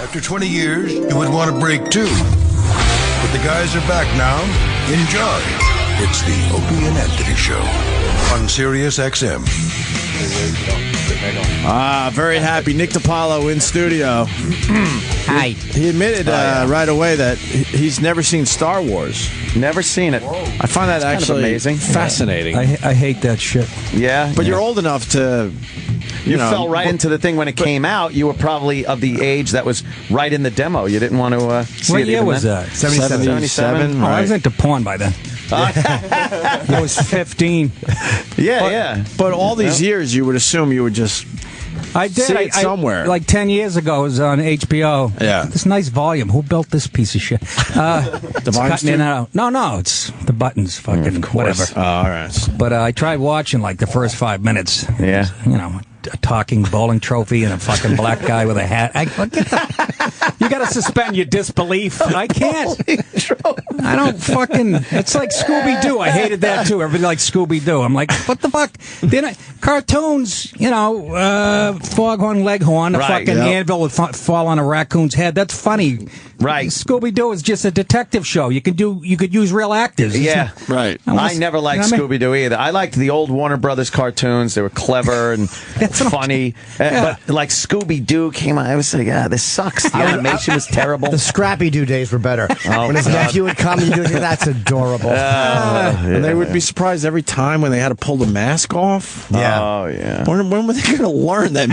After 20 years, you would want to break too. But the guys are back now, in charge. It's the Opie and Anthony Show on Sirius XM. Very happy. Nick DiPaolo in studio. Hi. He admitted right away that he's never seen Star Wars. Never seen it. I find that That's actually kind of amazing. fascinating. I hate that shit. Yeah. But you're old enough to... You fell right into the thing when it came out. You were probably of the age that was right in the demo. You didn't want to see What it year even was then? that? 77? Oh, I was into porn by then. I was 15. Yeah. But all these years, you would assume you would just... I did. See it somewhere. Like 10 years ago, it was on HBO. Yeah. This nice volume. Who built this piece of shit? The cutting in and out. No, it's the buttons, fucking whatever. Oh, all right. But I tried watching like the first 5 minutes. Yeah. You know, a talking bowling trophy and a fucking black guy with a hat. You got to suspend your disbelief. I can't. I don't fucking. It's like Scooby-Doo. I hated that too. Everybody likes Scooby-Doo. I'm like, what the fuck? Then cartoons, you know, Foghorn Leghorn, a fucking anvil would fall on a raccoon's head. That's funny. Right. Scooby-Doo is just a detective show. You could use real actors. Yeah. Right. I never liked Scooby-Doo either. I liked the old Warner Brothers cartoons. They were clever and funny. But like Scooby-Doo came out, I was like, this sucks. The animation was terrible. The Scrappy-Doo days were better. When his nephew would come, you'd go, that's adorable. And they would be surprised every time when they had to pull the mask off. Yeah. Oh, yeah. When were they going to learn that?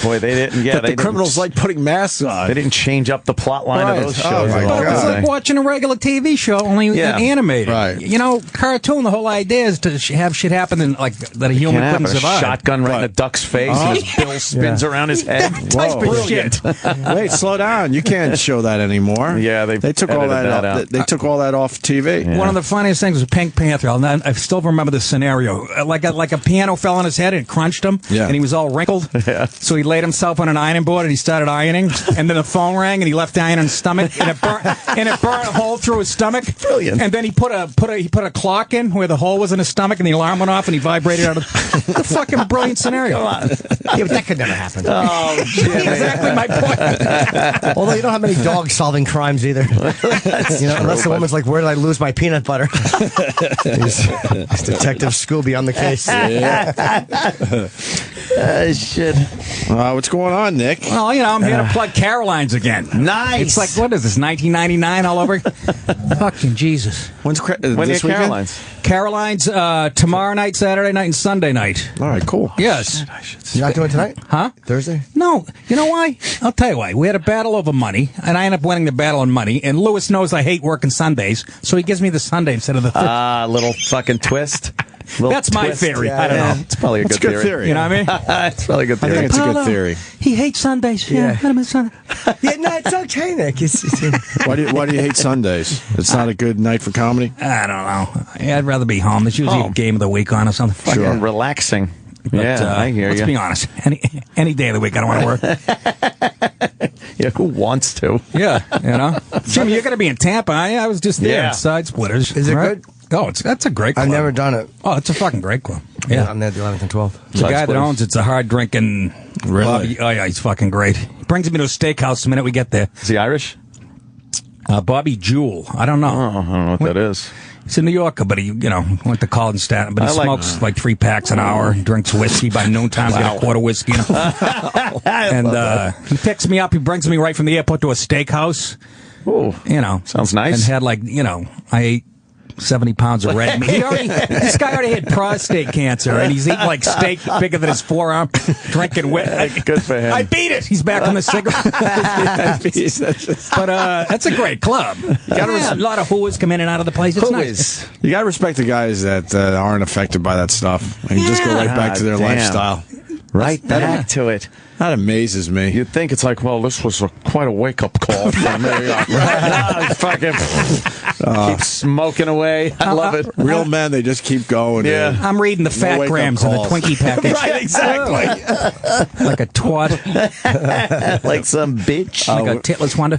Boy, they didn't. Yeah, that the criminals like putting masks on. They didn't change up the plot line of those shows. Oh, my But it was like watching a regular TV show, only animated. Right. You know, cartoon, the whole idea is to have shit happen in, like, that a human couldn't survive. A shotgun right in a duck's face, and his bill spins around his head. Type of shit. Wait, slow down. You can't show that anymore. Yeah, they took all that off. They took all that off TV. Yeah. One of the funniest things was Pink Panther. I still remember the scenario. Like a piano fell on his head and it crunched him, and he was all wrinkled. Yeah. So he laid himself on an ironing board and he started ironing. And then the phone rang and he left the iron in his stomach and it burnt a hole through his stomach. Brilliant. And then he put a clock in where the hole was in his stomach and the alarm went off and he vibrated out of the fucking brilliant scenario. Yeah, but that could never happen. Oh, exactly my point. Although you don't have many dogs solving crimes either. Unless the woman's like, where did I lose my peanut butter? He's Detective Scooby on the case. Shit. What's going on, Nick? Well, I'm here to plug Caroline's again. Nice. It's like, what is this, 1999 all over? Fucking Jesus. When this weekend? Caroline's? Caroline's tomorrow night, Saturday night, and Sunday night. All right, cool. Yes. You're not doing it tonight? Huh? Thursday? No. You know why? I'll tell you why. We had a battle over money, and I ended up winning the battle on money, and Lewis knows I hate working Sundays, so he gives me the Sunday instead of the Thursday. Little fucking twist. That's my theory. I don't know. It's probably a good theory. You know what I mean? It's probably a good theory. I think it's a good theory. He hates Sundays. Yeah. Let him have Sunday. Yeah, no, it's okay, Nick. Why do you hate Sundays? It's not a good night for comedy? I don't know. I'd rather be home. There's usually a game of the week on or something. Sure. Relaxing. But, I hear you. Let's be honest. Any day of the week, I don't want to work. Yeah, who wants to? Yeah, Jimmy, you're going to be in Tampa. I was just there. Side Splitters. Is it good? Oh, that's a great club. I've never done it. Oh, it's a fucking great club. Yeah. I'm there the 11th and 12th. The guy that owns it's a hard drinking. Really? Bobby, oh, yeah, he's fucking great. He brings me to a steakhouse the minute we get there. Is he Irish? Bobby Jewell. I don't know. I don't know what that is. He's a New Yorker, but he, went to college in Staten, but he smokes like 3 packs an hour, drinks whiskey by noontime, get a quart of whiskey. And he picks me up, he brings me right from the airport to a steakhouse. Ooh, sounds nice. And had I ate 70 pounds of red meat. This guy already had prostate cancer, and he's eating like steak bigger than his forearm, drinking Good for him. I beat it. He's back on the cigarette. But that's a great club. A lot of whoas come in and out of the place. It's nice. You got to respect the guys that aren't affected by that stuff and just go right back to their lifestyle. Right back to it. That amazes me. You'd think it's like, well, this was quite a wake-up call for me. Fucking keep smoking away. I love it. Real men, they just keep going. Yeah. I'm reading the fat grams in the Twinkie package. Right, exactly. Like a twat. Like some bitch. Like a titless wonder.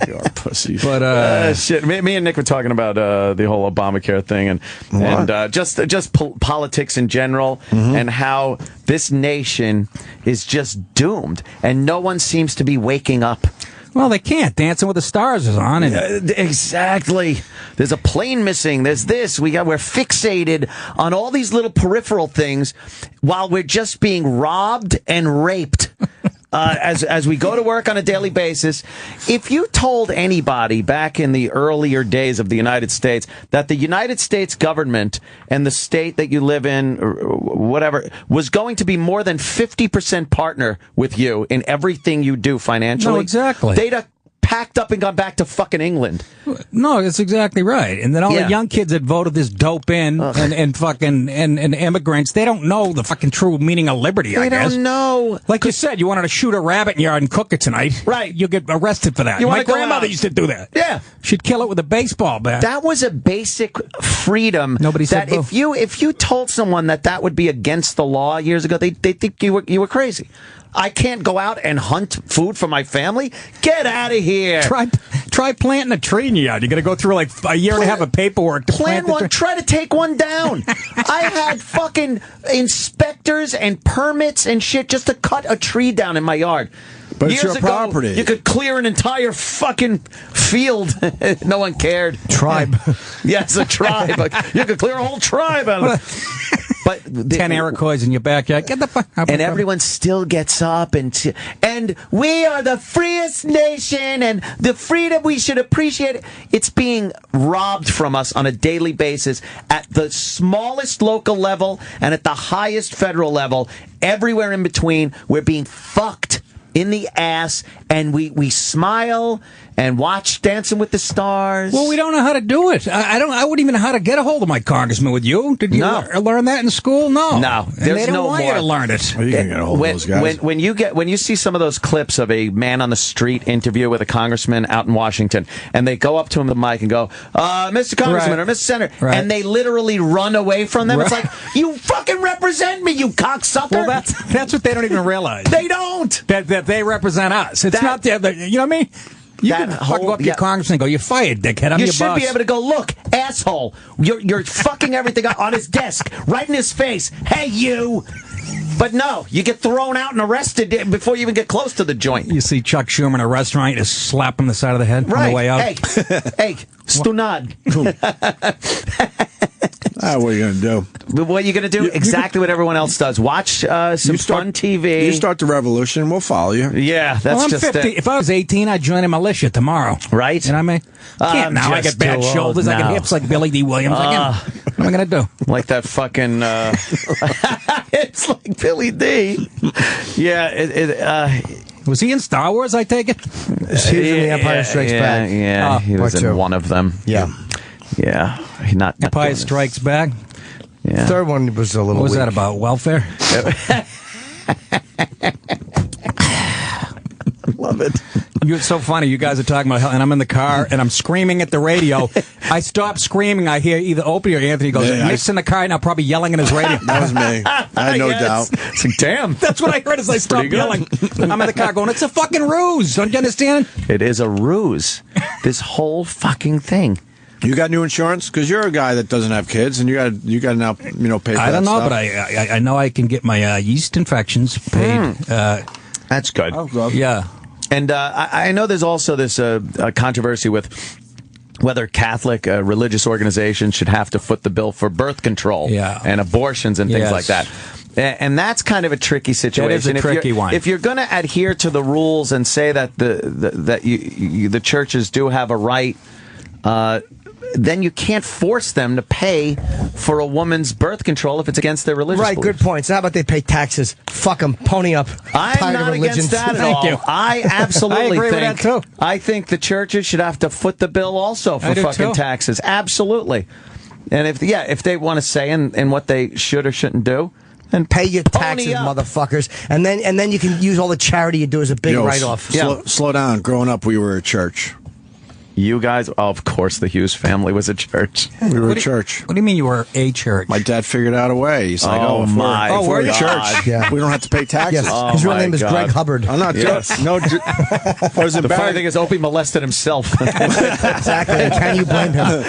You're Pussy. But shit. Me and Nick were talking about the whole Obamacare thing and just politics in general and how this nation is just doomed and no one seems to be waking up. well, they can't. Dancing with the Stars is on, and Exactly. There's a plane missing. There's this. We're fixated on all these little peripheral things while we're just being robbed and raped. As we go to work on a daily basis, if you told anybody back in the earlier days of the United States that the United States government and the state that you live in, or whatever, was going to be more than 50% partner with you in everything you do financially, No, exactly. they'd have packed up and gone back to fucking England. no, that's exactly right. And then all Yeah. the young kids that voted this dope in and fucking and immigrants, they don't know the fucking true meaning of liberty. I They guess. don't know. Like you said, you wanted to shoot a rabbit in your yard and cook it tonight. Right. You'll get arrested for that. You My wanna go grandmother out. used to do that. Yeah. She'd kill it with a baseball bat. That was a basic freedom. Nobody said that boo. if you told someone that would be against the law years ago, they think you were crazy. I can't go out and hunt food for my family. Get out of here. Try planting a tree in your yard. You're going to go through like a year and a half of paperwork to Plan plant the one. tree. Try to take one down. I had fucking inspectors and permits and shit just to cut a tree down in my yard. But it's Years your ago, property. You could clear an entire fucking field. No one cared. Tribe. Yes, a tribe. You could clear a whole tribe out of it. But 10 Iroquois in your backyard. Get the fuck out. and everyone still gets up and we are the freest nation and the freedom we should appreciate. It's being robbed from us on a daily basis at the smallest local level and at the highest federal level. Everywhere in between, we're being fucked in the ass, and we smile and watch Dancing with the Stars. Well, we don't know how to do it. I wouldn't even know how to get a hold of my congressman with you. Did you No. learn that in school? No. No, And there's they don't no want you more. to learn it. Well, you can get a hold of those guys. When you see some of those clips of a man on the street interview with a congressman out in Washington, and they go up to him with the mic and go, Mr. Congressman Right. or Mr. Senator, Right. and they literally run away from them. It's Right. like, you fucking represent me, you cocksucker. Well, that's what they don't even realize. They don't. that they represent us. It's That- not the other. You know what I mean? You That can fuck whole- up your yeah. congressman and go, "You're fired, dickhead. I'm You your should boss." be able to go, look, asshole, you're fucking everything up on his desk, right in his face. Hey, you. But no, you get thrown out and arrested before you even get close to the joint. You see Chuck Schumer in a restaurant, you just slap him the side of the head on Right. the way out. Hey, stunad. What are you going to do? But what are you going to do? Exactly what everyone else does. Watch some fun TV. You start the revolution, we'll follow you. Yeah, that's Well, I'm just 50. it. If I was 18, I'd join a militia tomorrow. Right? You know what I mean? Can't I'm now. I just get bad too old shoulders. I now. got hips like Billy D. Williams. What am I going to do? Like that fucking... it's like Billy D. Yeah, Was he in Star Wars, I take it? He was in The Empire Strikes Back. Yeah, he was part in two. one of them. Yeah. Yeah. Not Empire doing this. Strikes Back. Yeah. Third one was a little What was weak. that about? Welfare? Love it. It's so funny. You guys are talking about hell, and I'm in the car, and I'm screaming at the radio. I stop screaming. I hear either Opie or Anthony goes, Yeah, Nick's in the car, and I'm probably yelling in his radio. That was me. I had no Yes. doubt. It's like, damn. That's what I heard as I stopped pretty yelling. good. I'm in the car going, it's a fucking ruse. Don't you understand? It is a ruse. This whole fucking thing. You got new insurance? Because you're a guy that doesn't have kids, and you got to now pay for I don't that know, stuff. but I know I can get my yeast infections paid. That's good. Oh, God. Yeah. And I know there's also this controversy with whether Catholic religious organizations should have to foot the bill for birth control and abortions and things Yes. like that. And that's kind of a tricky situation. That is a tricky one. If you're going to adhere to the rules and say that the churches do have a right, then you can't force them to pay for a woman's birth control if it's against their religious Right, beliefs. good point. So how about they pay taxes? Fuck them. Pony up. I'm Tired not of religions. against that at Thank all. you. I absolutely I agree with think that, too. I think the churches should have to foot the bill also for I do, fucking too. taxes. Absolutely. And if they want to say in what they should or shouldn't do, then Pay your pony taxes, up. motherfuckers, and then you can use all the charity you do as a big Yo, write-off. Slow down. Growing up, we were a church. You guys, of course, the Hughes family was a church. We were a church. What do you mean you were a church? My dad figured out a way. He's like, Oh, my if we're a God. church, Yeah. we don't have to pay taxes. Yes. His real my name is God. Greg Hubbard. I'm not Yes. no. I was The funny embarrassed. thing is, Opie molested himself. Exactly. And can you blame him?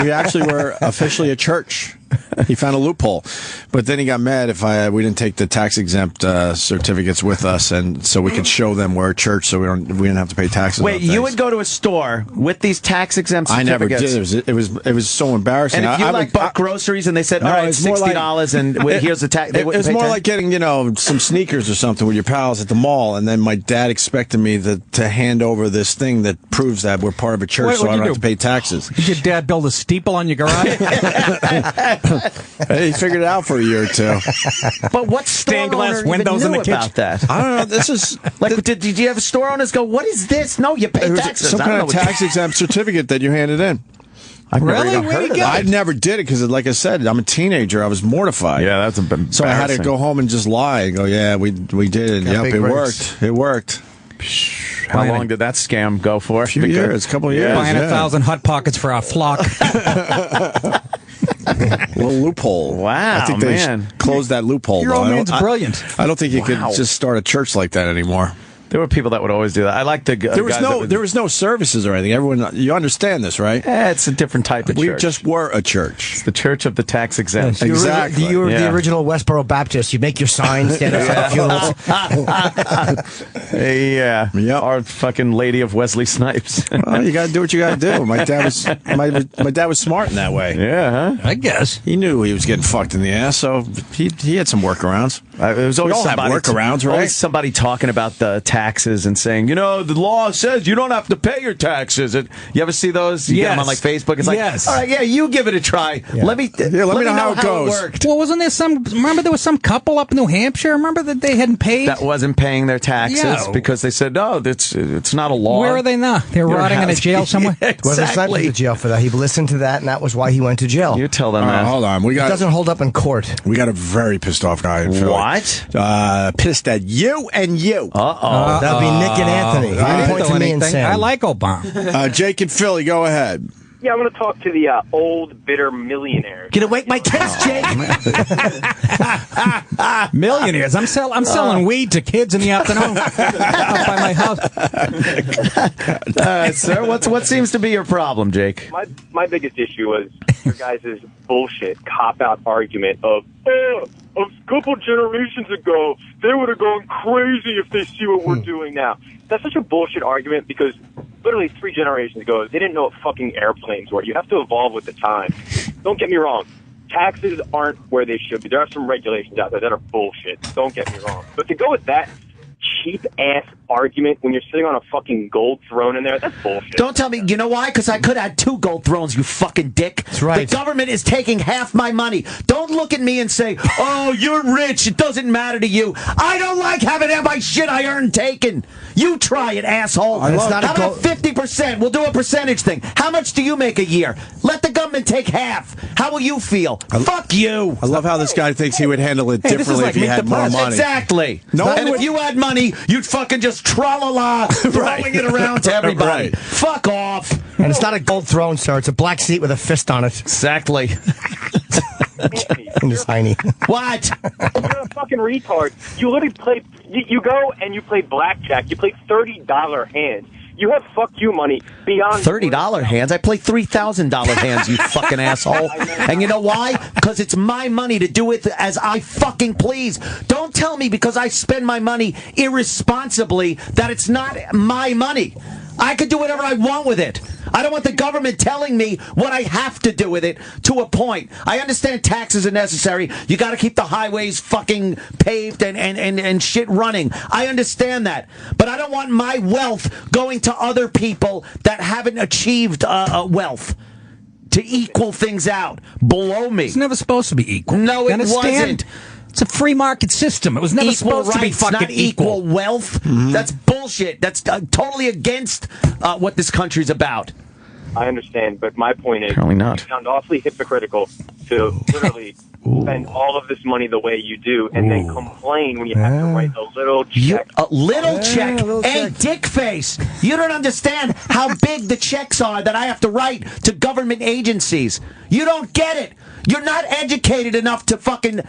We actually were officially a church. He found a loophole, but then he got mad if we didn't take the tax exempt certificates with us, and so we could show them we're a church, so we didn't have to pay taxes. Wait, on you things. would go to a store with these tax exempt I certificates? never did. It was so embarrassing. And if you I bought groceries and they said, No, all right, it's more $60 and here's the tax, they It wouldn't was pay more tax? like getting, some sneakers or something with your pals at the mall, and then my dad expected me to hand over this thing that proves that we're part of a church, Wait, so I what'd don't you have to pay taxes. Did your dad build a steeple on your garage? He figured it out for a year or two. But what store Stained glass owner windows even in knew the about that? I don't know. This is Like, did you have store owners go, what is this? No, you pay it was taxes. some I don't kind know of what tax exempt certificate that you handed in. I've never Really? even Where'd heard you of get that. I never did it because, like I said, I'm a teenager. I was mortified. Yeah, that's embarrassing. So I had to go home and just lie and go, yeah, we did it. Got Yep, big it breaks. worked. It worked. How long did that scam go for? A few years, a couple of years. Buying yeah. 1,000 Hot Pockets for our flock. Little loophole. Wow, I think they man. closed that loophole. Your though. old I man's don't- brilliant. I don't think you Wow. could just start a church like that anymore. There were people that would always do that. I like the There was no services or anything. Everyone, you understand this, right? It's a different type of We church. just were a church. the church of the tax exempt. You were- Exactly. You were Yeah. the original Westboro Baptist. You make your sign, stand outside the funerals. Yeah. Yep. Our fucking Lady of Wesley Snipes. Well, you got to do what you got to do. My dad was smart in that way. Yeah, huh? I guess. He knew he was getting fucked in the ass, so he had some workarounds. It was always We all have somebody workarounds, right? Always somebody talking about the taxes and saying, the law says you don't have to pay your taxes. You ever see those? You get them on like Facebook. It's like, Yes. all right, yeah, you give it a try. Let me know how it goes. worked. Well, wasn't there remember there was some couple up in New Hampshire? Remember that they hadn't paid? That wasn't paying their taxes Yeah. because they said, no, it's not a law. Where are they now? They're You don't rotting in a have- jail somewhere? Wesley Snipes went Exactly. to jail for that. He listened to that, and that was why he went to jail. You tell them that. Hold on, It doesn't hold up in court. we got a very pissed off guy in Philly. What? Pissed at you and you. Uh-oh. That would be Nick and Anthony. I He didn't point do to me and anything. Sam. I like Obama. Jake and Philly, go ahead. Yeah, I want to talk to the old, bitter millionaires. Gonna wake my kids, Jake. Millionaires. I'm selling weed to kids in the afternoon out by my house. Sir, what seems to be your problem, Jake? My biggest issue was your guys' bullshit cop-out argument of, a couple generations ago, they would have gone crazy if they see what we're doing now. That's such a bullshit argument because literally 3 generations ago, they didn't know what fucking airplanes were. You have to evolve with the time. Don't get me wrong. Taxes aren't where they should be. There are some regulations out there that are bullshit. Don't get me wrong. But to go with that cheap-ass argument when you're sitting on a fucking gold throne in there, that's bullshit. Don't tell me. You know why? Because I could have had 2 gold thrones, you fucking dick. That's right. The government is taking half my money. Don't look at me and say, oh, you're rich. It doesn't matter to you. I don't like having my shit I earned taken. You try it, asshole. It's not a How about 50%? We'll do a percentage thing. How much do you make a year? Let the government take half. How will you feel? Fuck you. I love how this guy thinks he would handle it Hey, this is differently like if he Meet had the more Press. money. Exactly. No one and would- if you had money, you'd fucking just tra-la-la, throwing it around to everybody. Right. Fuck off. And it's not a gold throne, sir. It's a black seat with a fist on it. Exactly. Anthony, And it's tiny. What? you're a fucking retard. You literally play. You go and you play blackjack. You play $30 hands. You have fuck you money beyond $30 hands. I play $3,000 hands, you fucking asshole. And you know why? Because it's my money to do it as I fucking please. Don't tell me because I spend my money irresponsibly that it's not my money. I could do whatever I want with it. I don't want the government telling me what I have to do with it to a point. I understand taxes are necessary. You got to keep the highways fucking paved and shit running. I understand that. But I don't want my wealth going to other people that haven't achieved wealth to equal things out below me. It's never supposed to be equal. No, You it understand? wasn't. It's a free market system. It was never Equal supposed to be rights, fucking not equal wealth. That's bullshit. That's totally against what this country's about. I understand, but my point is, Apparently not. you sound awfully hypocritical to literally spend all of this money the way you do, and then complain when you have to write a little check. A little check. A little Hey, check. dick face. You don't understand how big the checks are that I have to write to government agencies. You don't get it. You're not educated enough to fucking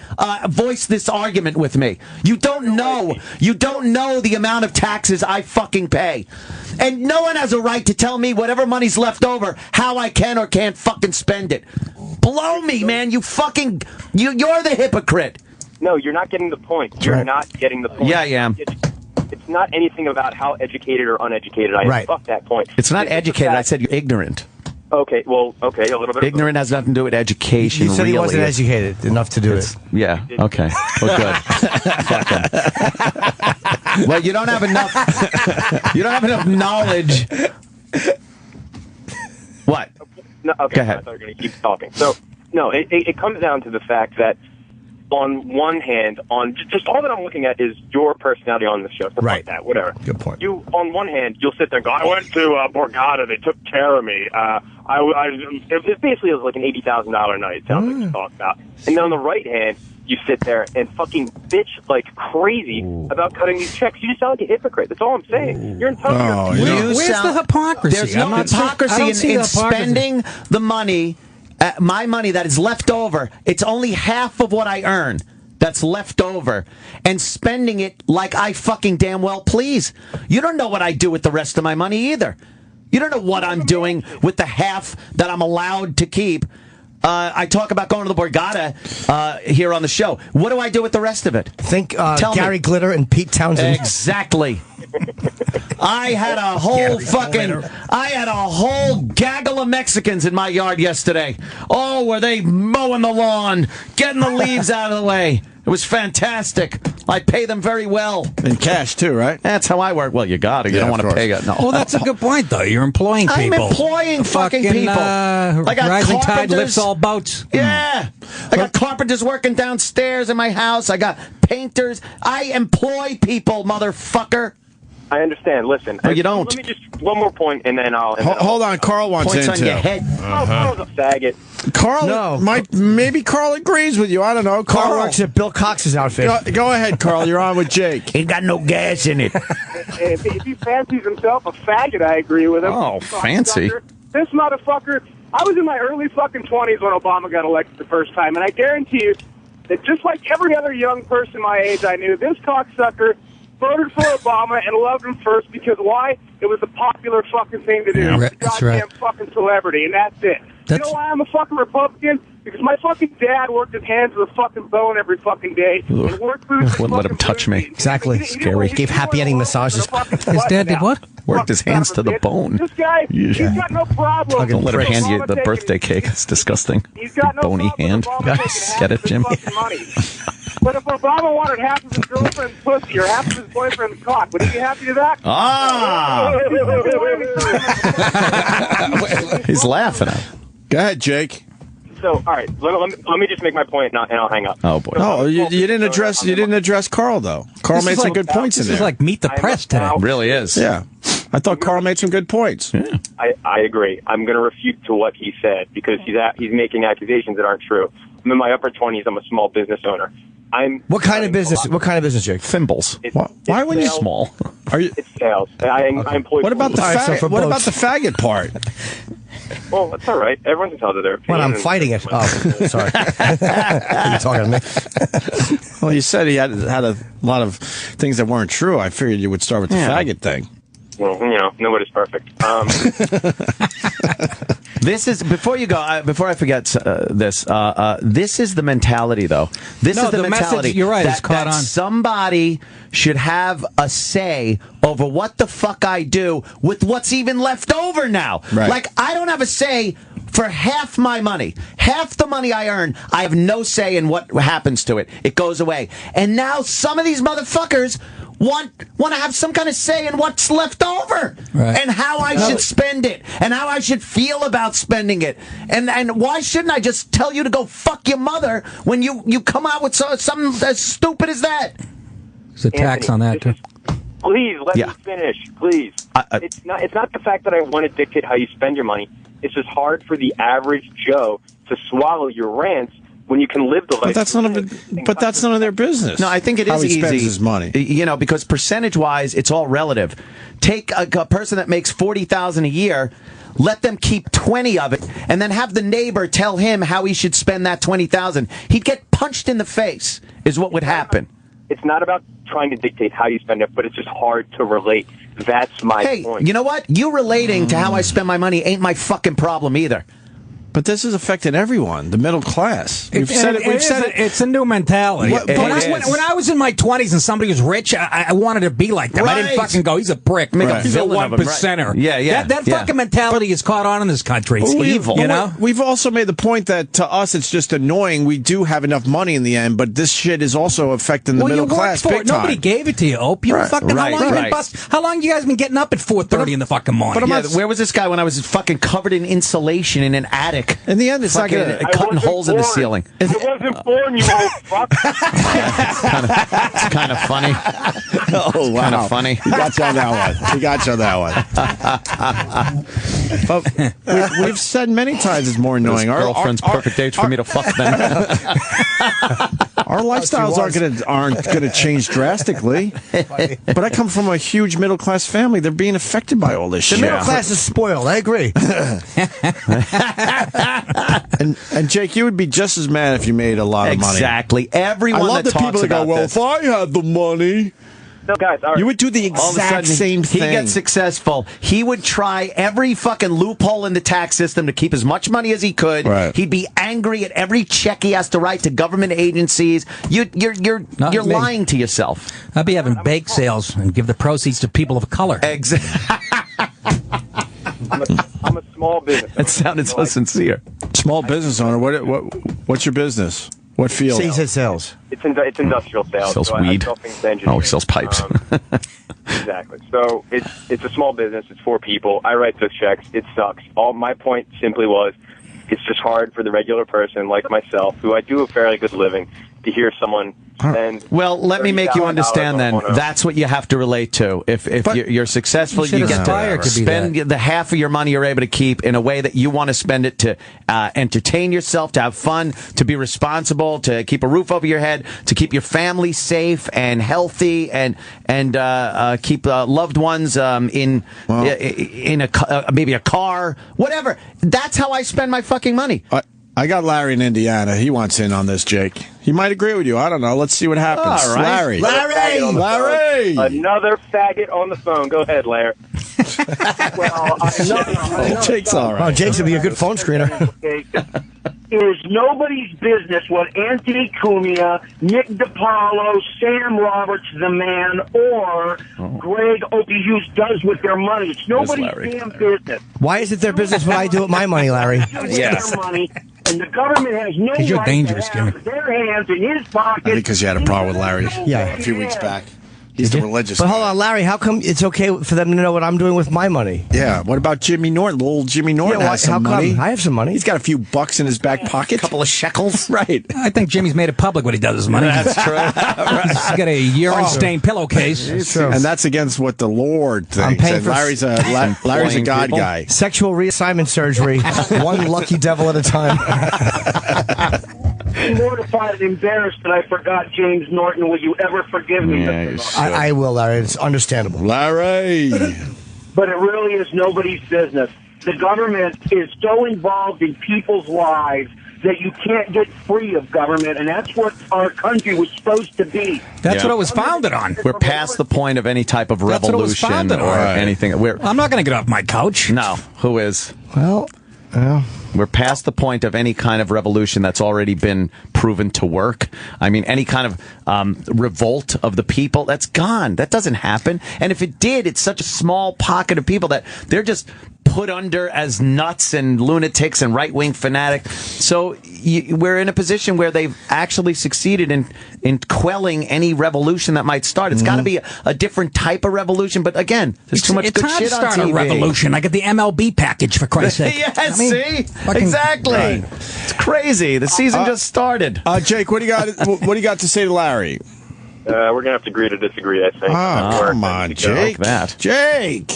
voice this argument with me. You don't know. You don't know the amount of taxes I fucking pay. And no one has a right to tell me whatever money's left over, how I can or can't fucking spend it. Blow me, man. You're the hypocrite. No, you're not getting the point. You're not getting the point. Yeah, I am. It's not anything about how educated or uneducated I am. Right. Fuck that point. It's not It's the educated. I fact- said you're ignorant. Okay, a little bit. Ignorant has nothing to do with education. You said he really. wasn't educated enough to do it. Yeah. Okay. Well, good. Fuck him. Well, you don't have enough. You don't have enough knowledge. What? No, okay, Go ahead. I thought you were going to keep talking. So, no, it comes down to the fact that on one hand, just all that I'm looking at is your personality on the show. So Right. fuck that, whatever. Good point. You, on one hand, you'll sit there and go, I went to Borgata, they took care of me. It basically was like an $80,000 night, sounds like you talk about. And then on the right hand, you sit there and fucking bitch like crazy about cutting these checks. You just sound like a hypocrite. That's all I'm saying. You're entitled to your opinion. Where's the hypocrisy? There's no I'm not saying- I hypocrisy don't in see the hypocrisy. spending the money, my money that is left over. It's only half of what I earn that's left over, and spending it like I fucking damn well please. You don't know what I do with the rest of my money either. You don't know what I'm doing with the half that I'm allowed to keep. I talk about going to the Borgata here on the show. What do I do with the rest of it? Think Tell me. Gary Glitter and Pete Townsend. Exactly. I had a whole gaggle of Mexicans in my yard yesterday. Oh, were they mowing the lawn, getting the leaves out of the way. It was fantastic. I pay them very well. In cash, too, right? That's how I work. Well, you got it. You Yeah, don't of want to course. pay it. No. Well, that's a good point, though. You're employing I'm people. employing fucking people. I got Rising tide carpenters. lifts all boats. Yeah. I got carpenters working downstairs in my house. I got painters. I employ people, motherfucker. I understand. Listen. No, you don't. Let me just, one more point, and then I'll... Hold on, Carl wants Points in, on too. your head. Carl's a faggot. Carl, No. maybe Carl agrees with you. I don't know. Carl works at Bill Cox's outfit. Go ahead, Carl. You're on with Jake. Ain't got no gas in it. If he fancies himself a faggot, I agree with him. Oh, fancy. This motherfucker, I was in my early fucking 20s when Obama got elected the first time, and I guarantee you that just like every other young person my age I knew, this cocksucker voted for Obama and loved him first because why? It was the popular fucking thing to do. Yeah, He's a that's goddamn right. fucking celebrity, and that's it. You know why I'm a fucking Republican? Because my fucking dad worked his hands with a fucking bone every fucking day. And worked boots Wouldn't let him touch me. Exactly. Scary. Gave happy ending massages. His dad did what? Worked his hands to the bone. This guy, he's got no problem. Don't let him Pricks. hand you the birthday cake. It's disgusting. He's got no Bony problem hand. with Obama taking half Get of it, his Jimmy? fucking money. But if Obama wanted half of his girlfriend's pussy or half of his boyfriend's cock, would he be happy to that? Ah! He's laughing at him. Go ahead, Jake. So, all right, let me just make my point, and I'll hang up. Oh, boy. No, you didn't address Carl though. Carl made some good points in This there. is like Meet the Press today. It really is. Yeah, I thought Carl made some good points. Yeah. I agree. I'm going to refute to what he said because he's making accusations that aren't true. I'm in my upper 20s. I'm a small business owner. What kind of business? What kind of business, Jake? Thimbles. Why would you? Small. Are you? It's sales. I employ. What about the All right, so faggot? for What about boats. the faggot part? Well, that's all right. Everyone's entitled to their opinion. Well, I'm fighting it. Oh, sorry. You're talking to me. Well, you said he had a lot of things that weren't true. I figured you would start with the faggot thing. Well, nobody's perfect. This is before you go. Before I forget this. This is the mentality, though. This No, is the the message- mentality. you're right, That, it's caught that on. somebody should have a say over what the fuck I do with what's even left over now. Right. Like I don't have a say for half my money. Half the money I earn, I have no say in what happens to it. It goes away. And now some of these motherfuckers want to have some kind of say in what's left over Right. and how I should spend it and how I should feel about spending it. And why shouldn't I just tell you to go fuck your mother when you come out with something as stupid as that? There's a tax on that, too. Please let Yeah. me finish, please. It's not the fact that I want to dictate how you spend your money. It's just hard for the average Joe to swallow your rants when you can live the life. But that's none of it. But that's none of their business. No, I think it is how he easy. spends his money. You know, because percentage-wise, it's all relative. Take a person that makes $40,000 a year. Let them keep 20 of it, and then have the neighbor tell him how he should spend that 20,000. He'd get punched in the face. Is what would happen. It's not about trying to dictate how you spend it, but it's just hard to relate. That's my point. Hey, you know what? You relating to how I spend my money ain't my fucking problem either. But this is affecting everyone, the middle class. We've said it. It's a new mentality. When I was in my 20s and somebody was rich, I wanted to be like them. Right. I didn't fucking go, he's a prick. He's a villain of him, 1%er. right. Yeah. That fucking mentality is caught on in this country. It's evil. You know? We've also made the point that to us it's just annoying. We do have enough money in the end, but this shit is also affecting the middle class for big it. time. Nobody gave it to you, Opie. How long you guys been getting up at 4:30 in the fucking morning? Where was this guy when I was fucking covered in insulation in an attic? In the end, it's not going to... Cutting holes in the ceiling. I wasn't born, you old fuck. It's kind of funny. Oh, wow. Kind of funny. He got you on that one. But we've said many times it's more annoying. Our girlfriend's perfect age for me to fuck them. Our lifestyles aren't gonna change drastically. But I come from a huge middle class family. They're being affected by all this shit. The middle class is spoiled. I agree. And Jake, you would be just as mad if you made a lot of money. Exactly. Everyone I love that the people talks that go, about well, this. if I had the money... No, guys, all right. You would do the All of a exact sudden, same thing. He gets successful. He would try every fucking loophole in the tax system to keep as much money as he could. Right. He'd be angry at every check he has to write to government agencies. You're lying to yourself. I'd be having bake sales and give the proceeds to people of color. Exactly. I'm a small business. That sounded so sincere. Small business owner. What's your business? What field? He said sales. It's industrial sales. Sells so weed. I sell things to engineers. Oh, he sells pipes. Exactly. So it's a small business. It's for people. I write those checks. It sucks. All my point simply was, it's just hard for the regular person like myself, who I do a fairly good living, to hear someone spend. Well, let me make you understand then. $30,000 That's what you have to relate to. If you're successful, you get to spend the half of your money you're able to keep in a way that you want to spend it to entertain yourself, to have fun, to be responsible, to keep a roof over your head, to keep your family safe and healthy, and keep loved ones in maybe a car, whatever. That's how I spend my fucking money. I got Larry in Indiana. He wants in on this, Jake. He might agree with you. I don't know. Let's see what happens. All right. Larry! Another faggot on the phone. Go ahead, Larry. Well, I know. Jake's all right. Oh, Jake's would be a good phone screener. It is nobody's business what Anthony Cumia, Nick DiPaolo, Sam Roberts, the man, or Greg Opie Hughes does with their money. It's nobody's damn business. Why is it their business what I do with my money, Larry? Yes. Their money, and the government has no You're right dangerous, to have Jimmy. their hands in his pocket. I think because you had a problem with Larry Yeah. a few weeks back. He's the religious But hold guy. on, Larry, how come it's okay for them to know what I'm doing with my money? Yeah. What about Jimmy Norton? Little Jimmy Norton has some how money. come? I have some money. He's got a few bucks in his back pocket. A couple of shekels. Right. I think Jimmy's made it public what he does with his money. That's true. He's got a urine-stained pillowcase. It's true. And that's against what the Lord thinks. I'm paying And for Larry's a God people. guy. Sexual reassignment surgery, one lucky devil at a time. I'm mortified and embarrassed that I forgot James Norton. Will you ever forgive me? Yeah, you should. I will, Larry. It's understandable. Larry. But it really is nobody's business. The government is so involved in people's lives that you can't get free of government, and that's what our country was supposed to be. That's what it was founded on. We're past the point of any type of That's what it was revolution founded or on. anything. I'm not going to get off my couch. No, who is? Well, We're past the point of any kind of revolution that's already been proven to work. I mean, any kind of revolt of the people, that's gone. That doesn't happen. And if it did, it's such a small pocket of people that they're just put under as nuts and lunatics and right-wing fanatics. So we're in a position where they've actually succeeded in quelling any revolution that might start. It's got to be a different type of revolution. But again, there's too much it's good hard shit to on start TV. a revolution. I get the MLB package, for Christ's sake. Yes, I mean, see? fucking- Exactly. Right. It's crazy. The season just started. Jake, what do you got? What do you got to say to Larry? We're going to have to agree to disagree, I think. Oh, come on, I need to go. Jake. Like that. Jake.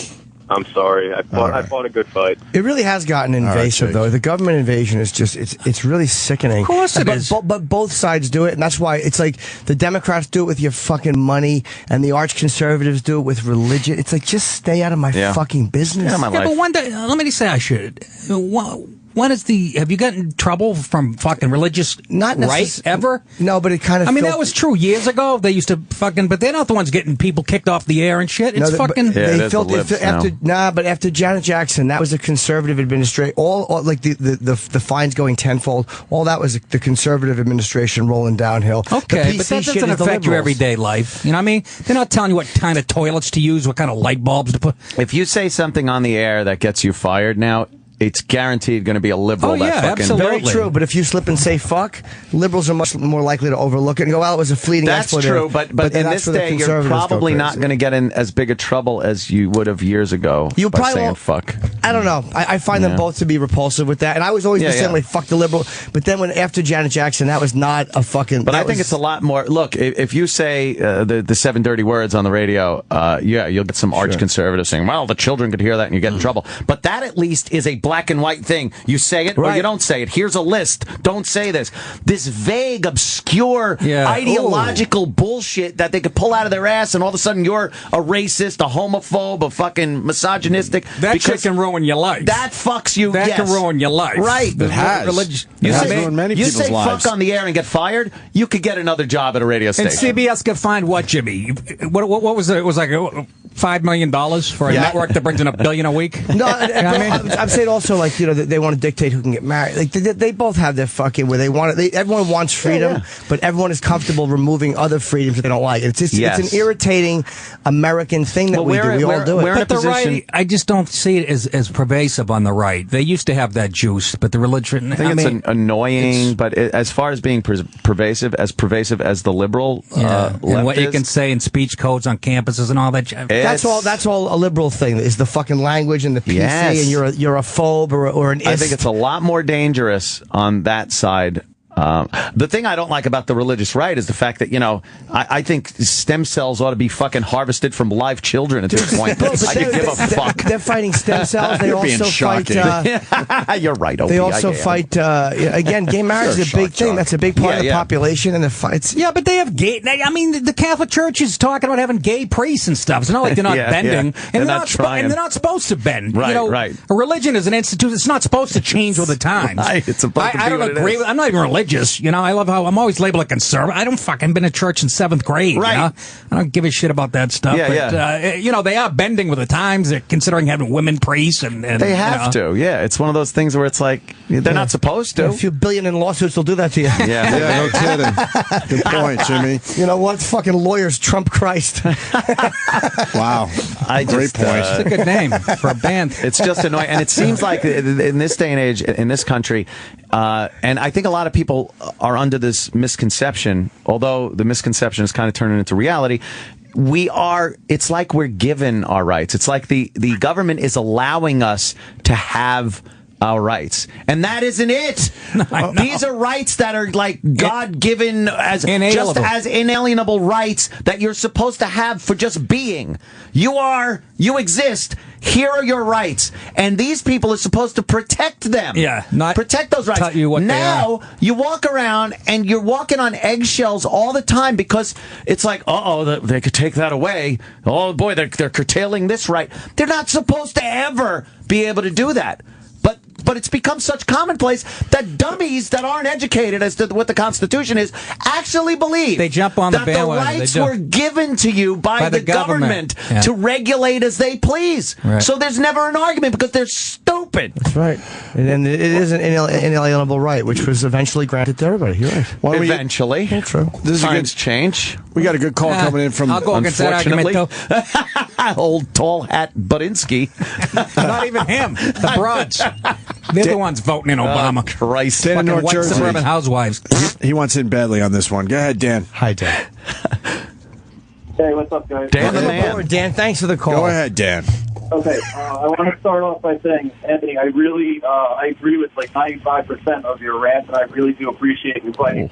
I'm sorry. I fought a good fight. It really has gotten invasive, though. The government invasion is just, it's really sickening. Of course it is. But both sides do it, and that's why it's like the Democrats do it with your fucking money, and the arch conservatives do it with religion. It's like, just stay out of my fucking business. But one day, let me just say I should. When is have you gotten in trouble from fucking religious right ever? No, but it kind of. I mean, that was true years ago. They used to fucking, but they're not the ones getting people kicked off the air and shit. It's fucking. But after Janet Jackson, that was a conservative administration. All like the fines going tenfold. All that was the conservative administration rolling downhill. Okay, but that doesn't affect your everyday life. You know what I mean? They're not telling you what kind of toilets to use, what kind of light bulbs to put. If you say something on the air that gets you fired now, it's guaranteed going to be a liberal. Absolutely. Very true. But if you slip and say fuck, liberals are much more likely to overlook it and go, well, it was a fleeting expletive. That's true, but in this day, you're probably not going to get in as big a trouble as you would have years ago by saying fuck. I don't know. I find them both to be repulsive with that. And I was always the same way, fuck the liberal. But then after Janet Jackson, that was not a fucking... But I think it's a lot more... Look, if you say the 7 dirty words on the radio, you'll get some arch conservatives saying, well, the children could hear that and you get in trouble. But that at least is a black and white thing. You say it or you don't say it. Here's a list. Don't say this. This vague, obscure, ideological bullshit that they could pull out of their ass, and all of a sudden you're a racist, a homophobe, a fucking misogynistic. That shit can ruin your life. That fucks you. That can ruin your life. Right. It has. You ruined many people's lives. You say fuck on the air and get fired, you could get another job at a radio station. And CBS could find what, Jimmy? What was it? It was like $5 million for a network that brings in $1 billion a week? No, I'm saying also, like, you know, they want to dictate who can get married. Like, they both have their fucking where they want it. Everyone wants freedom, but everyone is comfortable removing other freedoms that they don't like. It's an irritating American thing that we do. We all do it. But the right, I just don't see it as pervasive on the right. They used to have that juice, but the religion. I think it's annoying, but as far as being pervasive as the liberal left and what you can say in speech codes on campuses and all that. That's all a liberal thing. Is the fucking language and the PC, and you're a phobe or an ist. I think it's a lot more dangerous on that side. The thing I don't like about the religious right is the fact that, you know, I think stem cells ought to be fucking harvested from live children at this point. I could give a fuck. They're fighting stem cells. They also fight. You're right, Opie. They also fight. Again, gay marriage is a big thing. That's a big part of the population, and the fights. Yeah, but they have gay. I mean, the Catholic Church is talking about having gay priests and stuff. It's not like they're not bending, and they're not trying. And they're not supposed to bend. Right, you know, right. A religion is an institute. It's not supposed to change with the times. Right, it's supposed to be. I don't agree with. I'm not even religious. You know, I love how I'm always labeled a conservative. I don't fucking been to church in 7th grade. Right. You know? I don't give a shit about that stuff. You know, they are bending with the times. They're considering having women priests, and they have to. Yeah, it's one of those things where it's like they're not supposed to. A few billion in lawsuits will do that to you. No kidding. Good point, Jimmy. You know what? Fucking lawyers trump Christ. Wow. Great point. It's a good name for a band. It's just annoying, and it seems like in this day and age, in this country, and I think a lot of people are under this misconception, although the misconception is kind of turning into reality. It's like we're given our rights. It's like the government is allowing us to have our rights. And that isn't it. These are rights that are like God-given just as inalienable rights that you're supposed to have for just being. You exist. Here are your rights. And these people are supposed to protect them. Yeah. Not protect those rights. Tell you what now, you walk around and you're walking on eggshells all the time because it's like, they could take that away. Oh, boy, they're curtailing this right. They're not supposed to ever be able to do that. But it's become such commonplace that dummies that aren't educated as to what the Constitution is actually believe they jump on the bandwagon. The rights were given to you by the government to regulate as they please. Right. So there's never an argument because they're stupid. That's right. And it is an inalienable right, which was eventually granted to everybody. You're right. Eventually. True. This Times change. We got a good call coming in from, I'll go against that argument, though. Old tall hat Budinsky. Not even him. The broads. They're the ones voting in Obama. Christ. Dan in North white Jersey. suburban housewives. He wants in badly on this one. Go ahead, Dan. Hi, Dan. Hey, what's up, guys? Dan the man. Dan, thanks for the call. Go ahead, Dan. Okay, I want to start off by saying, Anthony, I really I agree with like 95% of your rant, and I really do appreciate you fighting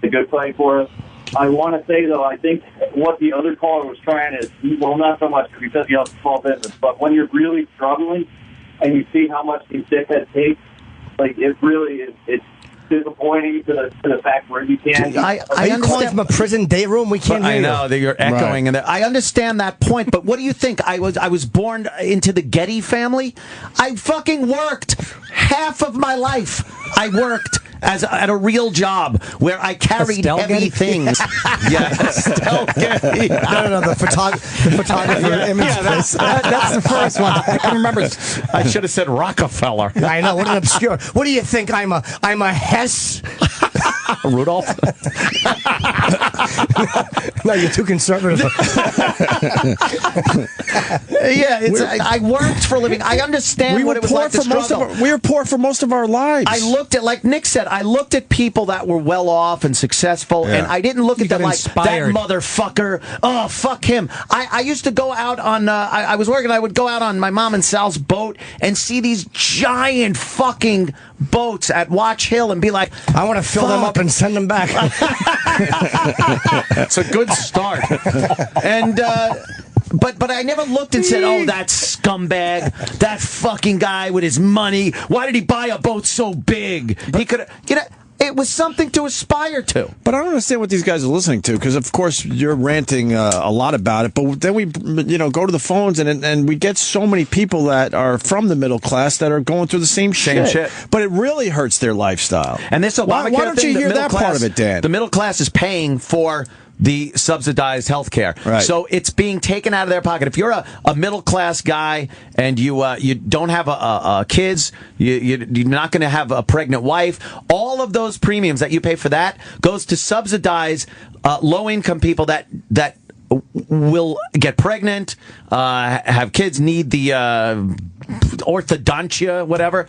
a good fight for us. I want to say, though, I think what the other caller was trying is, well, not so much because you have a small business, but when you're really struggling and you see how much these dickheads take, like, it really is, it's disappointing to the fact where you can't. Are you calling from a prison day room? We can't hear you. I know that you're echoing, and I understand that point. But what do you think? I was born into the Getty family. I fucking worked half of my life. I worked at a real job where I carried heavy things. Yes, Estelle Getty. No, the photographer image. Yeah, that's the first one. I can remember. I should have said Rockefeller. I know. What an obscure. What do you think? I'm a Hess. Rudolph. No, you're too conservative. Yeah, I worked for a living. I understand what it was like to struggle. We were poor for most of our lives. I looked at, like Nick said, I looked at people that were well off and successful, and I didn't look at them like, that motherfucker, oh, fuck him. I used to go out on, I was working, I would go out on my mom and Sal's boat and see these giant fucking boats at Watch Hill and be like, I want to fill them up and send them back. It's a good start. And, But I never looked and said, oh, that scumbag, that fucking guy with his money, why did he buy a boat so big? He could, it was something to aspire to. But I don't understand what these guys are listening to, because of course you're ranting a lot about it. But then we, go to the phones and we get so many people that are from the middle class that are going through the same shit. But it really hurts their lifestyle. And this Obamacare why don't you hear that part of it, Dan? The middle class is paying for the subsidized health care. Right. So it's being taken out of their pocket. If you're a middle class guy and you don't have kids, you're not going to have a pregnant wife, all of those premiums that you pay for that goes to subsidize low income people that will get pregnant, have kids, need the orthodontia, whatever.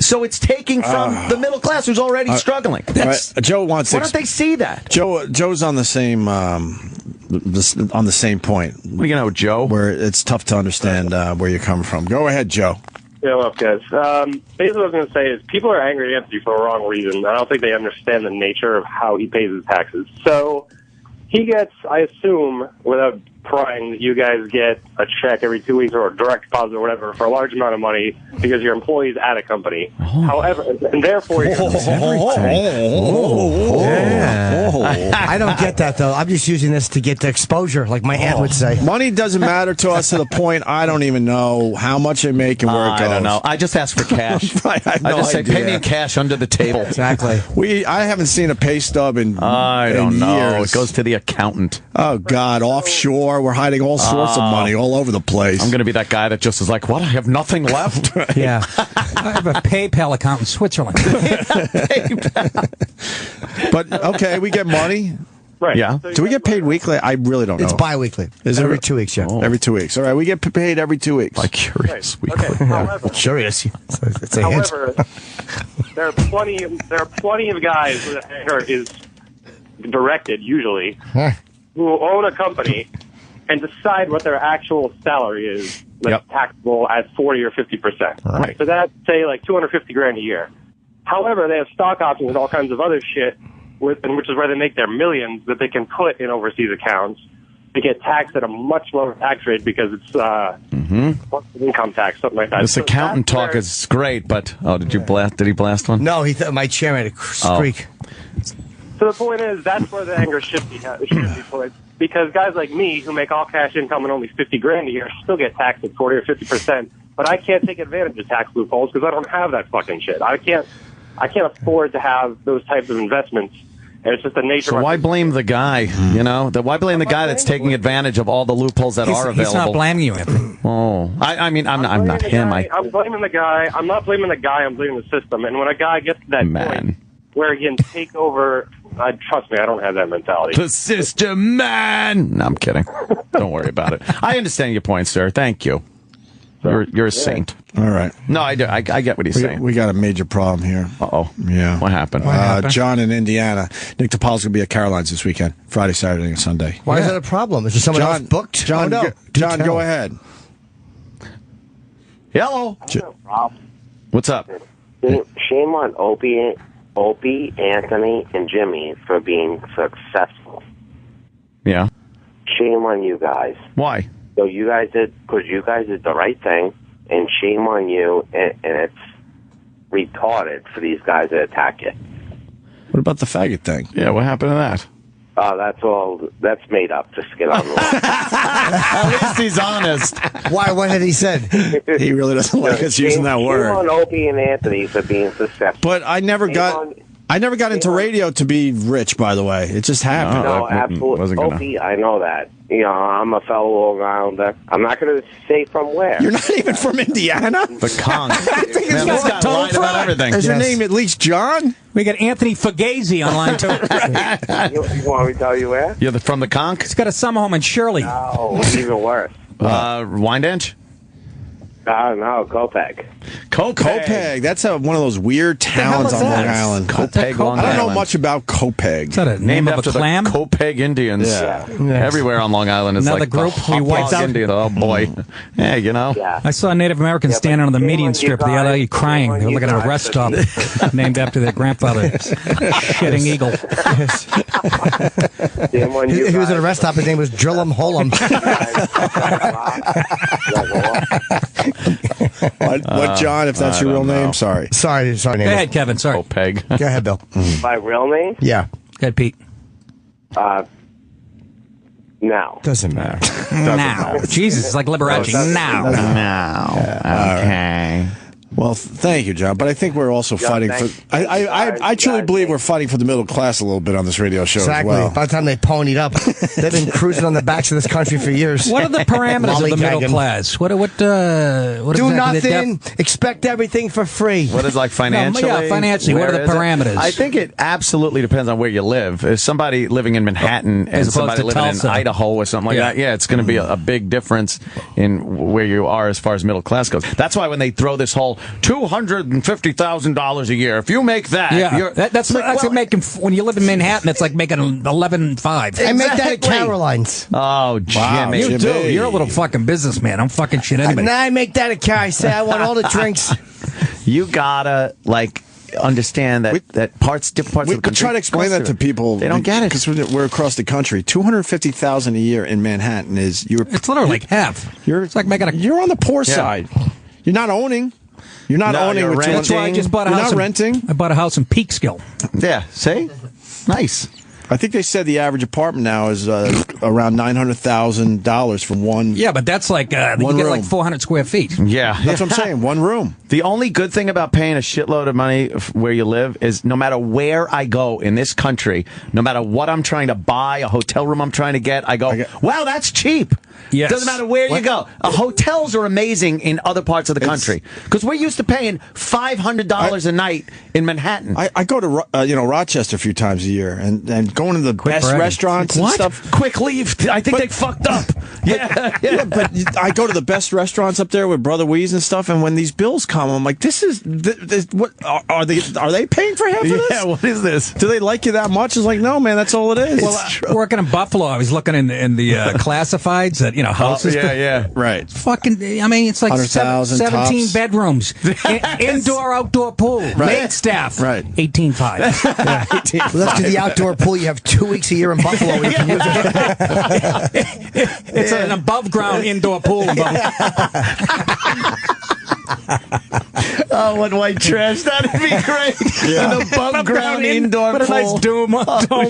So it's taking from the middle class who's already struggling. Joe wants. Why don't they see that? Joe's on the same point. What do you know, Joe? Where it's tough to understand where you're coming from. Go ahead, Joe. Yeah, well, guys. Basically, what I was going to say is people are angry at Anthony for the wrong reason. I don't think they understand the nature of how he pays his taxes. So he gets, I assume, without prying, that you guys get a check every 2 weeks or a direct deposit or whatever for a large amount of money because your employee's at a company. However, and therefore you're I don't get that, though. I'm just using this to get the exposure, like my aunt would say. Money doesn't matter to us to the point I don't even know how much I make and where it goes. I don't know. I just ask for cash. Right, I just say, pay me in cash under the table. Exactly. I haven't seen a pay stub in I don't know. years. It goes to the accountant. Oh, God. Offshore. We're hiding all sorts of money all over the place. I'm going to be that guy that just is like, what? I have nothing left? Yeah. I have a PayPal account in Switzerland. But, okay, we get money. right. Yeah. So Do we get paid weekly? I really don't know. It's bi-weekly. Is it every 2 weeks, yeah. Every 2 weeks. All right, we get paid every 2 weeks. Like curious weekly. Okay. However, Curious. It's a hint. however, there are plenty of guys where the anger is directed, usually, who own a company and decide what their actual salary is, like taxable at 40 or 50%. Right. So that's, say, like $250,000 a year. However, they have stock options and all kinds of other shit, which is where they make their millions that they can put in overseas accounts. They get taxed at a much lower tax rate because it's income tax, something like that. This accountant talk is great, but did he blast one? No, my chairman had a squeak. So the point is, that's where the anger should be put. Because guys like me, who make all cash income and only $50,000 a year, still get taxed at 40 or 50%. But I can't take advantage of tax loopholes because I don't have that fucking shit. I can't afford to have those types of investments. And it's just the nature. So why blame the guy? Why blame the guy that's taking advantage of all the loopholes that are available? He's not blaming you, Anthony. Oh, I'm not him. I'm blaming the guy. I'm not blaming the guy. I'm blaming the system. And when a guy gets to that point where he can take over, trust me, I don't have that mentality. The system, man. No, I'm kidding. Don't worry about it. I understand your point, sir. Thank you. You're a saint. All right. No, I do. I get what he's saying. We got a major problem here. Uh-oh. Yeah. What happened? John in Indiana. Nick DiPaolo's going to be at Caroline's this weekend. Friday, Saturday, and Sunday. Why is that a problem? Is there someone else booked? John, John, go ahead. Hello. What's up? Shame on Opie, Anthony, and Jimmy for being successful. Yeah. Shame on you guys. Why? So you guys did the right thing, and shame on you, and it's retarded for these guys to attack you. What about the faggot thing? Yeah, what happened to that? That's made up. Just get on the line. At least he's honest. Why? What had he said? He really doesn't like us using that word. Shame on Opie and Anthony for being successful. But I never got into radio to be rich, by the way. It just happened. No, absolutely. Opie, I know that. You know, I'm a fellow Long Islander. I'm not going to say from where. You're not even from Indiana? The conch. I think Man, this guy lied about everything. Is your name at least John? We got Anthony Fugazi on line 2. You want me to tell you where? You're from the conch? He's got a summer home in Shirley. No, even worse. Wyandanch? No, Copeg. Copeg. That's one of those weird towns on Long Island. Copeg, Long Island. I don't know much about Copeg. Is that a name Named of after a clam? the Copeg Indians. Yeah. Everywhere on Long Island is Another like group the we wiped out. Indian. Oh, boy. Yeah, you know. Yeah. I saw a Native American standing on the median strip of the LA crying. They were looking at a rest stop named after their grandfather. Shitting eagle. He was at a rest stop. His name was Drillum Holum. What, John, if that's your real name? Sorry. Sorry. Go ahead, Kevin. Sorry. Copeg. Go ahead, Bill. My real name? Yeah. Go ahead, Pete. No. Doesn't matter. Now. Jesus, it's like Liberace. Now. Okay. Well, thank you, John. But I think we're also fighting for. I truly believe we're fighting for the middle class a little bit on this radio show Exactly. as well. By the time they ponied up, they've been cruising on the backs of this country for years. What are the parameters of the middle Lollygagging. class? What Do exactly nothing. Expect everything for free. What is like financially? Financially, what are the Where is it? parameters? I think it absolutely depends on where you live. If somebody living in Manhattan As and opposed somebody to living Tulsa. in Idaho or something like Yeah. that, it's going to be a big difference in where you are as far as middle class goes. That's why when they throw this whole $250,000 a year, if you make that, you're, that's like making when you live in Manhattan. It's like making 11.5. I make that at Exactly. Caroline's. Oh, Jimmy. You do. You're a little fucking businessman. I'm fucking shit anyway. And I make that at Car. I say I want all the drinks. You gotta understand that different parts of the We country. try to explain that to people. They don't get it because we're across the country. $250,000 a year in Manhattan is It's literally like half. It's like making You're on the poor side. You're not owning. You're not owning. You're with renting. That's why I just bought a You're house. not renting. I bought a house in Peekskill. Yeah, see? Nice. I think they said the average apartment now is around $900,000 for one. Yeah, but that's like you One get room. like 400 square feet. Yeah. That's what I'm saying. One room. The only good thing about paying a shitload of money where you live is no matter where I go in this country, no matter what I'm trying to buy, a hotel room I'm trying to get, I go, wow, that's cheap. Yes. Doesn't matter where you go. Hotels are amazing in other parts of the country because we're used to paying $500 a night in Manhattan. I go to Rochester a few times a year and going to the best bragging. restaurants and What? stuff. Quick leave. I think they fucked up. Yeah. But I go to the best restaurants up there with Brother Weeze and stuff, and when these bills come, I'm like, "This is what are they paying for half of this? Yeah, what is this? Do they like you that much?" It's like, no, man, that's all it is. Well, working in Buffalo, I was looking in the classifieds at houses. Yeah. right. Fucking, I mean, it's like 100,000 17 tops. bedrooms, indoor, outdoor pool, maid staff, Right. 18.5. Well, that's because the outdoor pool, you have 2 weeks a year in Buffalo where you can use it. It's an above ground indoor pool. Oh, what white trash. That'd be great. An above ground indoor Put a nice pool. dome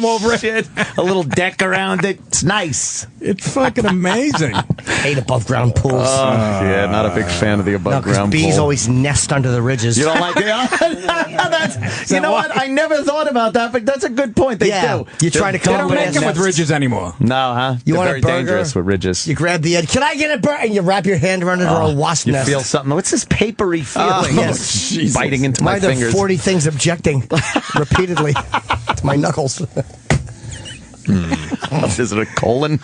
over Shit. A little deck around it. It's nice. It's fucking amazing. Hate above ground pools. Yeah, not a big fan of the No, above because ground bees pool. always nest under the ridges. You don't like it? You know what? I never thought about that, but that's a good point. They do. You're trying to They come up don't with make them with nests. ridges anymore. No, huh? You They're want a very burger? dangerous with ridges. You grab the edge. Can I get a burger? And you wrap your hand around it or a wasp You nest. feel something. What's this papery feeling? yes. Jesus. Biting into Why my are there fingers. 40 things objecting repeatedly to my knuckles? Is it a colon?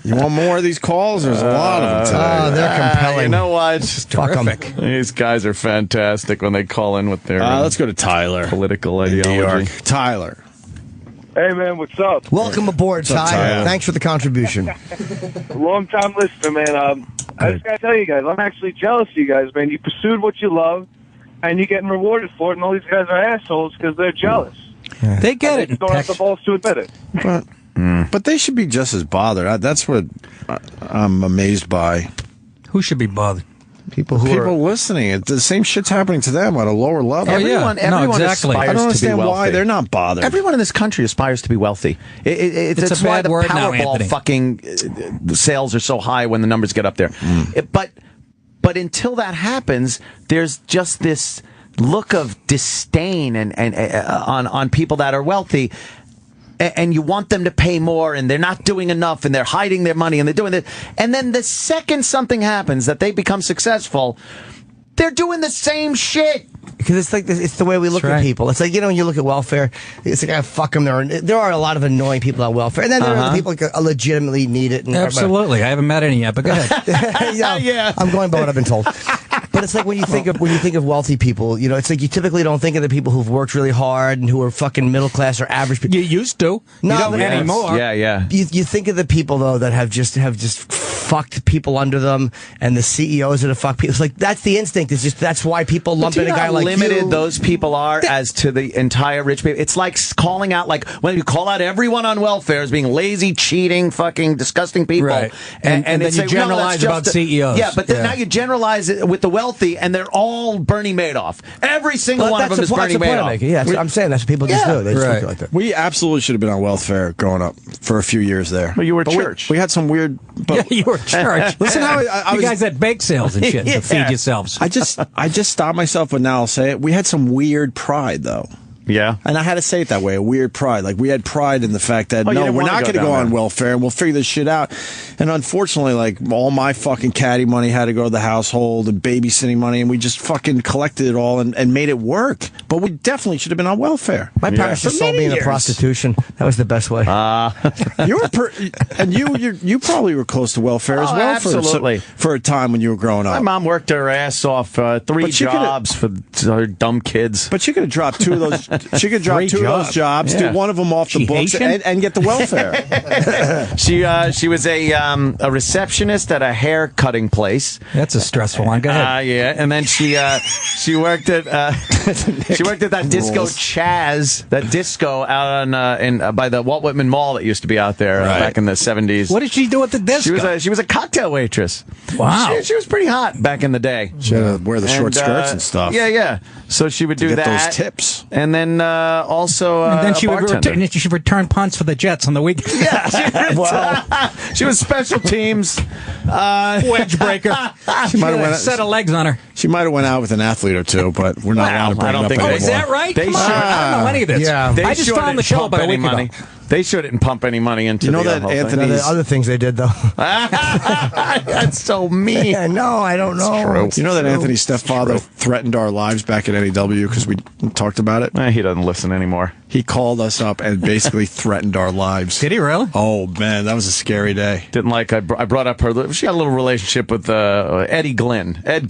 You want more of these calls? There's a lot of them today. Oh, they're compelling. You know what? Just Fuck 'em. Terrific. These guys are fantastic when they call in with their Let's go to Tyler. political in New ideology. York. Tyler. Hey, man, what's up? Welcome aboard, up, Ty. Ty? Thanks for the contribution. Long time listener, man. I just gotta tell you guys, I'm actually jealous of you guys, man. You pursued what you love, and you're getting rewarded for it, and all these guys are assholes because they're jealous. They get it. They don't have the balls to admit it. But they should be just as bothered. That's what I'm amazed by. Who should be bothered? People listening. The same shit's happening to them on a lower level. Everyone exactly. aspires I don't understand to be wealthy. why they're not bothered. Everyone in this country aspires to be wealthy. It's a why bad the word now, Powerball Anthony. fucking sales are so high when the numbers get up there. But until that happens, there's just this look of disdain and on people that are wealthy. And you want them to pay more, and they're not doing enough, and they're hiding their money, and they're doing that. And then the second something happens that they become successful, they're doing the same shit. Because it's like it's the way we look at people. It's like, when you look at welfare, it's like, fuck them. There are a lot of annoying people on welfare, and then there are the people that legitimately need it. And Absolutely, I haven't met any yet, but go ahead. Yeah, I'm going by what I've been told. But it's like when you think of wealthy people, it's like you typically don't think of the people who've worked really hard and who are fucking middle class or average people. You used to. No, you don't anymore. Yeah. You think of the people though that have just fucked people under them, and the CEOs that have fucked people. It's like that's the instinct. It's just that's why people lump in a guy like you. Limited those people are as to the entire rich people. It's like calling out, like when you call out everyone on welfare as being lazy, cheating, fucking disgusting people, right? And then you generalize about CEOs. Yeah, but then now you generalize it with the wealthy, and they're all Bernie Madoff. Every single one of them is Bernie Madoff. Yeah, I'm saying that's what people just do. They just look like that. We absolutely should have been on welfare growing up for a few years there. Well, you were church. We had some weird. Yeah, you were church. Listen, how you guys had bake sales and shit to feed yourselves. I just stopped myself, but now I'll say it. We had some weird pride, though. Yeah. And I had to say it that way, a weird pride. Like, we had pride in the fact that, no, we're not going to go on welfare, and we'll figure this shit out. And unfortunately, like, all my fucking caddy money had to go to the household and babysitting money, and we just fucking collected it all and made it work. But we definitely should have been on welfare. My parents just sold me into prostitution. That was the best way. You probably were close to welfare as well. Absolutely. For a time when you were growing up. My mom worked her ass off 3 jobs for her dumb kids. But she could have dropped 2 of those. She could drop 2 of those jobs, do one of them off the books, and get the welfare. She was a receptionist at a hair cutting place. That's a stressful one. Go ahead. Yeah, and then she worked at that disco Chaz, that disco out on by the Walt Whitman Mall that used to be out there back in the 70s. What did she do at the disco? She was a cocktail waitress. Wow, she was pretty hot back in the day. She had to wear the short skirts and stuff. Yeah. So she would do get that. Those tips, and then also and then she would return punts for the Jets on the weekend. Yeah, she was special teams wedge breaker. She might have went a set of legs on her. She might have went out with an athlete or 2, but we're not allowed to bring it up anymore. Oh, is that right? I don't know any of this. Yeah. I just found the show about a week ago. They shouldn't pump any money into that Anthony. The other things they did though. That's so mean. Yeah, no, I don't know. You know that Anthony's stepfather threatened our lives back at NEW because we talked about it? He doesn't listen anymore. He called us up and basically threatened our lives. Did he really? Oh, man, that was a scary day. Didn't like, I brought up her, she had a little relationship with Ed Glynn, the Ed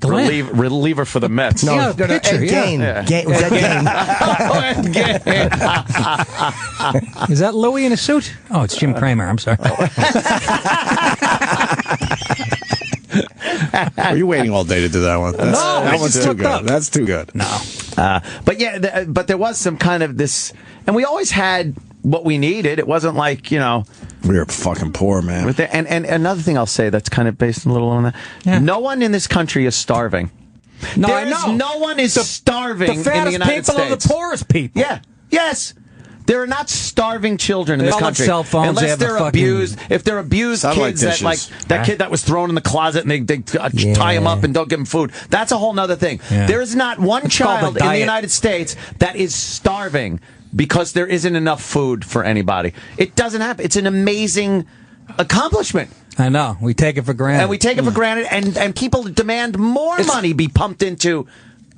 Glynn. reliever for the Mets. No, yeah, pitcher, Ed Gain. Yeah. Was that Gain? Ed Gain. Is that Louis in a suit? Oh, it's Jim Cramer. I'm sorry. Are you waiting all day to do that one? That one's too good. Up. That's too good. No. But there was some kind of this, and we always had what we needed. It wasn't like, we were fucking poor, man. And another thing I'll say that's kind of based a little on that. Yeah. No one in this country is starving. No, I know. No one is starving in the United States. The fattest people are the poorest people. Yeah. Yes. There are not starving children in this country. Cell phones, unless they're abused. If they're abused kids that kid that was thrown in the closet and they tie him up and don't give him food. That's a whole nother thing. Yeah. There is not one child in the United States that is starving because there isn't enough food for anybody. It doesn't happen. It's an amazing accomplishment. I know. We take it for granted. And we take it for granted, and people demand more money be pumped into.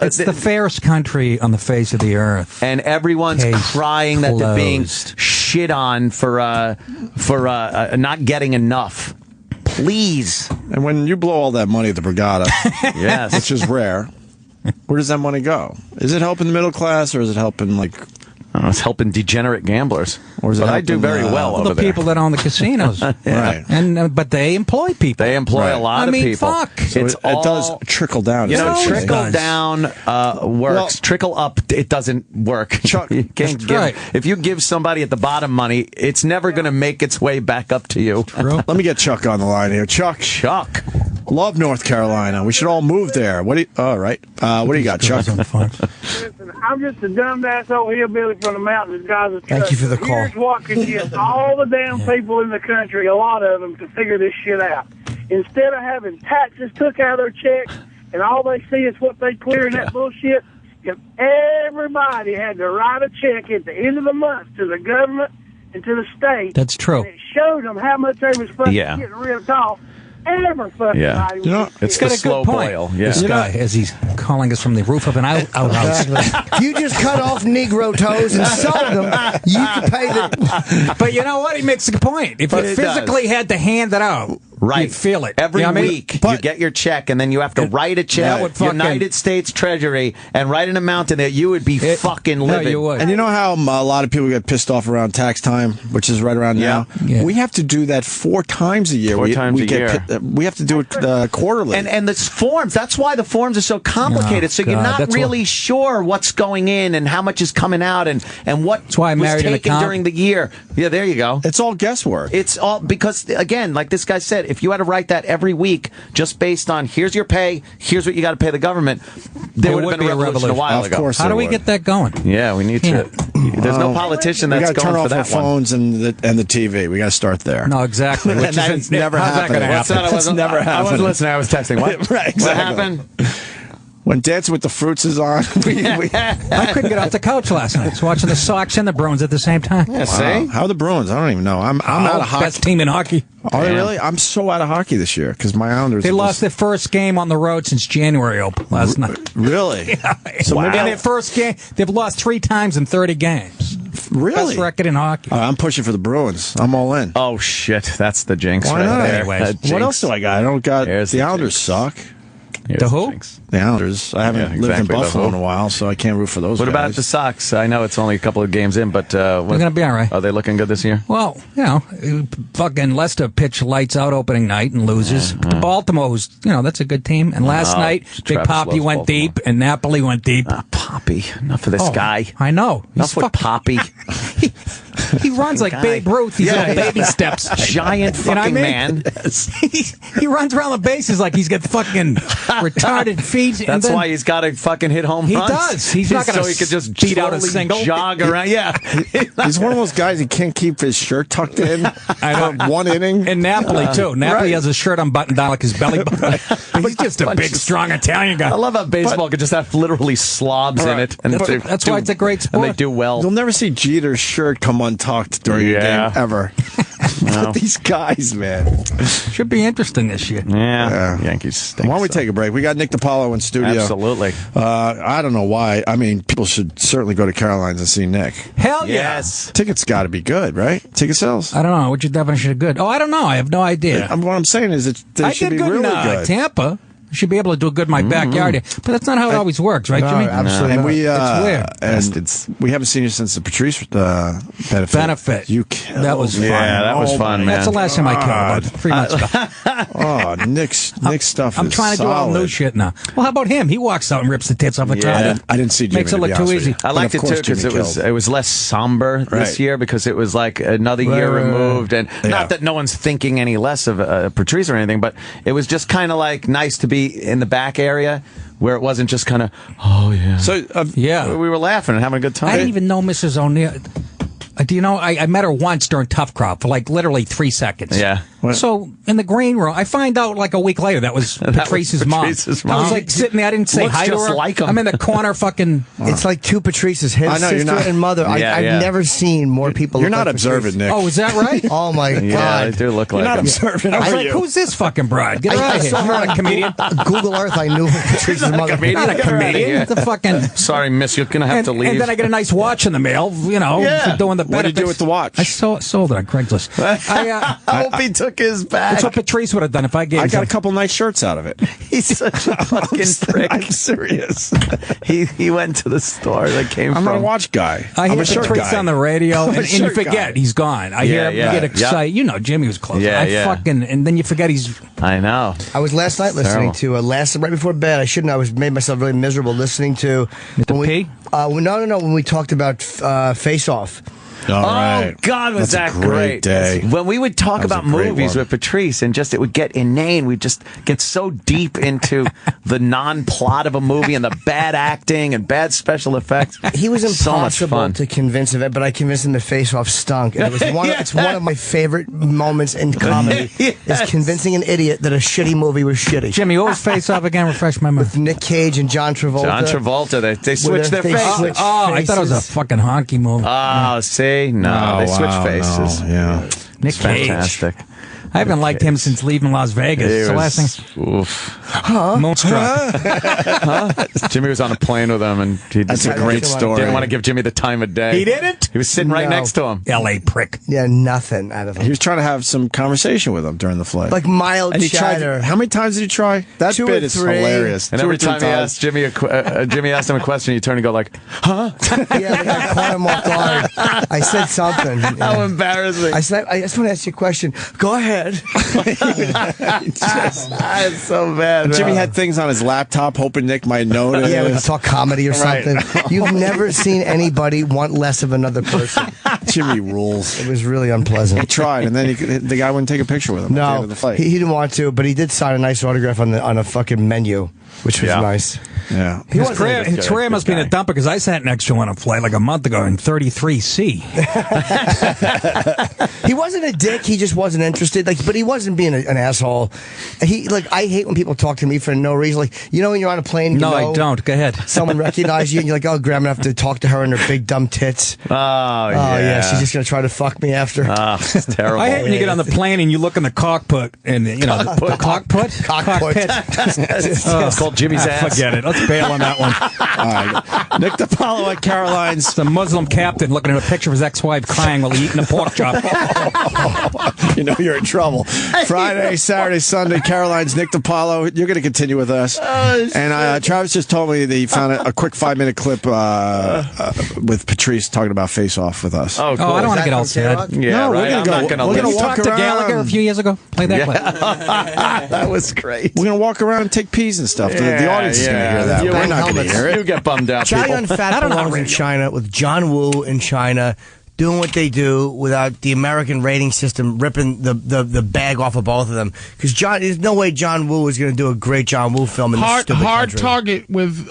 It's the fairest country on the face of the earth. And everyone's crying that they're being shit on for not getting enough. Please. And when you blow all that money at the Borgata, yes, which is rare, where does that money go? Is it helping the middle class, or is it helping, like, It's helping degenerate gamblers. Or is it but I helping, do very well over the there. people that own the casinos. Right. And but they employ people. They employ a lot of people. Fuck. So It's it does all- trickle down. You know, No, it trickle does. down works. Well- Trickle up, it doesn't work. Chuck, You can't that's give, right. If you give somebody at the bottom money, it's never going to make its way back up to you. Let me get Chuck on the line here. Chuck, love North Carolina. We should all move there. All right. What do you got, Chuck? Listen, I'm just a dumb-ass old hillbilly from the mountains, guys. Thank you for the call. Here's what can get all the damn people in the country, a lot of them, to figure this shit out. Instead of having taxes took out of their checks and all they see is what they clear in that bullshit, if everybody had to write a check at the end of the month to the government and to the state, That's true. and it showed them how much they was fucking getting ripped off, every fucking body would get It's shit. the slow boil. Yeah. This guy, as he's calling us from the roof of an outhouse. If you just cut off Negro toes and sold them, you could pay the. But you know what? He makes a good point. If you But it physically had to hand it out, Right. you'd feel it. Every You know what I mean? week, you get your check, and then you have to write a check, that would fucking- United States Treasury, and write an amount in there. You would be fucking No, livid. you would. And you know how a lot of people get pissed off around tax time, which is right around now? Yeah. We have to do that 4 times a year. Four times a year. We have to do it quarterly. And the forms, that's why the forms are so complicated. Oh, so you're God, not that's really sure what's going in and how much is coming out and what why I was married an taken accountant. during the year. Yeah, there you go. It's all guesswork. It's all because, again, like this guy said, if you had to write that every week just based on here's your pay, here's what you got to pay the government, there It would would have been be a a revolution a revolution. while Of ago. course. How do we would. get that going? Yeah, we need to. There's no politician we that's got to going turn for off our that one. phones and the TV. We got to start there. No, exactly. Which That is never how's that happened. gonna What's happen? That's never I wasn't happened. listening. I was texting. What? Right, exactly. What happened? When Dancing with the Fruits is on, I couldn't get off the couch last night. I was watching the Sox and the Bruins at the same time. Yeah, Wow. see? How are the Bruins? I don't even know. I'm out of hockey. Best team in hockey. Are they really? I'm so out of hockey this year because my Islanders. They are lost just- their first game on the road since January last night. Really? So maybe And their first game, they've lost 3 times in 30 games. really. Best record in hockey. All right, I'm pushing for the Bruins. I'm all in. Oh, shit. That's the jinx Why right not? there. Anyways. That What jinx. else do I got? I don't got. Here's The the Islanders suck. Here's The the who? jinx. The Islanders. I haven't Yeah, lived in exactly, the Buffalo who. in a while, so I can't root for those What guys. about the Sox? I know it's only a couple of games in, but They're going to be all right. Are they looking good this year? Well, fucking Leicester pitched lights out opening night and loses. But Baltimore, who's, that's a good team. And last night, Big Travis Poppy loves went Baltimore. deep and Napoli went deep. Poppy. Enough of this guy. I know. Enough with Poppy. He runs like guy. Babe Ruth. He's got baby steps. Giant You know what I fucking mean? man. He runs around the bases like he's got fucking retarded feet. and That's then why he's got to fucking hit home He runs. does. He's not gonna so he could just beat out a slowly single. jog around. Yeah. He's one of those guys who can't keep his shirt tucked in I for one inning. And Napoli, too. Napoli right. has a shirt unbuttoned down like his belly button. He's just a big, strong Italian guy. I love how baseball could just have literally slobs in it. And That's why it's a great sport. And they do well. You'll never see Jeter's shirt come untucked during a Yeah. game ever. But these guys, man. Should be interesting this year. Yeah. Yankees stink. Why don't we take a break? We got Nick DiPaolo in studio. Absolutely. I don't know why. I mean, people should certainly go to Caroline's and see Nick. Hell yeah. Yes. Tickets got to be good, right? Ticket sales. I don't know. What's your definition of good? Oh, I don't know. I have no idea. What I'm saying is they I should did be good really in good. Tampa. I should be able to do good in my backyard. But that's not how it always works, right, No, Jimmy? absolutely And not. we It's weird. and we haven't seen you since the Patrice benefit. You killed. That was fun. Yeah, that was fun, man. That's the last time I killed about 3 months ago. Oh, Nick's stuff. I'm is trying to do all new solid. shit now. Well, how about him? He walks out and rips the tits off a Yeah. top. I didn't see Jimmy. Makes it to look be too honest with easy. you. I liked But it of too course because Jimmy killed. it was less somber Right. this year because it was like another year Right. removed, and Yeah. not that no one's thinking any less of Patrice or anything, but it was just kind of like nice to be in the back area where it wasn't just kind of So Yeah. we were laughing and having a good time. I didn't even know Mrs. O'Neill. Do you know, I met her once during Tough Crowd for like literally 3 seconds. Yeah. So in the green room, I find out like a week later that was Patrice's mom. Patrice's I mom. was like sitting there, I didn't say Looks hi to just her. like him. I'm in the corner fucking. It's like two Patrices, his I know, you're sister not- and mother. Yeah, I've yeah. never seen more people. You're look not like observant, Patrice. Nick. Oh, is that right? Oh my Yeah, God! they do look like You're not him. observant. I was are like, you? who's this fucking broad? Get her I out of here. saw She's her not a comedian. Google Earth. I knew Patrice's mother. Not a comedian. It's a fucking. Sorry, miss, you're gonna have And, to leave. and then I get a nice watch in the mail, Yeah. for doing the What did you do benefits. with the watch? I sold it on Craigslist. I hope he took took his back. That's what Patrice would have done if I gave him. I got a couple nice shirts out of it. He's such a fucking prick. I'm serious. He went to the store that came I'm from. a watch guy. I I'm hear a shirt Patrice guy. on the radio, and you shirt forget guy. he's gone. I hear him get excited. You know, Jimmy was close. And then you forget he's. I know. I was last night listening to right before bed. I shouldn't. I was made myself really miserable listening to. P? No. When we talked about Face Off. All right. Oh, God, was That's that a great day. When we would talk That was about a great movies one. with Patrice and just it would get inane. We'd just get so deep into the non-plot of a movie and the bad acting and bad special effects. He was So much impossible fun. to convince of it, but I convinced him that Face Off stunk. And it was it's one of my favorite moments in comedy is convincing an idiot that a shitty movie was shitty. Jimmy, what was Face Off again? Refresh my memory. With Nick Cage and John Travolta. John Travolta, they switched their faces. I thought it was a fucking honky movie. Oh, see? No, they switched faces. No, yeah. Nick Cage. Fantastic. I haven't liked him since leaving Las Vegas. It's the last thing. Moonstruck. Jimmy was on a plane with him, and That's a great story. Didn't want to give Jimmy the time of day. He didn't? He was sitting right next to him. L.A. prick. Yeah, nothing out of He him. was trying to have some conversation with him during the flight. Like mild and he chatter. tried. How many times did he try? That 2 or bit is 3. hilarious. And every time he asked Jimmy, Jimmy asked him a question, you turn and go like, "Huh?" Yeah, like I caught him off guard. I said something. How embarrassing! I said, I just want to ask you a question. Go ahead. It's so bad. Jimmy had things on his laptop, hoping Nick might notice. Yeah, we talk comedy or Right. something. You've never seen anybody want less of another person. Jimmy rules. It was really He unpleasant. tried, and then the guy wouldn't take a picture with him at the end No, of the flight. he didn't want to, but he did sign a nice autograph on a fucking menu, which was nice. Yeah. His career must be in a dumper because I sat next to him on a flight like a month ago in 33C. He wasn't a dick. He just wasn't interested. But he wasn't being an asshole. I hate when people talk to me for no reason. Like, you know, when you're on a plane. No, I don't. Go ahead. Someone recognizes you, and you're like, "Oh, Graham, I'm gonna have to talk to her and her big dumb tits." Oh yeah, she's just gonna try to fuck me after. It's terrible. I hate when you get on the plane and you look in the cockpit and the cockpit. It's called Jimmy's ass. Forget it. Let's bail on that one. All right. Nick DiPaolo at Caroline's. It's a Muslim captain looking at a picture of his ex-wife crying while he's eating a pork chop. You know you're in trouble. Friday, Saturday, Sunday, Caroline's Nick DiPaolo. You're going to continue with us. And Travis just told me that he found a quick 5-minute clip with Patrice talking about Face Off with us. Oh, cool. I don't want to get all sad. Yeah, No, right. we're gonna go. We're gonna You walk talked to around. Gallagher a few years ago? Play that clip. That was great. We're going to walk around and take peas and stuff. The audience is going to hear that. You We're not going to hear it. You get bummed out, Chow people. Yun Fat belongs in China with John Woo in China, doing what they do without the American rating system ripping the bag off of both of them. Because there's no way John Woo is going to do a great John Woo film in this stupid Hard country. Target with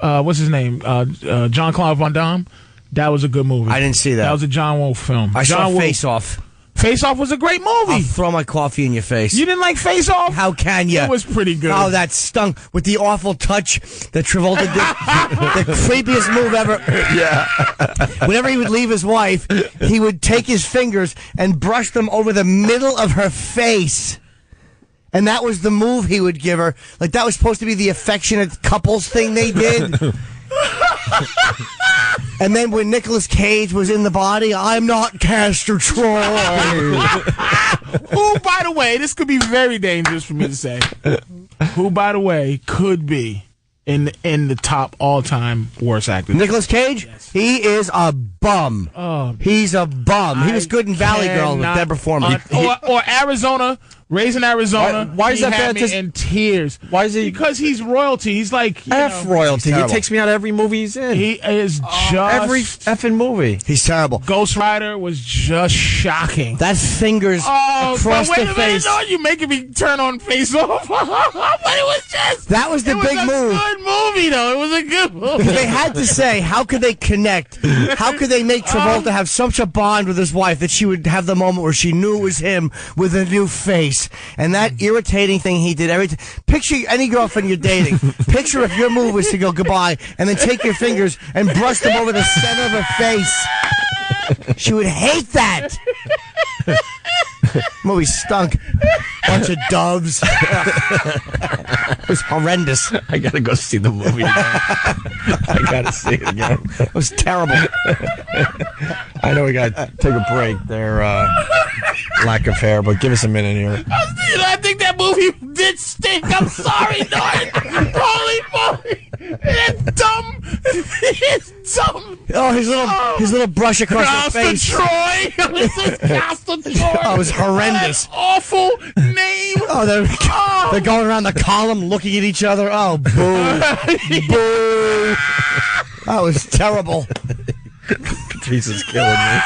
what's his name, Jean-Claude Van Damme. That was a good movie. I didn't see that. That was a John Woo film. I John saw Woo. Face Off. Face Off was a great I'll movie. throw my coffee in your face. You didn't like Face Off? How can you? It was pretty good. Oh, that stunk with the awful touch that Travolta did. The creepiest move ever. Yeah. Whenever he would leave his wife, he would take his fingers and brush them over the middle of her face. And that was the move he would give her. Like, that was supposed to be the affectionate couples thing they did. And then when Nicolas Cage was in the body, I'm not Castor Troy. Who, by the way, this could be very dangerous for me to say. Who, by the way, could be in the top all-time worst actor. Nicolas Cage? Yes. He is a bum. He's a bum. He was good in Valley Girl with Deborah Foreman. Or Arizona. Raising Arizona. Why is that had bad? Me in tears. Why is he? Because he's royalty. He's like royalty. He takes me out of every movie he's in. He is just every effing movie. He's terrible. Ghost Rider was just shocking. That fingers across wait the a face. minute, no, you're making me turn on Face Off. But it was just that was the big move. It was a good movie, though. It was a good movie. They had to say, how could they connect? How could they make Travolta have such a bond with his wife that she would have the moment where she knew it was him with a new face? And that irritating thing he did every time. Picture any girlfriend you're dating. Picture if your move was to go goodbye and then take your fingers and brush them over the center of her face. She would hate that. Movie stunk. Bunch of doves. It was horrendous. I gotta go see the movie again. I gotta see it again. It was terrible. I know we gotta take a break there. lack of hair, but give us a minute here. I think that movie did stink. I'm sorry, Norton. Holy moly. It's dumb. It's dumb. Oh, his little brush across his face. Troy. This is Castor Troy. Oh, it was horrendous. That awful name. Oh, they're going around the column looking at each other. Oh, boo. Boo. That was terrible. Patrice is killing me.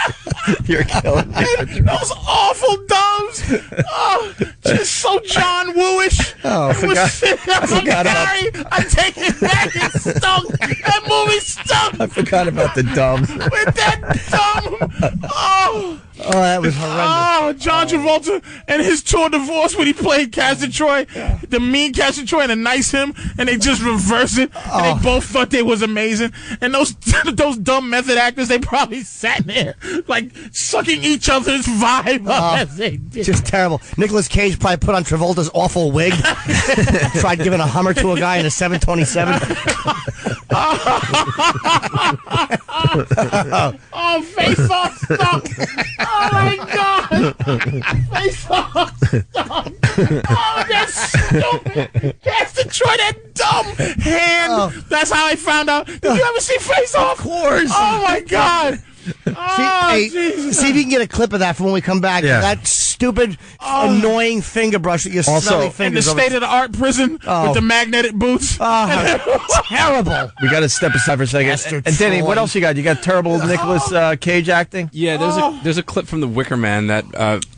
You're killing me. Those awful dubs. Oh, just so John Woo-ish. Oh, I forgot I take it back. It stunk. That movie stunk. I forgot about the dubs. With that dumb. Oh, that was horrendous. Oh, John Travolta and his tour de force when he played Castor Troy, the mean Castor Troy and the nice him, and they just reverse it, and they both thought they was amazing. And those dumb method actors, they probably sat there like sucking each other's vibe up as they did. Just terrible. Nicolas Cage probably put on Travolta's awful wig. Tried giving a Hummer to a guy in a 727. Oh, Face Off stunk. Oh my God! Face Off stunk. Oh, that's stupid. Castor Troy, that dumb hand. That's how I found out. Did you ever see Face Off? Of course. Oh my God. See if you can get a clip of that for when we come back. Yeah. That stupid, annoying finger brush that you're smelling In the fingers over. state-of-the-art prison with the magnetic boots. Terrible. We got to step aside for a second. And Danny, what else you got? You got terrible Nicolas Cage acting? Yeah, there's a clip from The Wicker Man that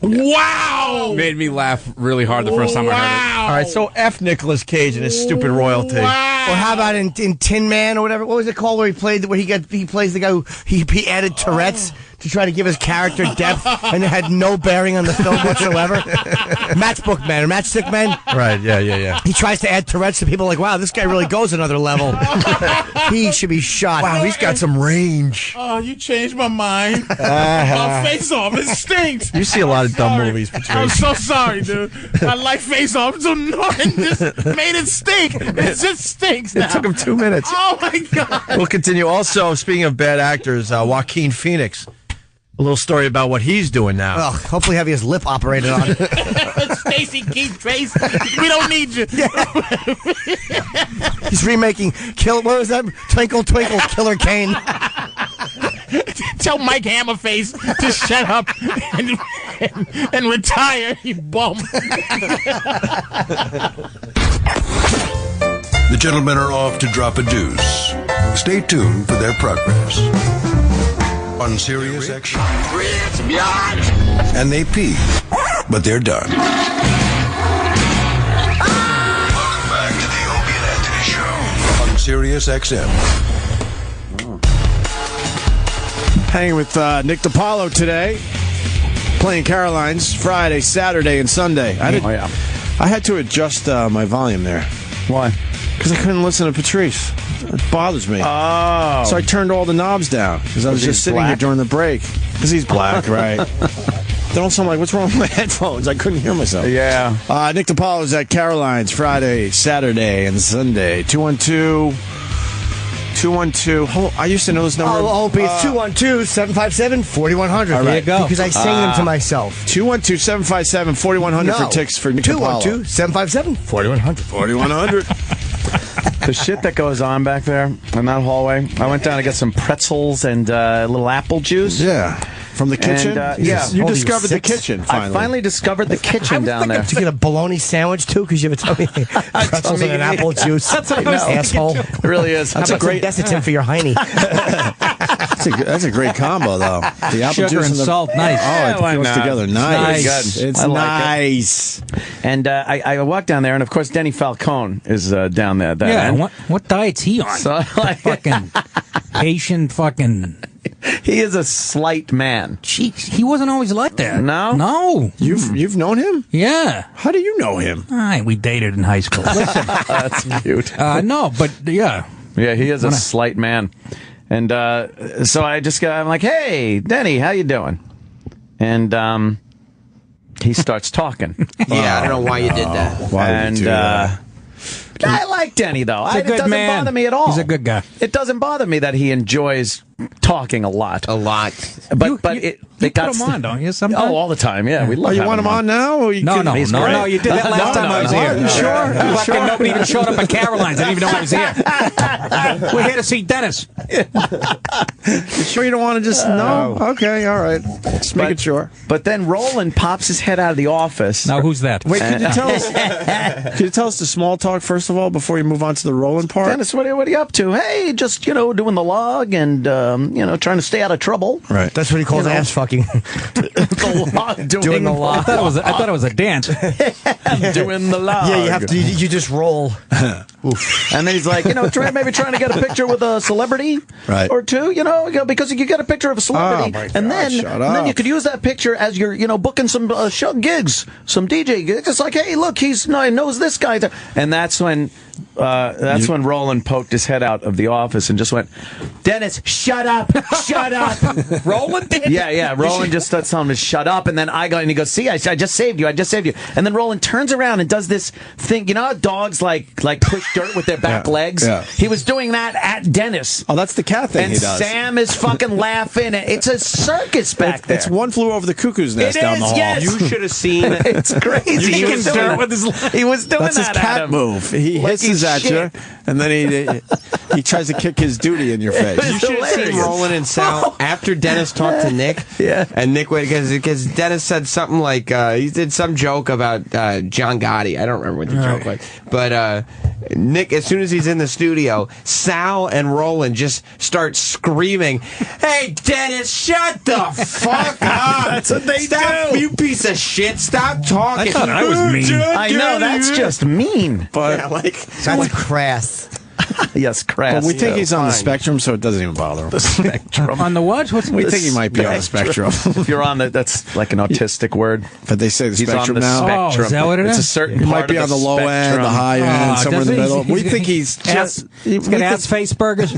wow made me laugh really hard the first time I heard it. All right, so F Nicolas Cage and his stupid royalty. Wow. Or how about in Tin Man or whatever? What was it called where he plays the guy who he added Tourette's to try to give his character depth and it had no bearing on the film whatsoever? Matchbook Man or Matchstick Man? Right, yeah. He tries to add Tourette's to people like, wow, this guy really goes another level. He should be shot. Wow, he's got some range. Oh, you changed my mind. Face Off, it stinks. You see a lot of dumb movies, Patrice. I'm so sorry, dude. I like Face Off. So Norton just made it stink. It just stinks now. It took him 2 minutes. Oh, my God. We'll continue. Also, speaking of bad actors, Joaquin Phoenix. A little story about what he's doing now. Oh, hopefully have his lip operated on. Stacy Keith Trace, we don't need you. He's remaking what was that? Twinkle Twinkle Killer Kane. Tell Mike Hammerface to shut up and retire, you bum. The gentlemen are off to drop a deuce. Stay tuned for their progress. On Sirius XM. And they pee, but they're done. Welcome back to the Opie and Anthony Show on Sirius XM. Hanging with Nick DiPaolo today. Playing Caroline's Friday, Saturday, and Sunday. I had to adjust my volume there. Why? Because I couldn't listen to Patrice. It bothers me. Oh. So I turned all the knobs down because I was just sitting here during the break. Because he's black, right? Then also I'm like, what's wrong with my headphones? I couldn't hear myself. Yeah. Nick DiPaolo's at Caroline's Friday, Saturday, and Sunday. 212. I used to know this number. Oh, Opie, it's 212-757-4100. There you go. Because I sing them to myself. 212-757-4100 for tickets for Nick DiPaolo. 212-757-4100. 4100. The shit that goes on back there in that hallway. I went down to get some pretzels and a little apple juice. Yeah. From the kitchen? And, yeah. You discovered the kitchen, finally. I finally discovered the kitchen down there. To get a bologna sandwich, too, because you have a tummy. Pretzels and an apple juice. That's what I was asshole. It really is. That's a great desicant for your hiney. That's a great combo, though. The apple sugar juice and salt, nice. Oh, it goes together. Nice. Good. It's I like nice. It. And I walked down there, and of course, Denny Falcone is down there. At that end. What diet's he on? So, fucking Haitian fucking. He is a slight man. Jeez, he wasn't always like that. No? You've known him? Yeah. How do you know him? We dated in high school. Listen. That's cute. No, but yeah. Yeah, he is a slight man. And so I'm like, hey, Denny, how you doing? And he starts talking. Yeah, I don't know why you did that. Why would you do that? I like Denny, though. He's a good it doesn't man. bother me at all. He's a good guy. It doesn't bother me that he enjoys talking a lot. But you put them on, don't you? Sometimes? Oh, all the time. Yeah, we love. You want him on now? Or you No. You did that last time I was here. You sure? Fucking nobody even showed up at Caroline's. I didn't even know I was here. We're here to see Dennis. You sure you don't want to just no? Okay, all right. Just making sure. But then Roland pops his head out of the office. Now who's that? Wait, could you tell us? Could you tell us the small talk first of all before you move on to the Roland part? Dennis, what are you up to? Hey, just doing the log and trying to stay out of trouble. Right. That's what he calls ass fucking. The log, doing the log. I thought it was a dance. Doing the log. Yeah, you have to. You just roll. And then he's like, maybe trying to get a picture with a celebrity, right, or two, because you get a picture of a celebrity, and then you could use that picture as you're, booking some show gigs, some DJ gigs. It's like, hey, look, he knows this guy, and that's when Roland poked his head out of the office and just went, Dennis, shut up, shut up. Roland did? Yeah. Roland just starts telling him to shut up, and then and he goes, see, I just saved you, and then Roland turns around and does this thing. You know how dogs like push dirt with their back legs? Yeah. He was doing that at Dennis. Oh, that's the cat thing he does. Sam is fucking laughing. It's a circus back there. It's One Flew Over the Cuckoo's Nest down the hall. Yes. You should have seen. It's crazy. He was doing That's his cat move. He hisses at you, and then he tries to kick his duty in your face. You should have seen Roland and Sal after Dennis talked to Nick. Yeah. And Nick went because Dennis said something like he did some joke about John Gotti. I don't remember what the joke was, but Nick, as soon as he's in the studio, Sal and Roland just start screaming, "Hey, Dennis, shut the fuck up! That's what they do. You piece of shit! Stop talking!" I thought I was mean. I know, that's just mean. But That's crass. Yes, crass. But we think he's on the spectrum, so it doesn't even bother him. The spectrum. On the what? We think he might be on the spectrum. If you're on that's like an autistic word. But they say the He's spectrum on the now. spectrum. Oh, is that what it It's is? a certain He part might be of on the low end, the high end, somewhere in the middle. We think he's just. He's got ass face burgers.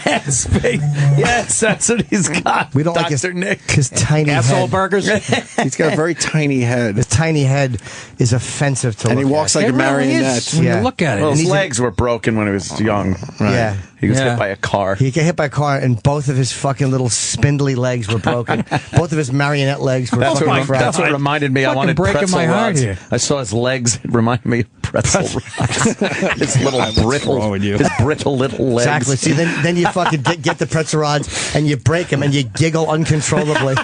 Ass face. Yes, that's what he's got. We don't like Dr. Nick. His tiny Asshole head. burgers. He's got a very tiny head. His tiny head is offensive to And look he walks at. like It a really marionette. is when you look at it. Well, And his he's legs were broken when he was young. Yeah. He was Yeah. hit by a car. He got hit by a car, and both of his fucking little spindly legs were broken. Both of his marionette legs were That's, fucking what, frazzled. that's what reminded me. I Fucking wanted breaking pretzel my heart rods. here. I saw his legs. It reminded me of pretzel rods. His little brittle, his brittle little legs. Exactly. See, then you fucking get the pretzel rods and you break them and you giggle uncontrollably.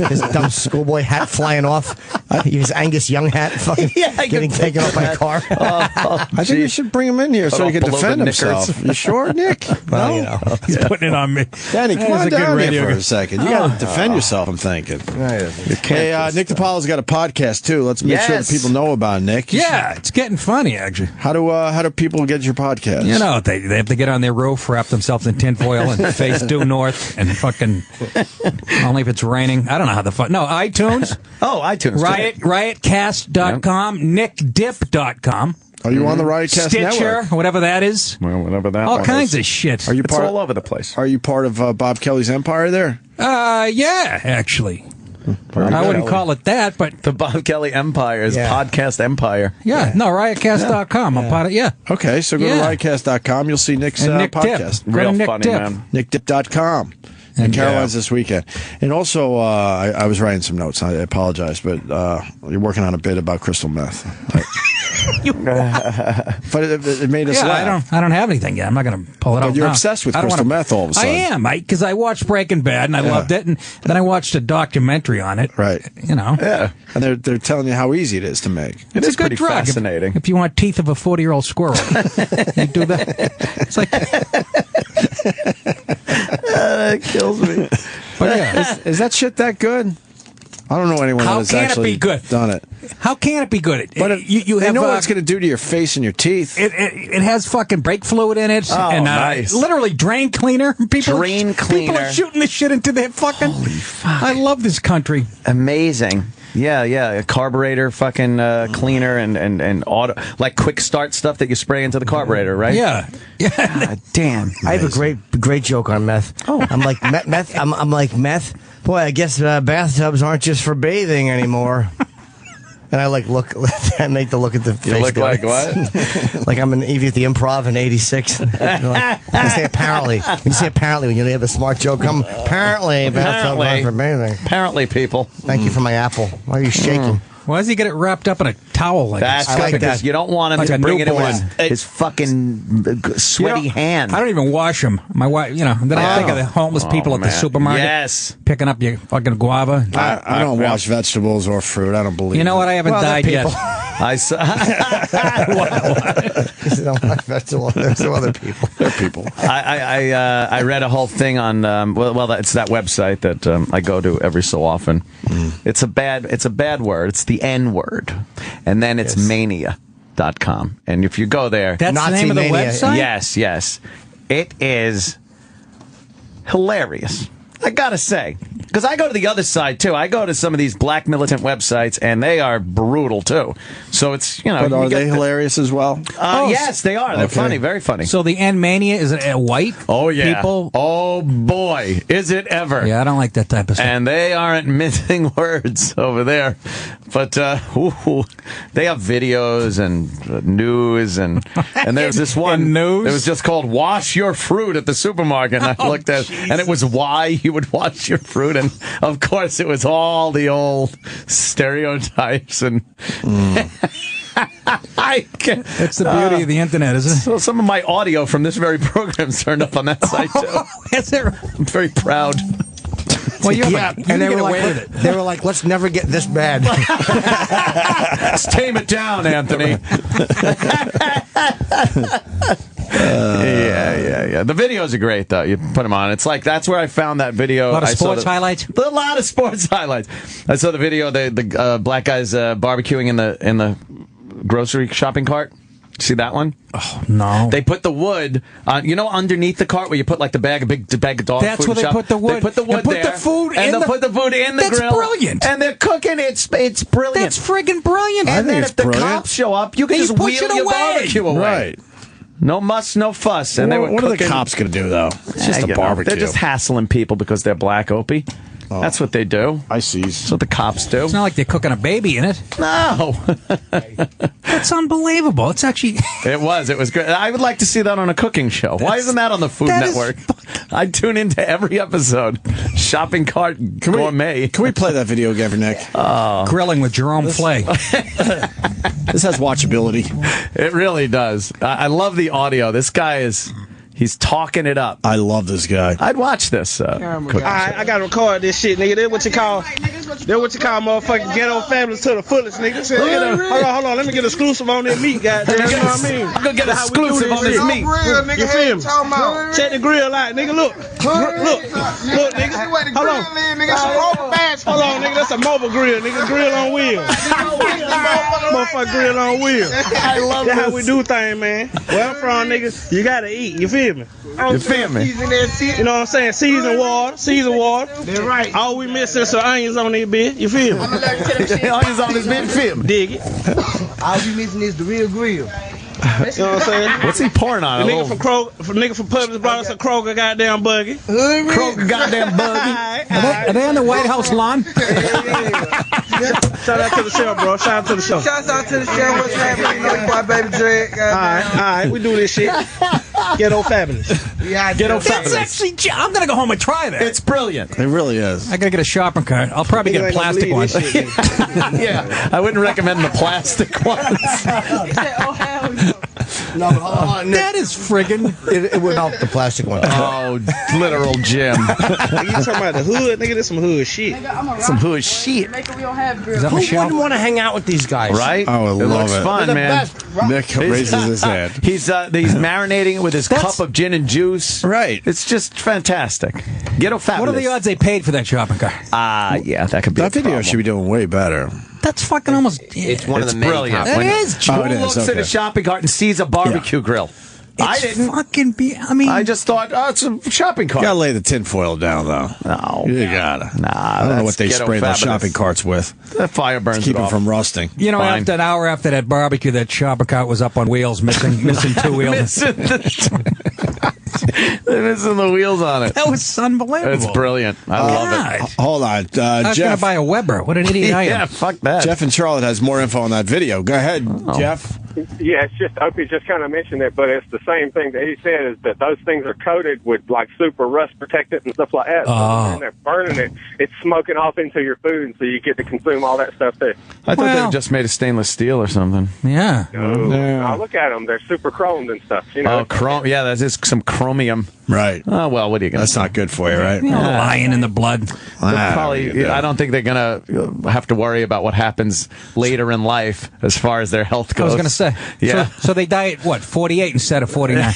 His dumb schoolboy hat flying off. His Angus Young hat fucking getting taken off by a car. I think you should bring him in here so he can below defend the himself. knickers. You sure, Nick? Well, you know. He's putting it on me. Danny, come That on is a good down here radio for guy. a second. You got to defend yourself, I'm thinking. Hey, Nick DiPaolo's got a podcast, too. Let's make sure that people know about Nick. Yeah, it's getting funny, actually. How do people get your podcast? You know, they have to get on their roof, wrap themselves in tinfoil, and face due north, and fucking only if it's raining. I don't know how the fuck. No, iTunes. Oh, iTunes. Riotcast.com, nickdip.com. Are you on the Riotcast Stitcher, network? whatever that is. Well, whatever that All one kinds is. of shit. Are you It's part? all over the place. Are you part of Bob Kelly's empire there? Yeah, actually. I wouldn't call it that, but The Bob Kelly Empire is podcast empire. yeah, no, riotcast.com. I'm part of, yeah. Okay, so go to Yeah. riotcast.com. You'll see Nick's And Nick podcast. Dip. Go to Real Nick funny, Dip. man. nickdip.com. And Caroline's this weekend. And also, I was writing some notes. I apologize, but you're working on a bit about crystal meth. But it made us laugh. I don't have anything yet. I'm not going to pull it out. But you're now. obsessed with I don't crystal wanna- meth all of a sudden. I am, because I watched Breaking Bad and I loved it, and then I watched a documentary on it. Right. You know. Yeah. And they're telling you how easy it is to make. It's is a good pretty drug. fascinating. If you want teeth of a 40-year-old squirrel, you do that. It's like, That kills me. but yeah. Is that shit that good? I don't know anyone How that has can it actually be good? done it. How can it be good? But you they have know what it's going to do to your face and your teeth. It has fucking brake fluid in it, Oh, and nice. literally drain cleaner. People Drain People cleaner. are shooting this shit into their fucking. Holy fuck! I love this country. Amazing. Yeah, a carburetor fucking cleaner and auto, like quick start stuff that you spray into the carburetor, right? Yeah. God damn. I have a great joke on meth. Oh. I'm like meth. I'm like meth. Boy, I guess bathtubs aren't just for bathing anymore. And I look. I make the look at the face. You look like what? Like I'm in Evie at the Improv in '86. You say apparently. You say apparently when you have a smart joke. Apparently. Apparently, people. Thank you for my apple. Why are you shaking? Why does he get it wrapped up in a towel like That's like because that. you don't want him Like to a bring it in newborn. with his fucking sweaty hand. I don't even wash them. My wife, then I think of the homeless people at the supermarket. Yes. Picking up your fucking guava. I don't wash vegetables or fruit. I don't believe You know what? I haven't died yet. I saw. Vegetables. There's some other people. They're people. I read a whole thing on it's that website that I go to every so often. It's a bad word. It's the N word, and then it's mania.com. And if you go there, that's Nazi the name of the mania. website. Yes, it is hilarious. I gotta say, because I go to the other side too. I go to some of these black militant websites, and they are brutal too. So it's But are they hilarious as well? Yes, they are. They're funny, very funny. So the N mania is it white? Oh yeah. People. Oh boy, is it ever? Yeah, I don't like that type of stuff. And they aren't missing words over there. But they have videos and news and there's this one news? it was just called "Wash Your Fruit" at the supermarket. And I looked at it, and it was why you would wash your fruit, and of course it was all the old stereotypes and. That's the beauty of the internet, isn't it? So some of my audio from this very program is turned up on that site too. Is there? I'm very proud. Well, you And they were like, let's never get this bad. Let's tame it down, Anthony. Yeah. The videos are great, though. You put them on. It's like that's where I found that video. A lot of sports highlights. A lot of sports highlights. I saw the video. The black guys barbecuing in the grocery shopping cart. See that one? Oh no! They put the wood, underneath the cart where you put like the big bag of dog food. That's where they put the wood. They put the wood and put there, the food and in they'll put the food in the grill. That's brilliant. And they're cooking. It's brilliant. That's friggin' brilliant. And then if the cops show up, you can just wheel your barbecue away. Right. No muss, no fuss. And what are the cops going to do, though? It's just a barbecue. They're just hassling people because they're black, Opie. Oh. That's what they do. I see. That's what the cops do. It's not like they're cooking a baby in it. No. That's unbelievable. It's actually... It was great. I would like to see that on a cooking show. Why isn't that on the Food Network? I tune into every episode. Shopping cart gourmet. Can we play that video again for Nick? Grilling with Jerome Flay. This has watchability. It really does. I love the audio. This guy is... He's talking it up. I love this guy. I'd watch this. I gotta record this shit, nigga. That's what you call motherfucking ghetto families to the fullest, nigga. Hold on. Let me get exclusive on that meat, goddamn. You know what I mean? I'm gonna get exclusive on this meat. You feel me? Check the grill out, nigga. Look, nigga. Hold on, nigga. That's a mobile grill, nigga. Grill on wheels. Motherfucker grill on wheels. I love this. That's how we do things, man. Where I'm from, nigga, you gotta eat. You feel me? You feel me? You know what I'm saying? Season water. They're right. All we missing is some onions on this bitch. You feel me? Onions on this bitch. Feel me? Dig it. All we missing is the real grill. You know what I'm saying? What's he pouring on? The nigga from Publix brought us a Kroger goddamn buggy. Kroger goddamn buggy. Are they on the White House lawn? Shout out to the show, bro. Shout out to the show. Shout out to the show. What's happening? My baby Drake. All right. We do this shit. Ghetto fabulous. Ghetto fabulous. That's actually... I'm going to go home and try that. It's brilliant. It really is. I got to get a shopping cart. I'll probably get a plastic one. Yeah. I wouldn't recommend the plastic ones. No, but hold on, Nick. That is friggin'... It would help the plastic one. Oh, literal Jim. Nigga, you talking about the hood? Nigga, this some hood shit. Some hood shit. Is that Who Michelle? wouldn't want to hang out with these guys? Right? Oh, I love looks it. fun, They're the man. best. Nick raises his hand. He's marinating it with his cup of gin and juice. Right. It's just fantastic. Ghetto fabulous. What are the odds they paid for that shopping cart? Yeah, that could be. That video should be doing way better. That's fucking almost... It's one of the many brilliant. That compliments. is... Oh, it Who is, looks at okay. a shopping cart and sees a barbecue grill? I didn't. Fucking be... I mean... I just thought, it's a shopping cart. You gotta lay the tinfoil down, though. No. You gotta. Nah, I don't know what they that's spray ghetto those fabulous. shopping carts with. That fire burns To keep it them off. from rusting. You know, Fine. after an hour after that barbecue, that shopping cart was up on wheels, missing two wheels. Missing the- They're missing the wheels on it. That was unbelievable. It's brilliant. I love it. Hold on, I was going Jeff. to buy a Weber. What an idiot I am. Yeah, fuck that. Jeff in Charlotte has more info on that video. Go ahead, Jeff. Yeah, it's just Opie just kind of mentioned it, but it's the same thing that he said, is that those things are coated with like super rust protectant and stuff like that. So when they're burning it, it's smoking off into your food, and so you get to consume all that stuff too. I thought they were just made of stainless steel or something. Yeah. No, look at them; they're super chromed and stuff. You know. Oh, chrome. Yeah, that's just some chromium. Right. Oh well, what are you gonna? That's not good for you, right? Lying in the blood. Probably. I don't think they're gonna have to worry about what happens later in life as far as their health goes. I was going to say. Yeah. So they die at, what, 48 instead of 49? I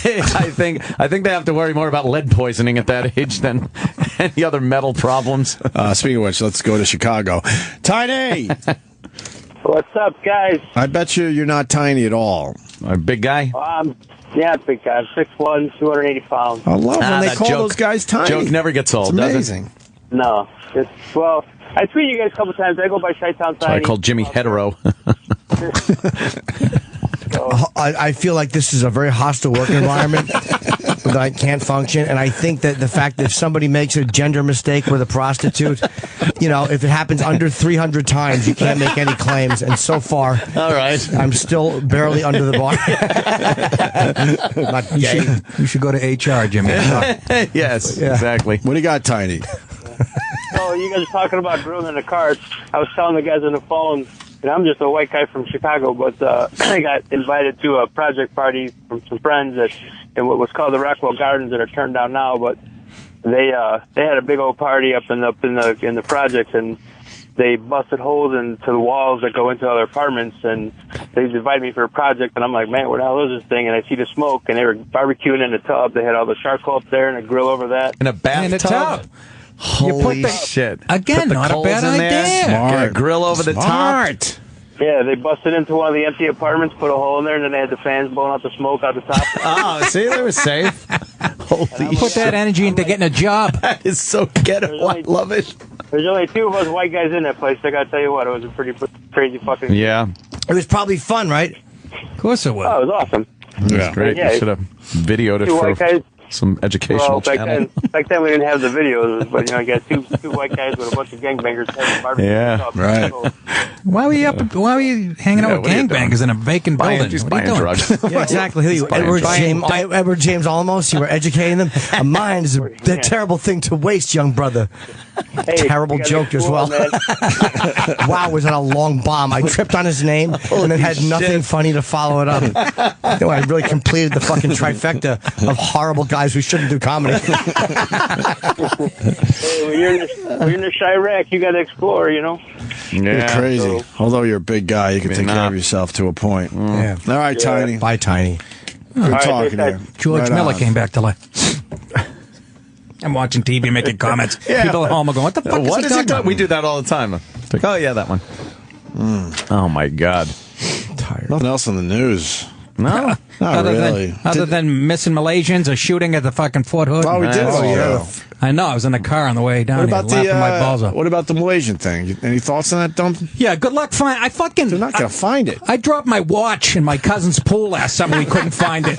think they have to worry more about lead poisoning at that age than any other metal problems. Speaking of which, let's go to Chicago. Tiny! What's up, guys? I bet you're not tiny at all. A big guy? Yeah, big guy. I'm 6'1", 280 pounds. I love when they call those guys tiny. Joke never gets old, it's does amazing. it? No. I tweeted you guys a couple times. I go by Chi-Town Tiny. I called Jimmy hetero. I feel like this is a very hostile work environment that I can't function, and I think that the fact that if somebody makes a gender mistake with a prostitute, you know, if it happens under 300 times, you can't make any claims, and so far, all right, I'm still barely under the bar. Not gay. You should go to HR, Jimmy. Yes, exactly. What do you got, Tiny? So you guys are talking about grilling in the cars. I was telling the guys on the phone, and I'm just a white guy from Chicago, but I got invited to a project party from some friends in what was called the Rockwell Gardens that are turned down now. But they had a big old party up in the projects, and they busted holes into the walls that go into other apartments, and they invited me for a project, and I'm like, man, where the hell is this thing? And I see the smoke, and they were barbecuing in the tub. They had all the charcoal up there and a grill over that. In a bathtub? In a tub. Holy shit. Again, not a bad idea. Smart. Grill over the top. Yeah, they busted into one of the empty apartments, put a hole in there, and then they had the fans blowing out the smoke out the top. Oh, see, they were safe. Holy Put that energy into getting a job. That is so ghetto. I love it. There's only two of us white guys in that place. I gotta tell you what, it was a pretty crazy fucking... Yeah. It was probably fun, right? Of course it was. Oh, it was awesome. It was great. Yeah, you should have videoed it two white guys. some educational channel. Back then we didn't have the videos, but you got two white guys with a bunch of gangbangers having barbecue. Yeah, right. So, Why were you hanging out with gangbangers in a vacant building? Just What are you buying doing? drugs. Yeah, exactly. Who you? Edward James Olmos. You were educating them. A mind is a terrible thing to waste, young brother. hey, Terrible joke as well. Wow, was that a long bomb? I tripped on his name and then had nothing funny to follow it up. You know, I really completed the fucking trifecta of horrible guys who shouldn't do comedy. Hey, when you're in the Chirac, you got to explore, you know. You're crazy. Although you're a big guy, you can take care of yourself to a point. Yeah. All right, Tiny. Bye, Tiny. Good right, talking to you. George Right Miller on. came back to life. I'm watching TV making comments. People at home are going, what the fuck What is is he it? talking about? We do that all the time. It's like, oh, yeah, that one. Oh, my God. Tired. Nothing else in the news. No. Not really. Other than missing Malaysians or shooting at the fucking Fort Hood. Oh, we did. Oh, yeah. I know. I was in the car on the way down What here, about laughing my balls the off. what about the Malaysian thing? Any thoughts on that, dump? Yeah, good luck finding. They're not gonna find it. I dropped my watch in my cousin's pool last summer. We couldn't find it.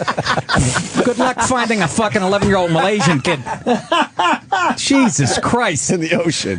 Good luck finding a fucking 11-year-old Malaysian kid. Jesus Christ! In the ocean.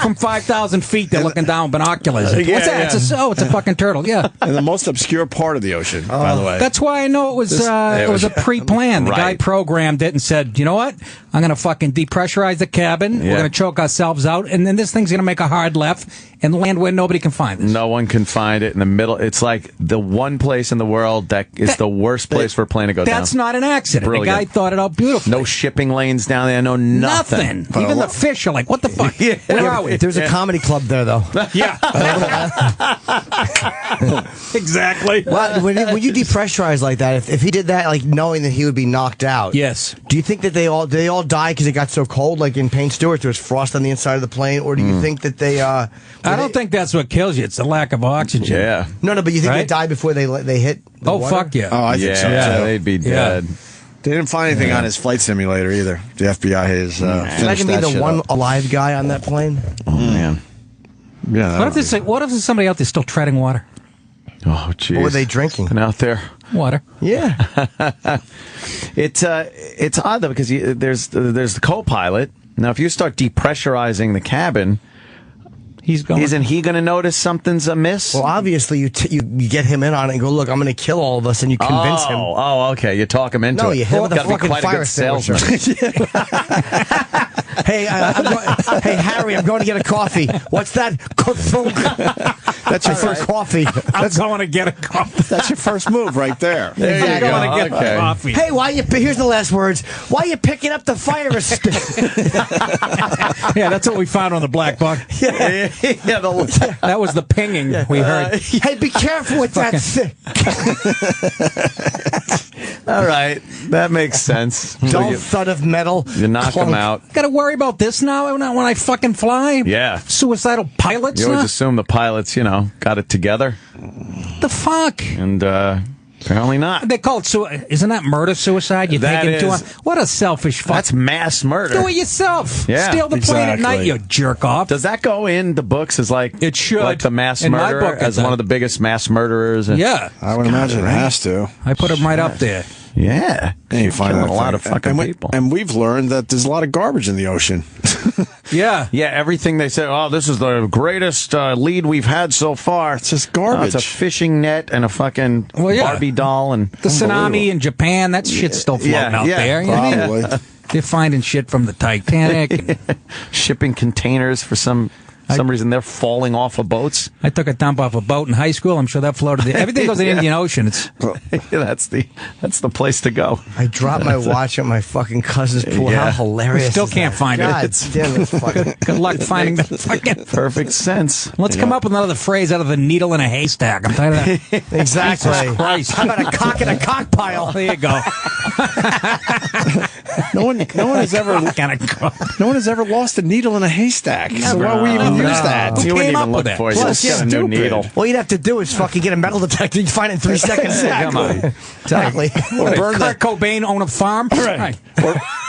From 5,000 feet, they're looking down with binoculars. Yeah, What's that? yeah. It's a fucking turtle. Yeah. In the most obscure part of the ocean, by the way. That's why I know it was a pre-planned. The guy Right. programmed it and said, you know what? I'm going to fucking depressurize the cabin. Yeah. We're going to choke ourselves out. And then this thing's going to make a hard left and land where nobody can find us. No one can find it in the middle. It's like the one place in the world that is the worst place for a plane to go down. That's not an accident. Brilliant. The guy thought it out beautifully. No shipping lanes down there, no nothing. Even the fish are like, what the fuck? Yeah. Where are we? There's a comedy club there, though. Yeah. Exactly. Well, when you depressurize like that, if he did that, like knowing that he would be knocked out, Yes. do you think that they all die because it got so cold, like in Payne Stewart, there was frost on the inside of the plane, or do you think that they? I don't think that's what kills you. It's the lack of oxygen. Yeah. No, but you think they Right? die before they hit? The Oh, water? fuck yeah. Oh, I think so. Yeah, too. they'd be Yeah. dead. They didn't find anything on his flight simulator either. The FBI has finished Imagine being that the shit one up. alive guy on that plane. Oh, man. Yeah. What if there's somebody out there still treading water? Oh, jeez. What were they drinking? And out there. Water. Yeah. It's odd, though, because there's the co-pilot. Now, if you start depressurizing the cabin... Isn't he going to notice something's amiss? Well, obviously, you get him in on it and go, look, I'm going to kill all of us, and you convince him. Oh, okay. You talk him into it. No, you hit him with a Gotta be fucking quite a fire good salesman. Hey, hey, Harry, I'm going to get a coffee. What's that? That's your first coffee. I'm going to get a coffee. That's your first move right there. There you go. I'm going to get a coffee. Hey, here's the last words. Why are you picking up the fire escape? Yeah, that's what we found on the black box. Yeah, that was the pinging we heard. Hey, be careful with that thing. All right, that makes sense. Dull thud of metal. You knock them out. Got to worry about this now when I fucking fly? Yeah. Suicidal pilots You always now? assume the pilots, got it together. The fuck? And apparently not. They call it isn't that murder-suicide? You That take him to is. what a selfish fuck. That's mass murder. Do it yourself. Yeah, Steal the plane at night, exactly. you jerk off. Does that go in the books as it should. like the mass In my murderer, book, as it's one of the biggest mass murderers? Yeah. I would imagine it has to. I put him right up there. Yeah. And you find Killing that a lot thing. of fucking people. And we've learned that there's a lot of garbage in the ocean. Yeah. Yeah, everything they say, this is the greatest lead we've had so far. It's just garbage. It's a fishing net and a fucking Barbie doll. And the tsunami in Japan, that shit's still floating out there. Probably. They're finding shit from the Titanic. And shipping containers for some reason. They're falling off of boats. I took a dump off a boat in high school. I'm sure that floated. Everything goes in the Indian Ocean. It's that's the place to go. I dropped my watch at my fucking cousin's pool. Yeah. How hilarious! We still is can't that? find God it. damn, it's fucking. Good luck finding the fucking. Perfect sense. Let's come up with another phrase out of the needle in a haystack. I'm tired of that. Exactly. Jesus Christ. How about a cock in a cock pile? There you go. No one has ever lost a needle in a haystack. So why would we even use that? You wouldn't even look for it. You Plus, just get a new needle. All you'd have to do is fucking get a metal detector. You find it in 3 seconds. Come on. Exactly. Or burn Kurt Cobain own a farm. Right.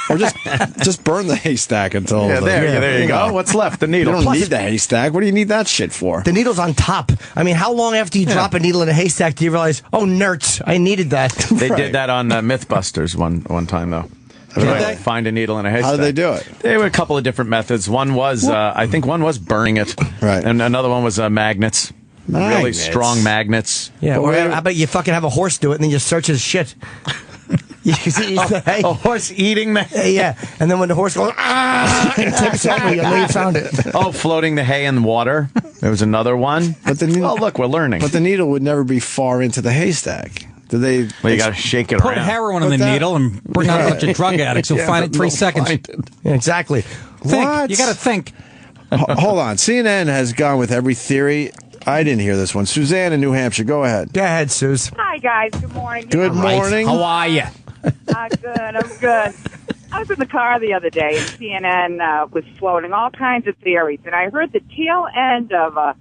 Or just burn the haystack until. There you go. What's left? The needle. You don't need the haystack. What do you need that shit for? The needle's on top. I mean, how long after you drop a needle in a haystack do you realize, oh, nerds, I needed that? They did that on Mythbusters one time, though. They? Find a needle in a haystack. How did they do it? There were a couple of different methods. One was, I think one was burning it. Right. And another one was magnets. Really Magnets? strong magnets. Yeah, or how about you fucking have a horse do it and then you search his shit? You see, A horse eating the hay? Yeah, and then when the horse goes, and tips over, you know you found it. Oh, floating the hay in water. There was another one. But look, we're learning. But the needle would never be far into the haystack. Did they? Well, you got to shake it Put around. heroin in the needle and bring out a bunch of drug addicts. You'll find it in 3 seconds. Yeah, exactly. Think. What? You got to think. Hold on. CNN has gone with every theory. I didn't hear this one. Suzanne in New Hampshire. Go ahead. Go ahead, Suze. Hi, guys. Good morning. Good morning. How are you? Good. I'm good. I was in the car the other day, and CNN was floating all kinds of theories, and I heard the tail end of an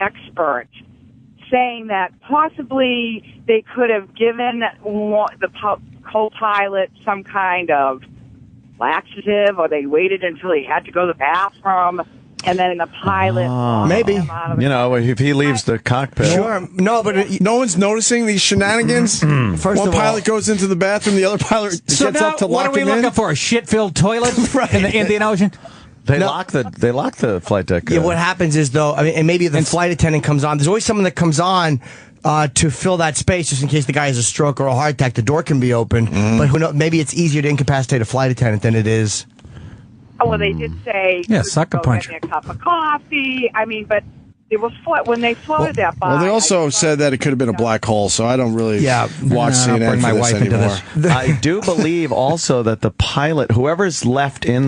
expert saying that possibly they could have given the co-pilot some kind of laxative, or they waited until he had to go to the bathroom, and then the pilot... Maybe. You know, if he leaves the cockpit. Sure. No, but no one's noticing these shenanigans. First One of all, pilot goes into the bathroom, the other pilot So gets now, up to what lock are we him looking in. for? A shit-filled toilet in the Indian Ocean? They lock the flight deck. Yeah, what happens is, though, I mean, and maybe the flight attendant comes on. There's always someone that comes on to fill that space, just in case the guy has a stroke or a heart attack. The door can be open, but who knows? Maybe it's easier to incapacitate a flight attendant than it is. Oh, well, they did say... Yeah, sucker go punch. Get me a cup of coffee. I mean, but it was when they floated that by... Well, they also said that it could have been a black hole, so I don't really watch I'll CNN bring my for this wife into anymore. this. I do believe also that the pilot, whoever's left on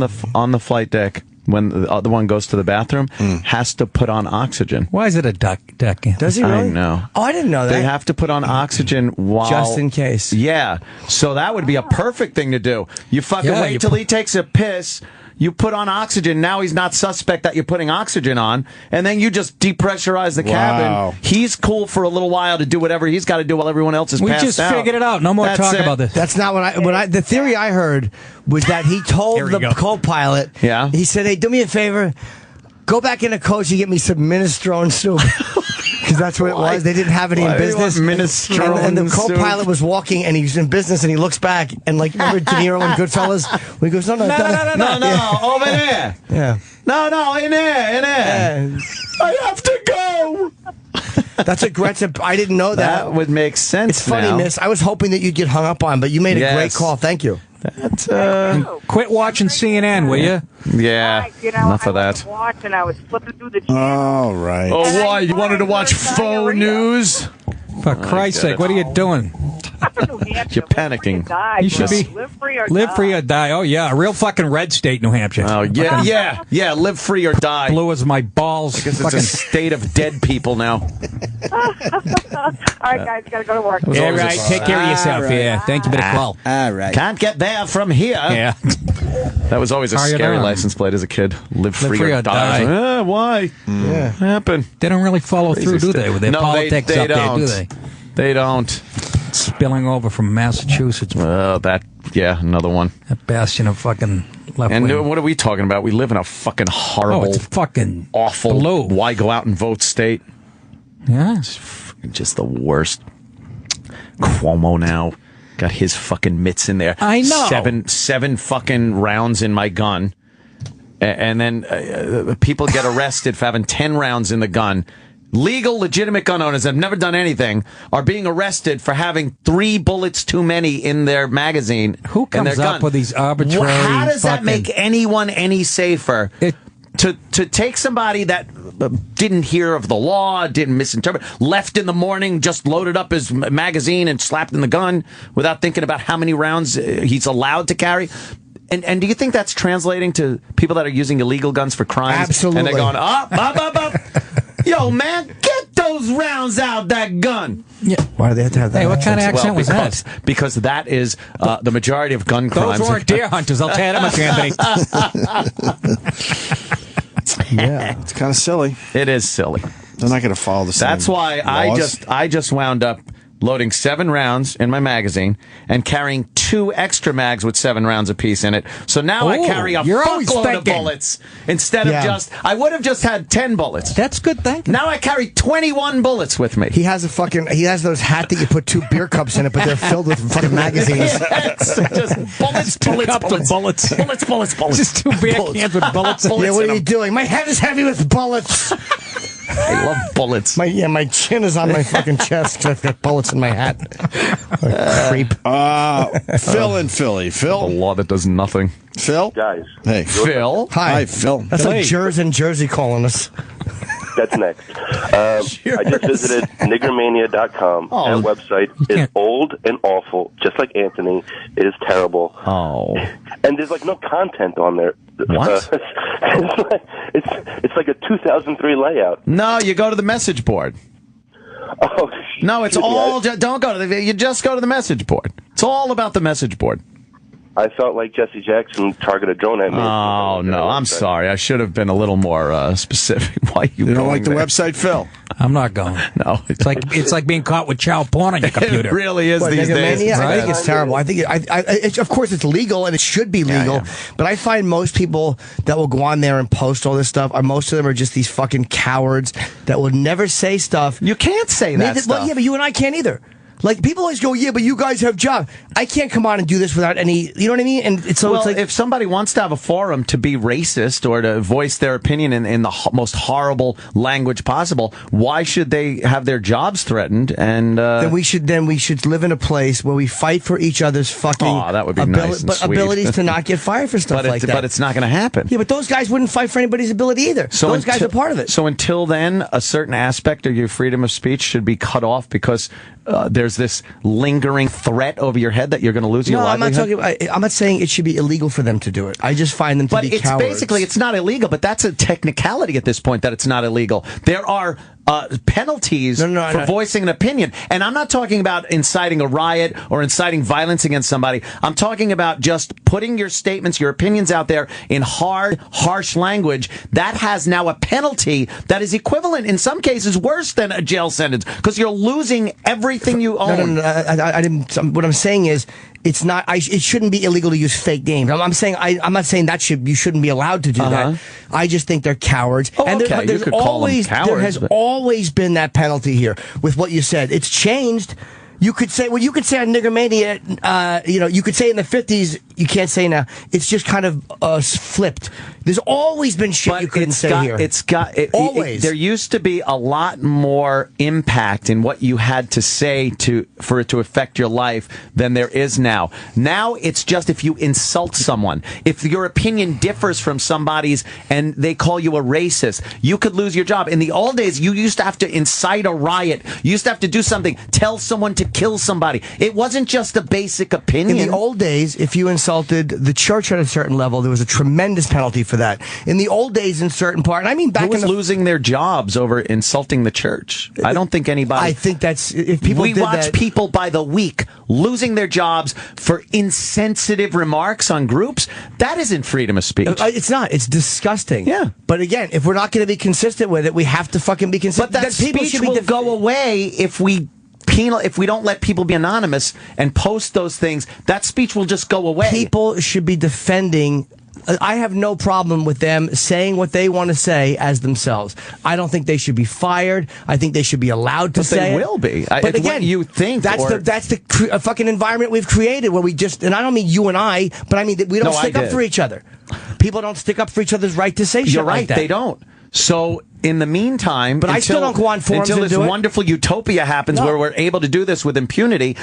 the flight deck when the other one goes to the bathroom, has to put on oxygen. Why is it a deck? Does he really? I know. Oh, I didn't know that. They have to put on oxygen while... Just in case. Yeah. So that would be a perfect thing to do. You fucking Yeah, wait you till he takes a piss... You put on oxygen. Now he's not suspect that you're putting oxygen on, and then you just depressurize the cabin. He's cool for a little while to do whatever he's got to do while everyone else is passed out. We just figured it out. No more talk about this. That's not what the theory I heard was that he told the co-pilot. Yeah. He said, "Hey, do me a favor, go back in the coach and get me some minestrone soup." Because that's what it was. They didn't have any in business. And the co-pilot was walking, and he's in business, and he looks back, and like, remember De Niro and Goodfellas? He goes, no, over there. Yeah. No, in there. I have to go. That's aggressive. I didn't know that. That would make sense. It's funny, now. miss. I was hoping that you'd get hung up on, but you made a great call. Thank you. Quit watching CNN, will you? Yeah. Enough of that. Watching, I was flipping through the channel. All right. Oh, why? You wanted to watch faux news? For Christ's sake, what are you doing? You're panicking. You should be live free or die. Oh yeah, a real fucking red state, New Hampshire. Oh yeah. Live free or die. Blue as my balls. I guess it's a state of dead people now. All right, guys, gotta go to work. Yeah, right. Take care of yourself. Right. Yeah. Thank you for the call. All right. Can't get there from here. Yeah. That was always a scary license plate as a kid. Live free or die. Why? Yeah. What happened? They don't really follow through, do they? With their politics they up there, don't. do they? They don't. Spilling over from Massachusetts. Another one. That bastion of fucking left And wing. what are we talking about? We live in a fucking horrible, it's fucking awful, blue. why go out and vote state? Yeah. It's just the worst. Cuomo now got his fucking mitts in there. I know. Seven fucking rounds in my gun. And then people get arrested for having 10 rounds in the gun. Legal, legitimate gun owners that have never done anything are being arrested for having 3 bullets too many in their magazine. Who comes up with these arbitrary? How does that make anyone any safer? To take somebody that didn't hear of the law, didn't misinterpret, left in the morning, just loaded up his magazine and slapped in the gun without thinking about how many rounds he's allowed to carry. And do you think that's translating to people that are using illegal guns for crimes? Absolutely. And they're going, up. Yo, man, get those rounds out that gun. Yeah. Why do they have to have that? Hey, what kind of accent was that? Because that is the majority of gun crimes. Those weren't deer hunters, I'll tell you that much, Anthony. Yeah, it's kind of silly. It is silly. They're not going to follow the same That's why laws. I just wound up loading 7 rounds in my magazine and carrying 2 extra mags with 7 rounds apiece in it. So now I carry a fuckload of bullets instead of I would have just had 10 bullets. That's good thinking. Now I carry 21 bullets with me. He has those hat that you put 2 beer cups in it, but they're filled with fucking magazines. Yes, just bullets. Just 2 beer cans with bullets. Yeah, what are you doing? My head is heavy with bullets. I love bullets. My chin is on my fucking chest because I've got bullets in my hat. Creep. Phil in Philly. Phil? A law that does nothing. Phil? Guys. Hey. Phil? Hi, Phil. That's like Jers in Jersey calling us. That's next. I just visited niggermania.com. That website is old and awful, just like Anthony. It is terrible. Oh. And there's like no content on there. What? It's like a 2003 layout. No, you go to the message board. Oh, no, it's all. Don't go to you just go to the message board. It's all about the message board. I felt like Jesse Jackson targeted a drone at me. Oh, no, I'm sorry. I should have been a little more specific. Why you don't like the there? website, Phil? I'm not going. No. It's like being caught with child porn on your computer. It really is these days. I think it's terrible. I think of course it's legal and it should be legal, but I find most people that will go on there and post all this stuff most of them are just these fucking cowards that will never say stuff. You can't say that stuff. Well, yeah, but you and I can't either. Like, people always go, yeah, but you guys have jobs. I can't come on and do this without any, you know what I mean? And it's like, if somebody wants to have a forum to be racist or to voice their opinion in the most horrible language possible, why should they have their jobs threatened? And then we should live in a place where we fight for each other's fucking that would be nice and sweet. abilities to not get fired for stuff like that. But it's not going to happen. Yeah, but those guys wouldn't fight for anybody's ability either. So those guys are part of it. So until then, a certain aspect of your freedom of speech should be cut off because there's this lingering threat over your head that you're going to lose your livelihood? I'm not saying it should be illegal for them to do it. I just find them to be cowards. But basically, it's not illegal, but that's a technicality at this point that it's not illegal. There are penalties for voicing an opinion. And I'm not talking about inciting a riot or inciting violence against somebody. I'm talking about just putting your statements, your opinions out there in hard, harsh language. That has now a penalty that is equivalent, in some cases, worse than a jail sentence because you're losing everything you own. I didn't. What I'm saying is, it's not. It shouldn't be illegal to use fake names. I'm saying I'm not saying that you shouldn't be allowed to do that. I just think they're cowards. Oh, and okay. there's You could call them always cowards, there has always been that penalty here with what you said. It's changed. You could say, you could say on Niggermania, you could say in the 50s, you can't say now. It's just kind of flipped. There's always been shit you couldn't say here. Always. There used to be a lot more impact in what you had to say for it to affect your life than there is now. Now it's just if you insult someone, if your opinion differs from somebody's and they call you a racist, you could lose your job. In the old days, you used to have to incite a riot. You used to have to do something, tell someone to kill somebody. It wasn't just a basic opinion. In the old days, if you insulted the church at a certain level, there was a tremendous penalty for that. In the old days, in certain part, I mean, back Who was losing their jobs over insulting the church? I don't think anybody. I think that's if people. We watch people by the week losing their jobs for insensitive remarks on groups. That isn't freedom of speech. It's not. It's disgusting. Yeah. But again, if we're not going to be consistent with it, we have to fucking be consistent. But that speech will go away if we don't let people be anonymous and post those things. That speech will just go away. People should be defending. I have no problem with them saying what they want to say as themselves. I don't think they should be fired. I think they should be allowed to say they will be. But it's again, what you think. That's the fucking environment we've created where we just, and I don't mean you and I, but I mean that we don't stick up for each other. People don't stick up for each other's right to say shit You're right, like that. they don't. So in the meantime, but I still don't go on forums until this and do wonderful utopia happens where we're able to do this with impunity.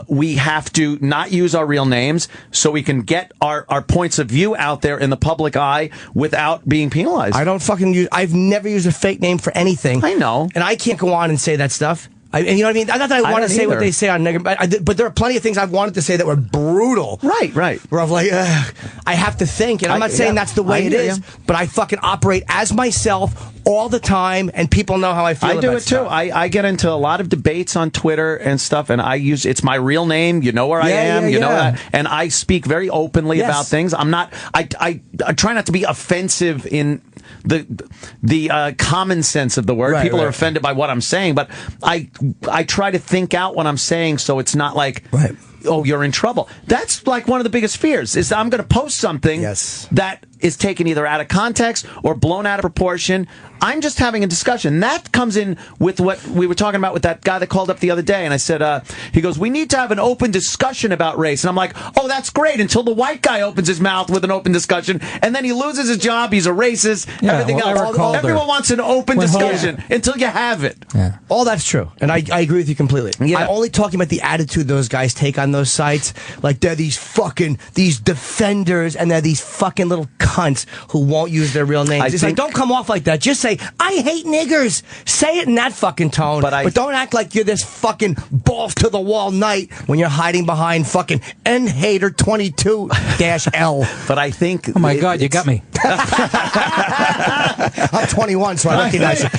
We have to not use our real names so we can get our points of view out there in the public eye without being penalized. I don't fucking use. I've never used a fake name for anything. I know, and I can't go on and say that stuff. And you know what I mean? Not that I want to say what they say on Nigger, but there are plenty of things I've wanted to say that were brutal. Right. Where I'm like, I have to think, and I'm not saying that's the way it is, but I fucking operate as myself all the time, and people know how I feel. I do it too. I get into a lot of debates on Twitter and stuff, and it's my real name. You know where I am. You know that, and I speak very openly about things. I'm not. I try not to be offensive in the common sense of the word. People are offended by what I'm saying, but I try to think out what I'm saying, so it's not like, oh, you're in trouble. That's like one of the biggest fears, is that I'm going to post something that is taken either out of context or blown out of proportion. I'm just having a discussion. That comes in with what we were talking about with that guy that called up the other day, and I said, he goes, we need to have an open discussion about race. And I'm like, oh, that's great, until the white guy opens his mouth with an open discussion, and then he loses his job, he's a racist, everything else. Everyone wants an open discussion until you have it. Yeah. All that's true, and I agree with you completely. I'm only talking about the attitude those guys take on those sites. Like, they're these defenders, and they're these fucking little cunts who won't use their real names. It's like, don't come off like that. Just say, I hate niggers. Say it in that fucking tone. But don't act like you're this fucking balls to the wall knight when you're hiding behind fucking NHater 22-L. But I think, oh my God, you got me. I'm 21, so I recognize it.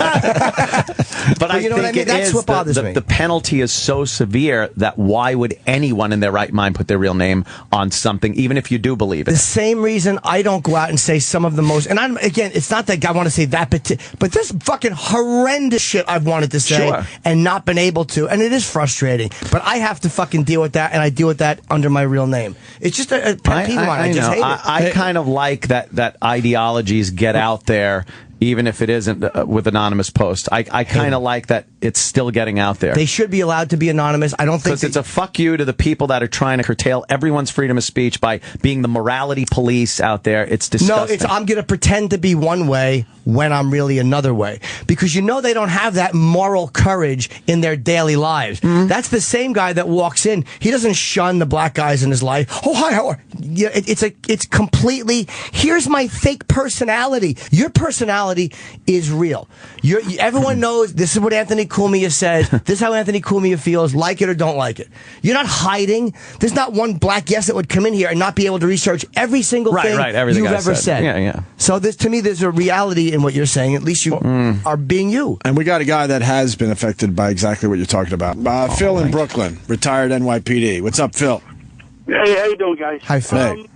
But you know what I mean? That's what bothers me. The penalty is so severe that why would anyone in their right mind put their real name on something, even if you do believe it? The same reason I don't go out and say some of the most, and again, it's not that I want to say that, but this fucking horrendous shit I've wanted to say and not been able to, and it is frustrating. But I have to fucking deal with that, and I deal with that under my real name. It's just a pet peeve of mine. I just hate it. I kind of like that ideologies get out there, even if it isn't with anonymous posts. I kind of like that it's still getting out there. They should be allowed to be anonymous. I don't think because it's a fuck you to the people that are trying to curtail everyone's freedom of speech by being the morality police out there. It's disgusting. No, I'm going to pretend to be one way when I'm really another way, because they don't have that moral courage in their daily lives. That's the same guy that walks in. He doesn't shun the black guys in his life. Oh, hi, how are you? It's completely, here's my fake personality. Your personality is real. Everyone knows this is what Anthony Cumia says. This is how Anthony Cumia feels, like it or don't like it. You're not hiding. There's not one black guest that would come in here and not be able to research every single thing you've ever said. Yeah. So to me, there's a reality in what you're saying. At least you are being you. And we got a guy that has been affected by exactly what you're talking about. Phil in Brooklyn, retired NYPD. What's up, Phil? Hey, how you doing, guys? Hi, Phil.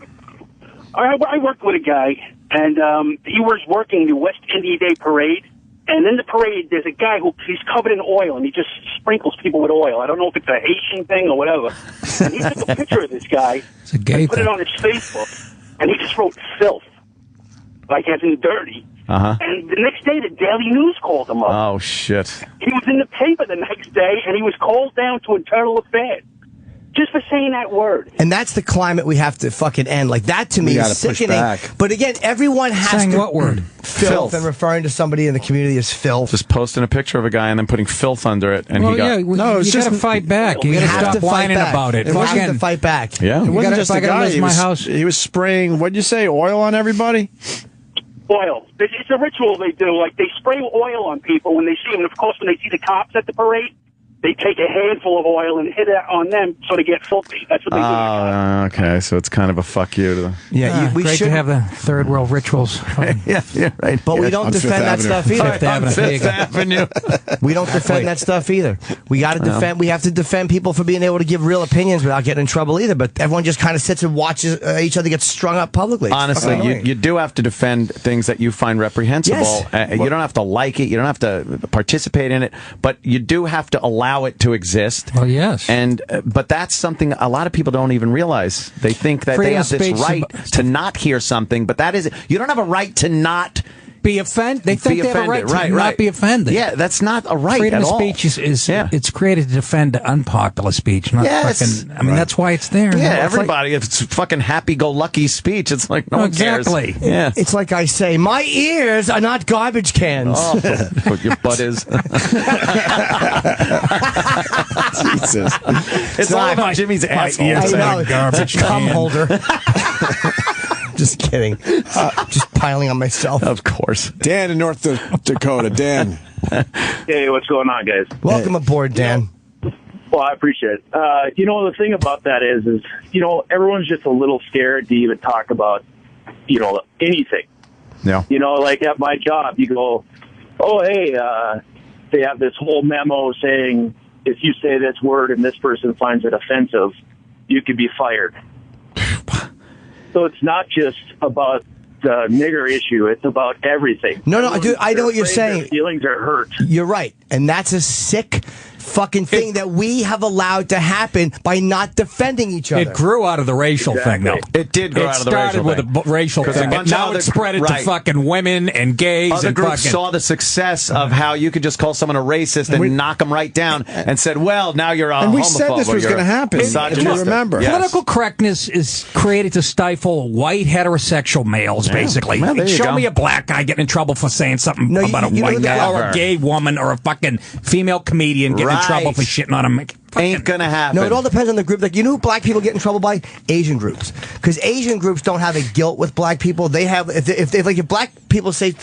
I worked with a guy, and he was working the West India Day Parade, And in the parade, there's a guy he's covered in oil, and he just sprinkles people with oil. I don't know if it's a Haitian thing or whatever. And he took a picture of this guy and put it on his Facebook, and he just wrote filth, like as in dirty. And the next day, the Daily News called him up. Oh, shit. He was in the paper the next day, and he was called down to internal affairs. Just for saying that word. And that's the climate we have to fucking end. Like, that to me is sickening. But again, everyone has saying to... what word? Filth. And referring to somebody in the community as filth. Just posting a picture of a guy and then putting filth under it. And Well, he got... yeah, no, you got to fight back. You got to stop whining about it. We have to fight back. Yeah, it wasn't just a guy. My house. He was spraying, what'd you say, oil on everybody? Oil. It's a ritual they do. Like, they spray oil on people when they see them. And, of course, when they see the cops at the parade, they take a handful of oil and hit it on them so they get filthy. That's what they do. Oh, okay. So it's kind of a fuck you to the... We great to have the third world rituals. yeah, right. But we don't defend that stuff either. Fifth Avenue. We don't defend that stuff either. We got to defend. We have to defend people for being able to give real opinions without getting in trouble either. But everyone just kind of sits and watches each other get strung up publicly. Honestly, you do have to defend things that you find reprehensible. Yes. You don't have to like it. You don't have to participate in it. But you do have to allow it to exist. Well, yes. And but that's something a lot of people don't even realize. They think that they have this right to not hear something, but that is you don't have a right to not be offended. They think they have a right to not be offended. Yeah, that's not a right Freedom at of all. speech is it's created to defend unpopular speech. Not fucking, I mean, that's why it's there. Yeah, everybody. If it's fucking happy-go-lucky speech, it's like no one cares. Exactly. Yeah. It's like I say, my ears are not garbage cans. Oh, what your butt is. Jesus. It's all about Jimmy's asshole. I know. Garbage It's a cum can. holder. Just kidding. Just piling on myself. Of course. Dan in North Dakota. Dan. Hey, what's going on, guys? Welcome aboard, Dan. Well, I appreciate it. The thing about that is everyone's just a little scared to even talk about, anything. Yeah. Like at my job, you go, oh, hey, they have this whole memo saying if you say this word and this person finds it offensive, you could be fired. So it's not just about the nigger issue. It's about everything. No, I know what you're saying. Their feelings are hurt. You're right. And that's a sick fucking thing that we have allowed to happen by not defending each other. It grew out of the racial thing, though. It did grow out of the racial thing. It started with a racial thing. Now it's spread it to fucking women and gays. Other and groups fucking saw the success of how you could just call someone a racist and knock them right down and said, well, now you're a homophobe. And we said this was going to happen. If you remember. Yes. Political correctness is created to stifle white heterosexual males, basically. Well, Show me a black guy getting in trouble for saying something about a white guy or a gay woman or a fucking female comedian getting in trouble for shitting on him. Ain't gonna happen. No, it all depends on the group. Like, you know who black people get in trouble by? Asian groups. Because Asian groups don't have a guilt with black people. They have, if black people say,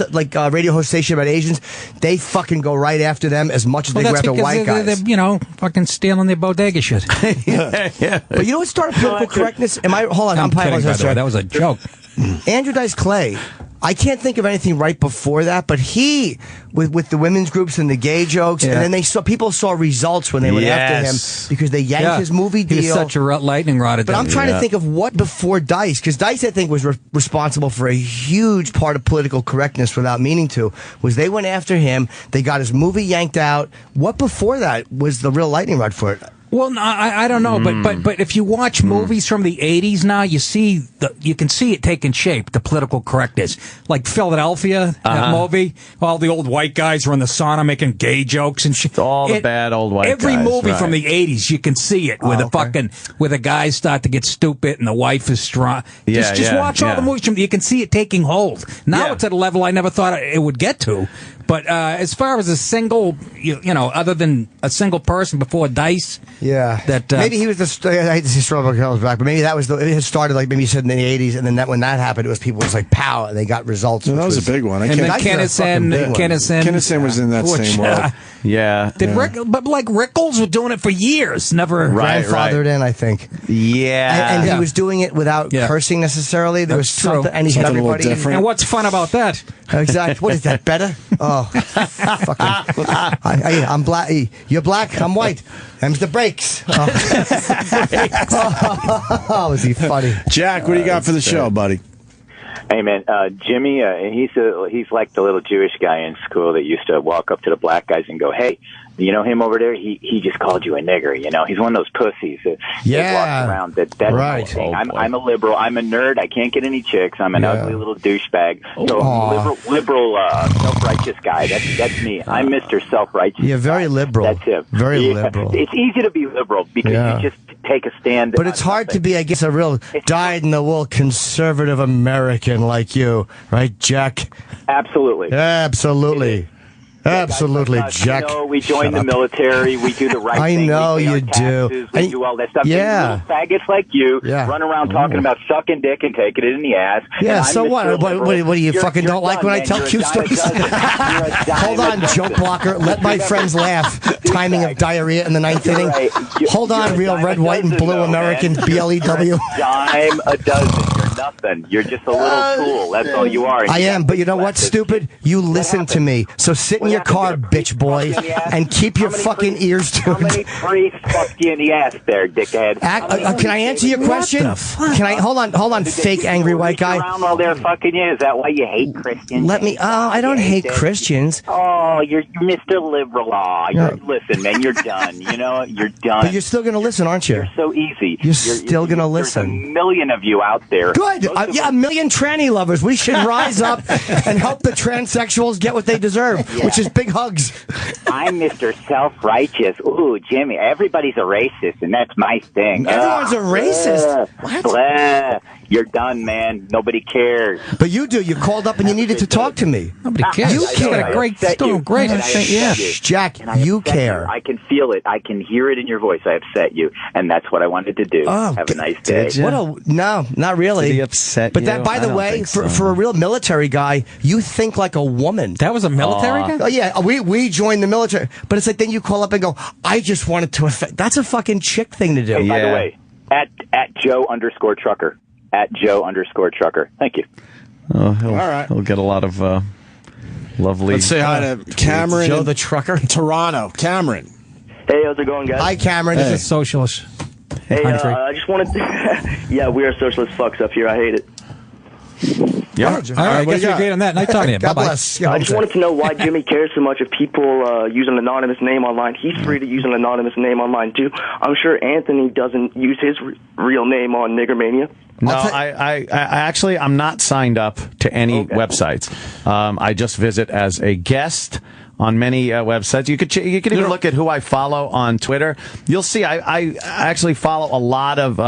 radio hosts say shit about Asians, they fucking go right after them as much as they go after white guys. They're, fucking stealing their bodega shit. yeah. But you know what started political correctness? Hold on, I'm kidding, by the way. That was a joke. Andrew Dice Clay. I can't think of anything right before that, but he, with the women's groups and the gay jokes, and then people saw results when they went after him because they yanked his movie deal. He was such a lightning rod at But that. I'm trying to think of what before Dice, because Dice, I think, was responsible for a huge part of political correctness without meaning to, was they went after him, they got his movie yanked out. What before that was the real lightning rod for it? Well, no, I don't know, but if you watch movies from the 80s now, you can see it taking shape, the political correctness. Like Philadelphia, that movie, all the old white guys were in the sauna making gay jokes and shit. All the bad old white guys. Every movie from the 80s, you can see it where where the guys start to get stupid and the wife is strong. Just watch all the movies you can see it taking hold. Now it's at a level I never thought it would get to. But as far as a single, other than a single person before Dice, that maybe he was I hate to see Strawberry Girls back, but maybe that was it had started like maybe you said in the 80s, and then when that happened, it was people was like pow, and they got results. No, that was a big one. And then Kinnison was in that same world. But like Rickles were doing it for years, never grandfathered in, I think. Yeah, and he was doing it without cursing necessarily. There was something, and he had everybody. And what's fun about that? Exactly. What is that? Better? Oh, fucking! I'm black. You're black. I'm white. Them's the breaks. Oh, is he funny? Jack, what do you got for the show, buddy? Hey man, Jimmy, he's like the little Jewish guy in school that used to walk up to the black guys and go, "Hey, you know him over there? He just called you a nigger." You know, he's one of those pussies that walks around. That's right. The thing. I'm a liberal. I'm a nerd. I can't get any chicks. I'm an ugly little douchebag. So liberal, self-righteous guy. That's me. I'm Mr. Self-righteous. Yeah, very liberal. That's him. Very liberal. It's easy to be liberal because you just take a stand. But it's hard to be, I guess, a real dyed-in-the-wool conservative American like you, right, Jack? Absolutely. Absolutely. Absolutely, Jack. You know, we join the military. We do the right thing. I know we pay you our taxes, do. We do all that stuff. Yeah. Little faggots like you run around talking about sucking dick and taking it in the ass. Yeah, so what? What do you fucking don't like when I tell cute stories? Hold on, joke blocker. Let my friends laugh. Timing of diarrhea in the ninth inning. Hold on, real red, white, and blue American BLEW. Dime a dozen. You're nothing. You're just a little tool. That's all you are. I am, but you know what, stupid? You listen to me. So sit in your car, bitch boy, and keep your fucking ears tuned. How many priests fucked you in the ass there, dickhead? Can I answer your question? Can I hold on, fake angry white guy? Around while they're fucking you? Is that why you hate Christians? Let me. I don't hate Christians. Oh, you're Mr. Liberal. Listen, man, you're done. You know, you're done. But you're still gonna listen, aren't you? You're so easy. You're still gonna listen. There's a million of you out there. Good. A million tranny lovers. We should rise up and help the transsexuals get what they deserve, which is big hugs. I'm Mr. Self-righteous. Ooh, Jimmy, everybody's a racist, and that's my thing. Everyone's a racist. What? You're done, man. Nobody cares. But you do. You called up and you needed to talk to me. Nobody cares. You care. Great. Jack, you care. I can feel it. I can hear it in your voice. I upset you, and that's what I wanted to do. Have a nice day. No, not really. Did he upset but you? that, by the way, for a real military guy, you think like a woman. That was a military guy? Oh, yeah, we joined the military. But it's like then you call up and go, I just wanted to affect. That's a fucking chick thing to do. Hey, by the way, at Joe_Trucker. At Joe_Trucker. Thank you. All right. He'll get a lot of lovely. Let's say hi to Cameron. Joe the Trucker. Toronto. Cameron. Hey, how's it going, guys? Hi, Cameron. This is socialist. Hey, I just wanted to... Yeah, we are socialist fucks up here. I hate it. Yeah. All right, I guess you're great on that. Nice talking to you. God Bye-bye. bless. I just wanted to know why Jimmy cares so much if people use an anonymous name online. He's free to use an anonymous name online, too. I'm sure Anthony doesn't use his real name on Niggermania. No, I actually, I'm not signed up to any websites. I just visit as a guest on many websites. You could even look at who I follow on Twitter. You'll see I actually follow a lot of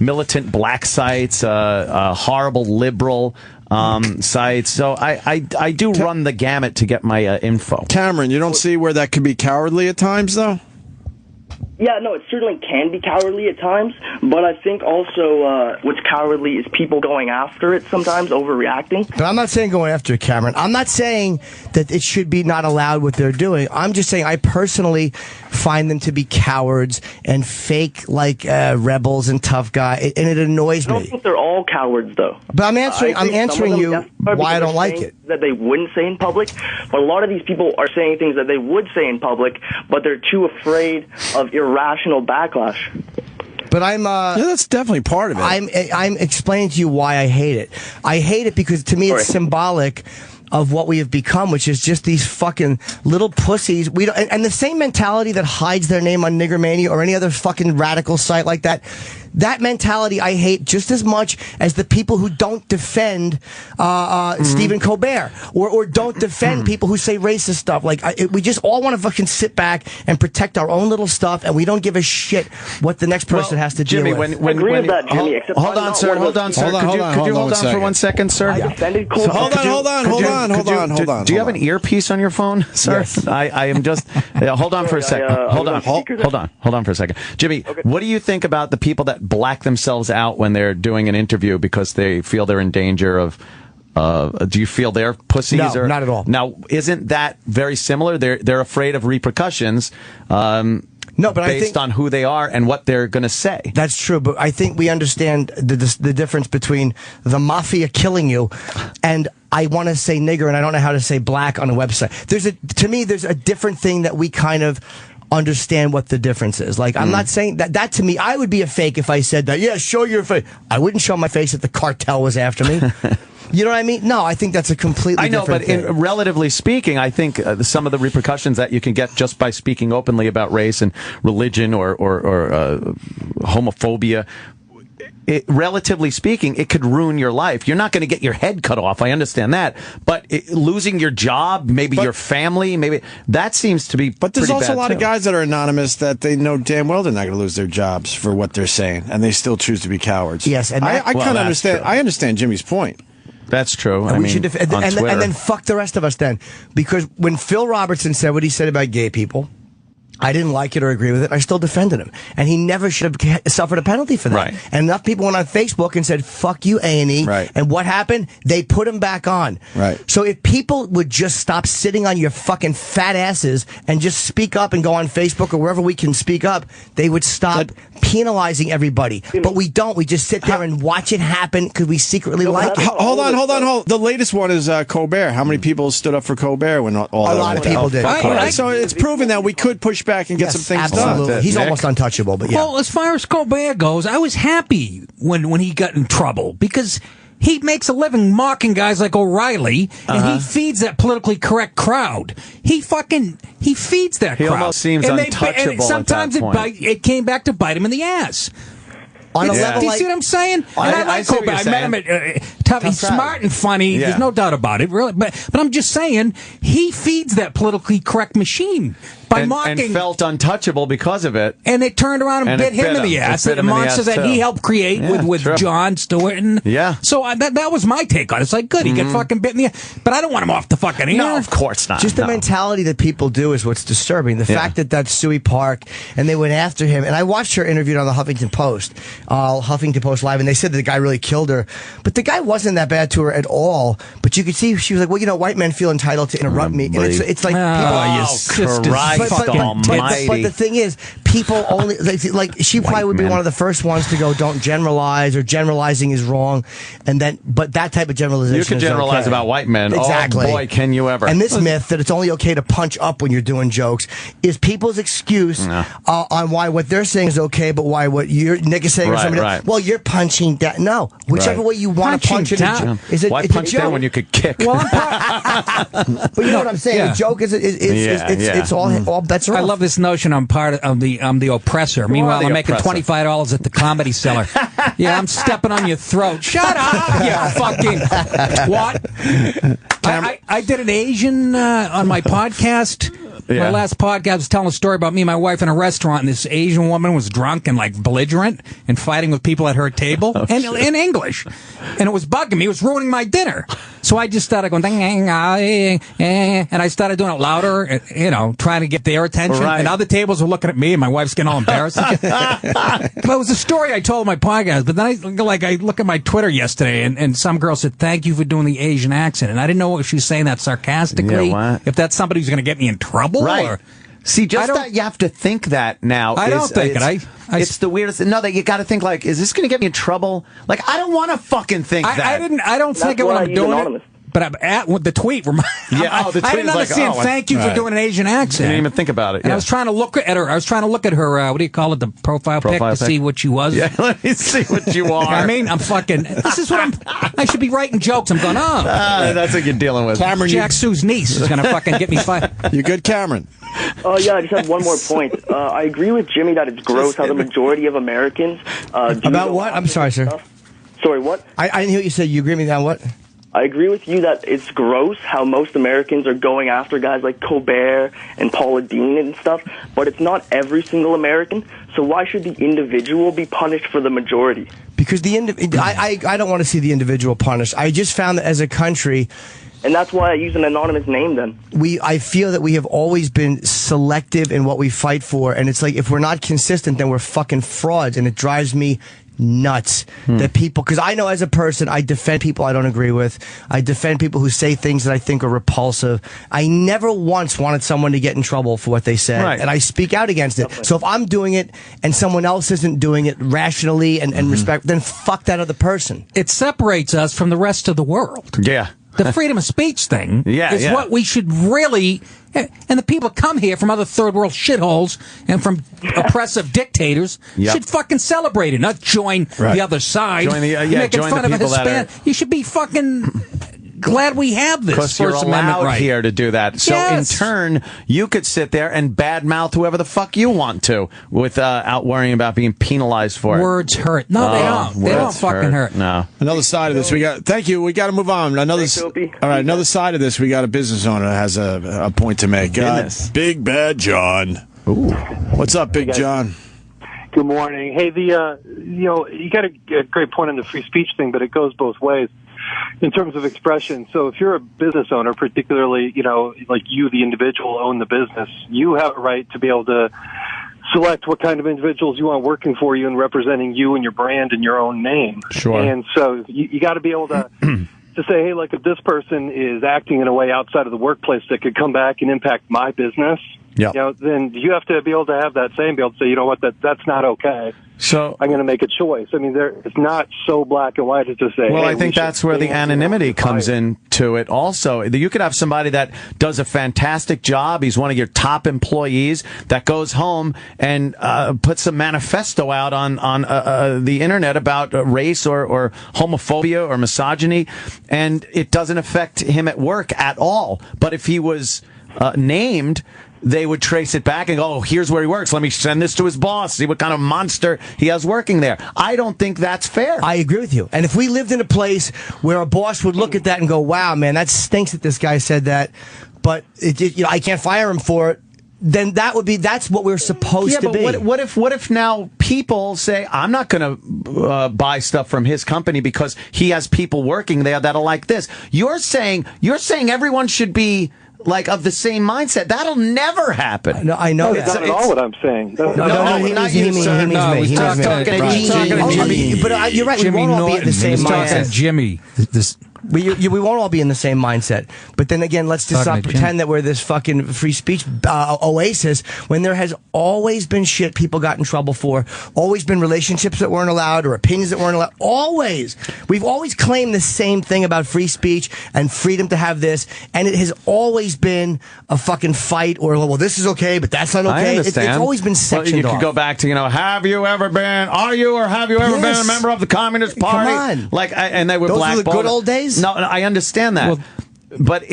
militant black sites, horrible liberal sites. So I do run the gamut to get my info. Cameron, you don't see where that could be cowardly at times, though? Yeah, no, it certainly can be cowardly at times, but I think also what's cowardly is people going after it sometimes, overreacting. But I'm not saying going after it, Cameron. I'm not saying that it should be not allowed what they're doing. I'm just saying I personally find them to be cowards and fake like rebels and tough guys, and it annoys me. I don't think they're all cowards, though. But I'm answering you why I don't like it. That they wouldn't say in public, but a lot of these people are saying things that they would say in public, but they're too afraid of irrational backlash. But I'm that's definitely part of it. I'm explaining to you why I hate it. I hate it because to me it's symbolic of what we have become, which is just these fucking little pussies. We don't, and the same mentality that hides their name on Niggermania or any other fucking radical site like that. That mentality I hate just as much as the people who don't defend Stephen Colbert or don't defend people who say racist stuff. Like we just all want to fucking sit back and protect our own little stuff, and we don't give a shit what the next person has to deal Jimmy, with. Hold on, sir. Hold on, sir. Could you hold on for 1 second, sir? Hold on. Do you have an earpiece on your phone, sir? Yes. I am just. Hold on for a second. Hold on for a second, Jimmy. What do you think about the people that black themselves out when they're doing an interview because they feel they're in danger of? Do you feel they're pussies? No, not at all. Now, isn't that very similar? They're afraid of repercussions. No, but based I think, on who they are and what they're going to say. That's true, but I think we understand the difference between the mafia killing you and I want to say nigger and I don't know how to say black on a website. To me, there's a different thing that we kind of understand what the difference is. Like, I'm not saying that to me, I would be a fake if I said that. Yeah, show your face. I wouldn't show my face if the cartel was after me. You know what I mean? No, I think that's a completely different thing. But relatively speaking, I think some of the repercussions that you can get just by speaking openly about race and religion or homophobia, relatively speaking, it could ruin your life. You're not going to get your head cut off. I understand that. But losing your job, maybe your family, maybe that seems to be But there's also a lot too. of guys that are anonymous that they know damn well they're not going to lose their jobs for what they're saying, and they still choose to be cowards. Yes, and I kind of understand. True. I understand Jimmy's point. That's true. And then fuck the rest of us then. Because when Phil Robertson said what he said about gay people, I didn't like it or agree with it. I still defended him. And he never should have suffered a penalty for that. Right. And enough people went on Facebook and said, fuck you, A&E. Right. And what happened? They put him back on. Right. So if people would just stop sitting on your fucking fat asses and just speak up and go on Facebook or wherever we can speak up, they would stop penalizing everybody. But we don't. We just sit there and watch it happen because we secretly like it. Hold on. The latest one is Colbert. How many people stood up for Colbert when all A lot of people did. So it's proven that we could push back and get some things absolutely. done. He's almost untouchable, but yeah. Well, as far as Colbert goes, I was happy when he got in trouble because he makes a living mocking guys like O'Reilly, and he feeds that politically correct crowd. He feeds that crowd. He almost seems untouchable and sometimes at that point. it came back to bite him in the ass. On a level do you like, see what I'm saying? I like see what Colbert. you're I met him at Tough. He's smart and funny. Yeah. There's no doubt about it, really. But I'm just saying, he feeds that politically correct machine by mocking. And felt untouchable because of it. And it turned around and bit him in the ass. The monster that he helped create with John Stewart. And so that was my take on it. It's like, good, he get fucking bit in the ass. But I don't want him off the fucking air. No, of course not. Just the mentality that people do is what's disturbing. The fact that that's Suey Park, and they went after him. And I watched her interviewed on the Huffington Post, Huffington Post Live, and they said that the guy really killed her. But the guy wasn't that bad to her at all. But you could see she was like, well, white men feel entitled to interrupt me. And it's like, but the thing is, people only like she probably would be one of the first ones to go, don't generalize, or generalizing is wrong. And then, but that type of generalization, you could generalize about white men. Exactly. Oh boy, can you ever? And this myth that it's only okay to punch up when you're doing jokes is people's excuse on why what they're saying is okay, but why what Nick is saying or something. Well, you're punching down. No, whichever way you want to punch it. Is it? Why it's punch a joke. down when you could kick? Well, but you know what I'm saying. A joke is it's all bets are off. I love this notion I'm part of the oppressor. Meanwhile, I'm making $25 at the Comedy Cellar. Yeah, I'm stepping on your throat. Shut up, you fucking what? I did an Asian on my podcast. My last podcast was telling a story about me and my wife in a restaurant, and this Asian woman was drunk and like belligerent and fighting with people at her table in English. And it was bugging me. It was ruining my dinner. So I just started going, and I started doing it louder, trying to get their attention. And other tables were looking at me, and my wife's getting all embarrassed. But it was a story I told on my podcast. But then I look at my Twitter yesterday, and some girl said, thank you for doing the Asian accent. And I didn't know if she was saying that sarcastically, if that's somebody who's going to get me in trouble. Right. Or, see, just that you have to think that now. I don't think it. It's the weirdest. No, that you got to think like, is this going to get me in trouble? Like, I don't want to fucking think that. I don't think it when I'm doing it. But I'm at the tweet. The tweet I didn't understand. Thank you for doing an Asian accent. I didn't even think about it. And I was trying to look at her. I was trying to look at her. What do you call it? The profile pic to see what she was. Yeah, let me see what you are. I mean, I'm fucking. This is what I should be writing jokes. I'm going. That's what you're dealing with. Cameron, Jack Sue's niece is going to fucking get me fired. You good, Cameron? Yeah, I just have one more point. I agree with Jimmy that it's gross how the majority of Americans about what? I'm sorry, sir. Sorry, what? I didn't hear what you said. You agree with me on what? I agree with you that it's gross how most Americans are going after guys like Colbert and Paula Deen and stuff, but it's not every single American, so why should the individual be punished for the majority? Because I don't want to see the individual punished. I just found that as a country... And that's why I use an anonymous name then. I feel that we have always been selective in what we fight for, and it's like if we're not consistent, then we're fucking frauds, and it drives me nuts that people, because I know as a person I defend people I don't agree with. I defend people who say things that I think are repulsive. I never once wanted someone to get in trouble for what they said, and I speak out against it. So if I'm doing it and someone else isn't doing it rationally and respect, then fuck that other person. It separates us from the rest of the world. Yeah. the freedom of speech thing is what we should really. And the people that come here from other third world shitholes and from oppressive dictators should fucking celebrate it, not join the other side. Making fun of a Hispanic. You should be fucking glad we have this First Amendment right here to do that. So in turn, you could sit there and badmouth whoever the fuck you want to without worrying about being penalized for it. Words hurt. No, they don't. They don't fucking hurt. No. Another side of this, we got. Thank you. We got to move on. Another side of this, we got a business owner that has a point to make. Big Bad John. Ooh. What's up, Big John? Good morning. Hey, you got a great point on the free speech thing, but it goes both ways in terms of expression. So if you're a business owner, particularly, like you, the individual, own the business, you have a right to be able to select what kind of individuals you want working for you and representing you and your brand and your own name. Sure. And so you got to be able to say, hey, like if this person is acting in a way outside of the workplace that could come back and impact my business, then you have to be able to have that same, be able to say, you know what, that's not okay. So I'm going to make a choice. I mean, it's not so black and white as to say. Well, hey, I think that's where the anonymity comes into it also. You could have somebody that does a fantastic job. He's one of your top employees that goes home and puts a manifesto out on the internet about race or homophobia or misogyny, and it doesn't affect him at work at all. But if he was named, they would trace it back and go, oh, here's where he works. Let me send this to his boss, see what kind of monster he has working there. I don't think that's fair. I agree with you. And if we lived in a place where a boss would look at that and go, wow, man, that stinks that this guy said that, but I can't fire him for it, then that's what we're supposed to be. What if now people say, I'm not going to buy stuff from his company because he has people working there that are like this. You're saying everyone should be like of the same mindset. That'll never happen. No, I know that's not at all what I'm saying. No, he means me. He's talking to Jimmy. But you're right. Jimmy we won't all be in the same mindset. Jimmy. We won't all be in the same mindset. But then again, let's just not pretend that we're this fucking free speech oasis when there has always been shit people got in trouble for, always been relationships that weren't allowed or opinions that weren't allowed. Always. We've always claimed the same thing about free speech and freedom to have this, and it has always been a fucking fight or, well, this is okay, but that's not okay. I understand. It's always been sectioned off. You could go back to, have you ever been a member of the Communist Party? Come on. And they were Those blackballed. were the good old days? No, I understand that. But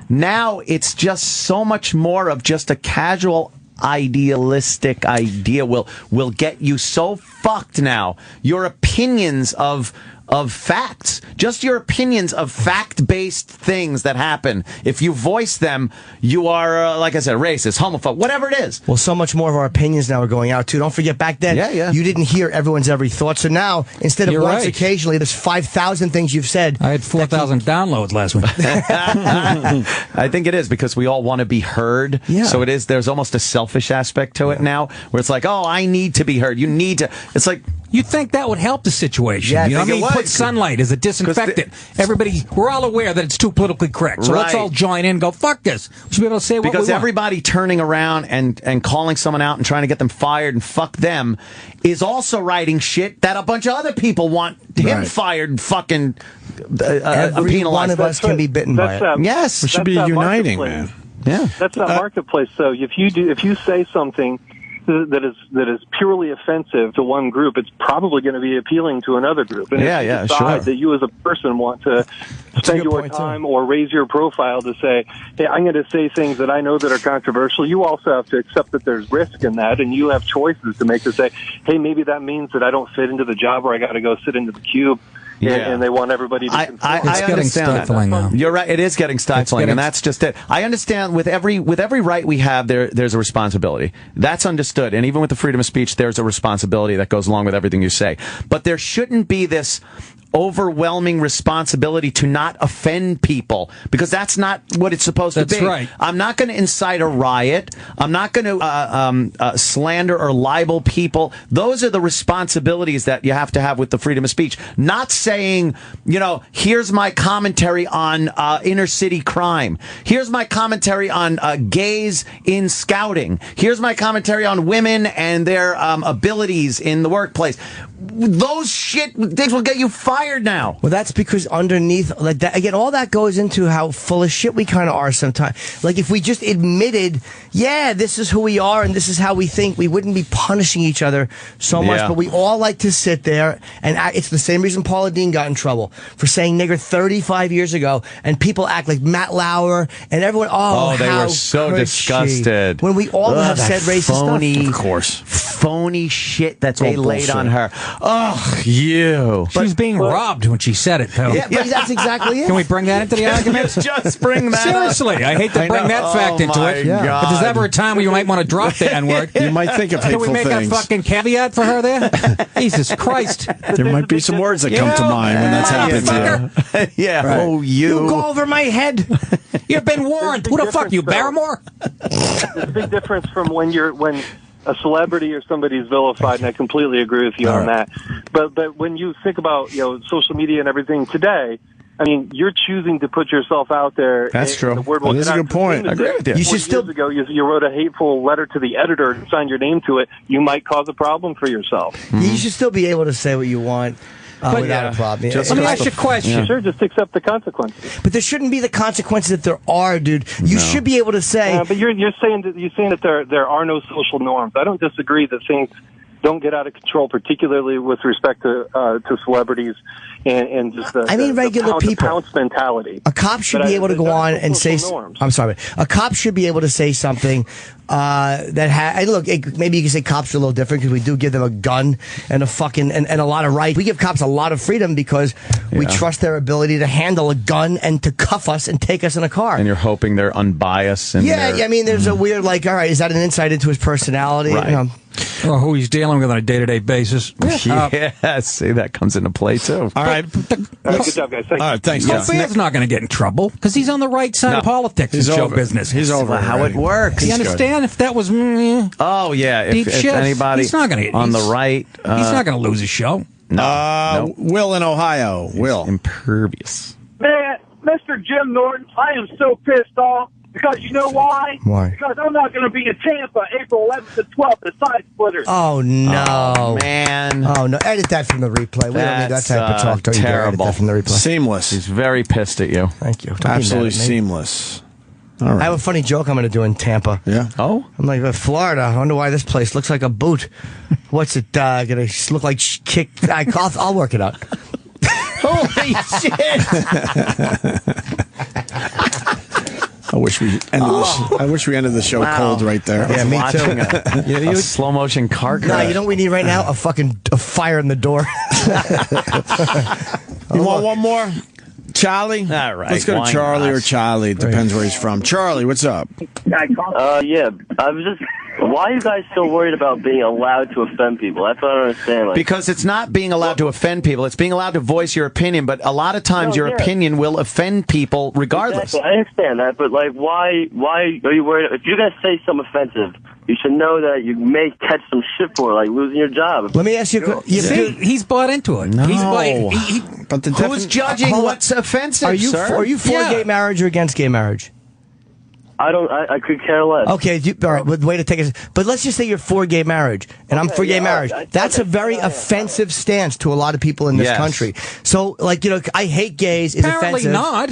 now it's just so much more of just a casual idealistic idea will get you so fucked now. Your opinions of facts, just your opinions of fact-based things that happen. If you voice them, you are, like I said, racist, homophobe, whatever it is. Well, so much more of our opinions now are going out, too. Don't forget, back then, you didn't hear everyone's every thought. So now, instead of once occasionally, there's 5,000 things you've said. I had 4,000 downloads last week. I think it is because we all want to be heard. Yeah. So it is. There's almost a selfish aspect to it now, where it's like, oh, I need to be heard. You need to. It's like, you'd think that would help the situation. Yeah, you know what I mean? Put sunlight as a disinfectant. We're all aware that it's too politically correct. So let's all join in and go, fuck this. We should be able to say what we want. Because everybody turning around and calling someone out and trying to get them fired and fuck them is also writing shit that a bunch of other people want him fired and fucking every penalized. One of us can be bitten by it. Yes. We should be uniting, man. Yeah. That's not marketplace. So if you say something that is purely offensive to one group, it's probably going to be appealing to another group. And if you decide that you as a person want to spend your time or raise your profile to say, hey, I'm going to say things that I know that are controversial, you also have to accept that there's risk in that, and you have choices to make to say, hey, maybe that means that I don't fit into the job or I got to go sit into the cube. And they want everybody to conform. I understand that. You're right. It is getting stifling, and that's just it. I understand with every right we have, there's a responsibility. That's understood. And even with the freedom of speech, there's a responsibility that goes along with everything you say. But there shouldn't be this overwhelming responsibility to not offend people, because that's not what it's supposed to be. That's right. I'm not going to incite a riot. I'm not going to slander or libel people. Those are the responsibilities that you have to have with the freedom of speech. Not saying, here's my commentary on inner city crime. Here's my commentary on gays in scouting. Here's my commentary on women and their abilities in the workplace. those things will get you fired now. Well, that's because underneath, like that, again, all that goes into how full of shit we kind of are sometimes. Like, if we just admitted, yeah, this is who we are and this is how we think, we wouldn't be punishing each other so much. But we all like to sit there and act. It's the same reason Paula Deen got in trouble for saying nigger 35 years ago, and people act like Matt Lauer and everyone. Oh, they how were so could disgusted she? When we all have said racist phony, stuff. Of course. Phony shit that they laid bullshit. on her. Oh, you. She was being robbed when she said it, too. Yeah, but that's exactly it. Can we bring that into the argument? Just bring that Seriously, up. I hate to bring that fact into it. God. But there's ever a time where you might want to drop the N-word. You might think of hateful Can we make things. a fucking caveat for her there? Jesus Christ. There might be some words that come to mind when that's happened to you. Yeah. Right. Oh, you. You go over my head. You've been warned. Who the fuck, you, Barrymore? There's a big difference from when a celebrity or somebody's vilified, and I completely agree with you on that. But when you think about social media and everything today, I mean, you're choosing to put yourself out there. That's true. The word That is a good point. I agree with you. You should still. Years ago, you wrote a hateful letter to the editor and signed your name to it. You might cause a problem for yourself. You should still be able to say what you want. Without a problem. Let me ask you a question. Sure, just accept the consequences. But there shouldn't be the consequences that there are, dude. You should be able to say. But you're saying that there are no social norms. I don't disagree that things don't get out of control, particularly with respect to celebrities and just the regular people. The pounce mentality. A cop should be able to go on and say. I'm sorry. A cop should be able to say something maybe you can say cops are a little different because we do give them a gun and and a lot of rights. We give cops a lot of freedom because we trust their ability to handle a gun and to cuff us and take us in a car. And you're hoping they're unbiased. And I mean, there's a weird, all right, is that an insight into his personality? Right. Or who he's dealing with on a day-to-day basis. See, that comes into play, too. All right. Good job, guys. All right, thanks, Well, Bear's not going to get in trouble because he's on the right side of politics and show business. He's over how it works. You understand? If that was if shit, anybody he's not gonna, on the right, he's not going to lose his show. No. Will in Ohio. Will. Impervious. Man, Mr. Jim Norton, I am so pissed off because you know why? Why? Because I'm not going to be in Tampa April 11th and 12th at Side Splitters. Oh, no. Oh, man. Oh, no. Edit that from the replay. We don't need that type of talk. Don't terrible. Edit that from the replay. Seamless. He's very pissed at you. Thank you. Absolutely seamless. All right. I have a funny joke I'm going to do in Tampa. Yeah. Oh? I'm like, Florida. I wonder why this place looks like a boot. What's it going to look like? I'll work it out. Holy shit! I wish we ended the show cold right there. Yeah, me too. A slow motion car crash. No, you know what we need right now? A fire in the door. You want one more? Charlie? All right. Let's go to Charlie or Charlie. Depends where he's from. Charlie, what's up? I was just. Why are you guys still worried about being allowed to offend people? That's what I don't understand. Because it's not being allowed to offend people. It's being allowed to voice your opinion. But a lot of times your opinion will offend people regardless. Exactly. I understand that. But, why are you worried? If you're going to say something offensive, you should know that you may catch some shit for it, like losing your job. Let me ask you a question. He's bought into it. No. But who's judging what's offensive, Are you for gay marriage or against gay marriage? I could care less. Okay, all right, way to take it. But let's just say you're for gay marriage, and I'm for gay marriage. That's a very offensive stance to a lot of people in this country. So, I hate gays is Apparently offensive. not.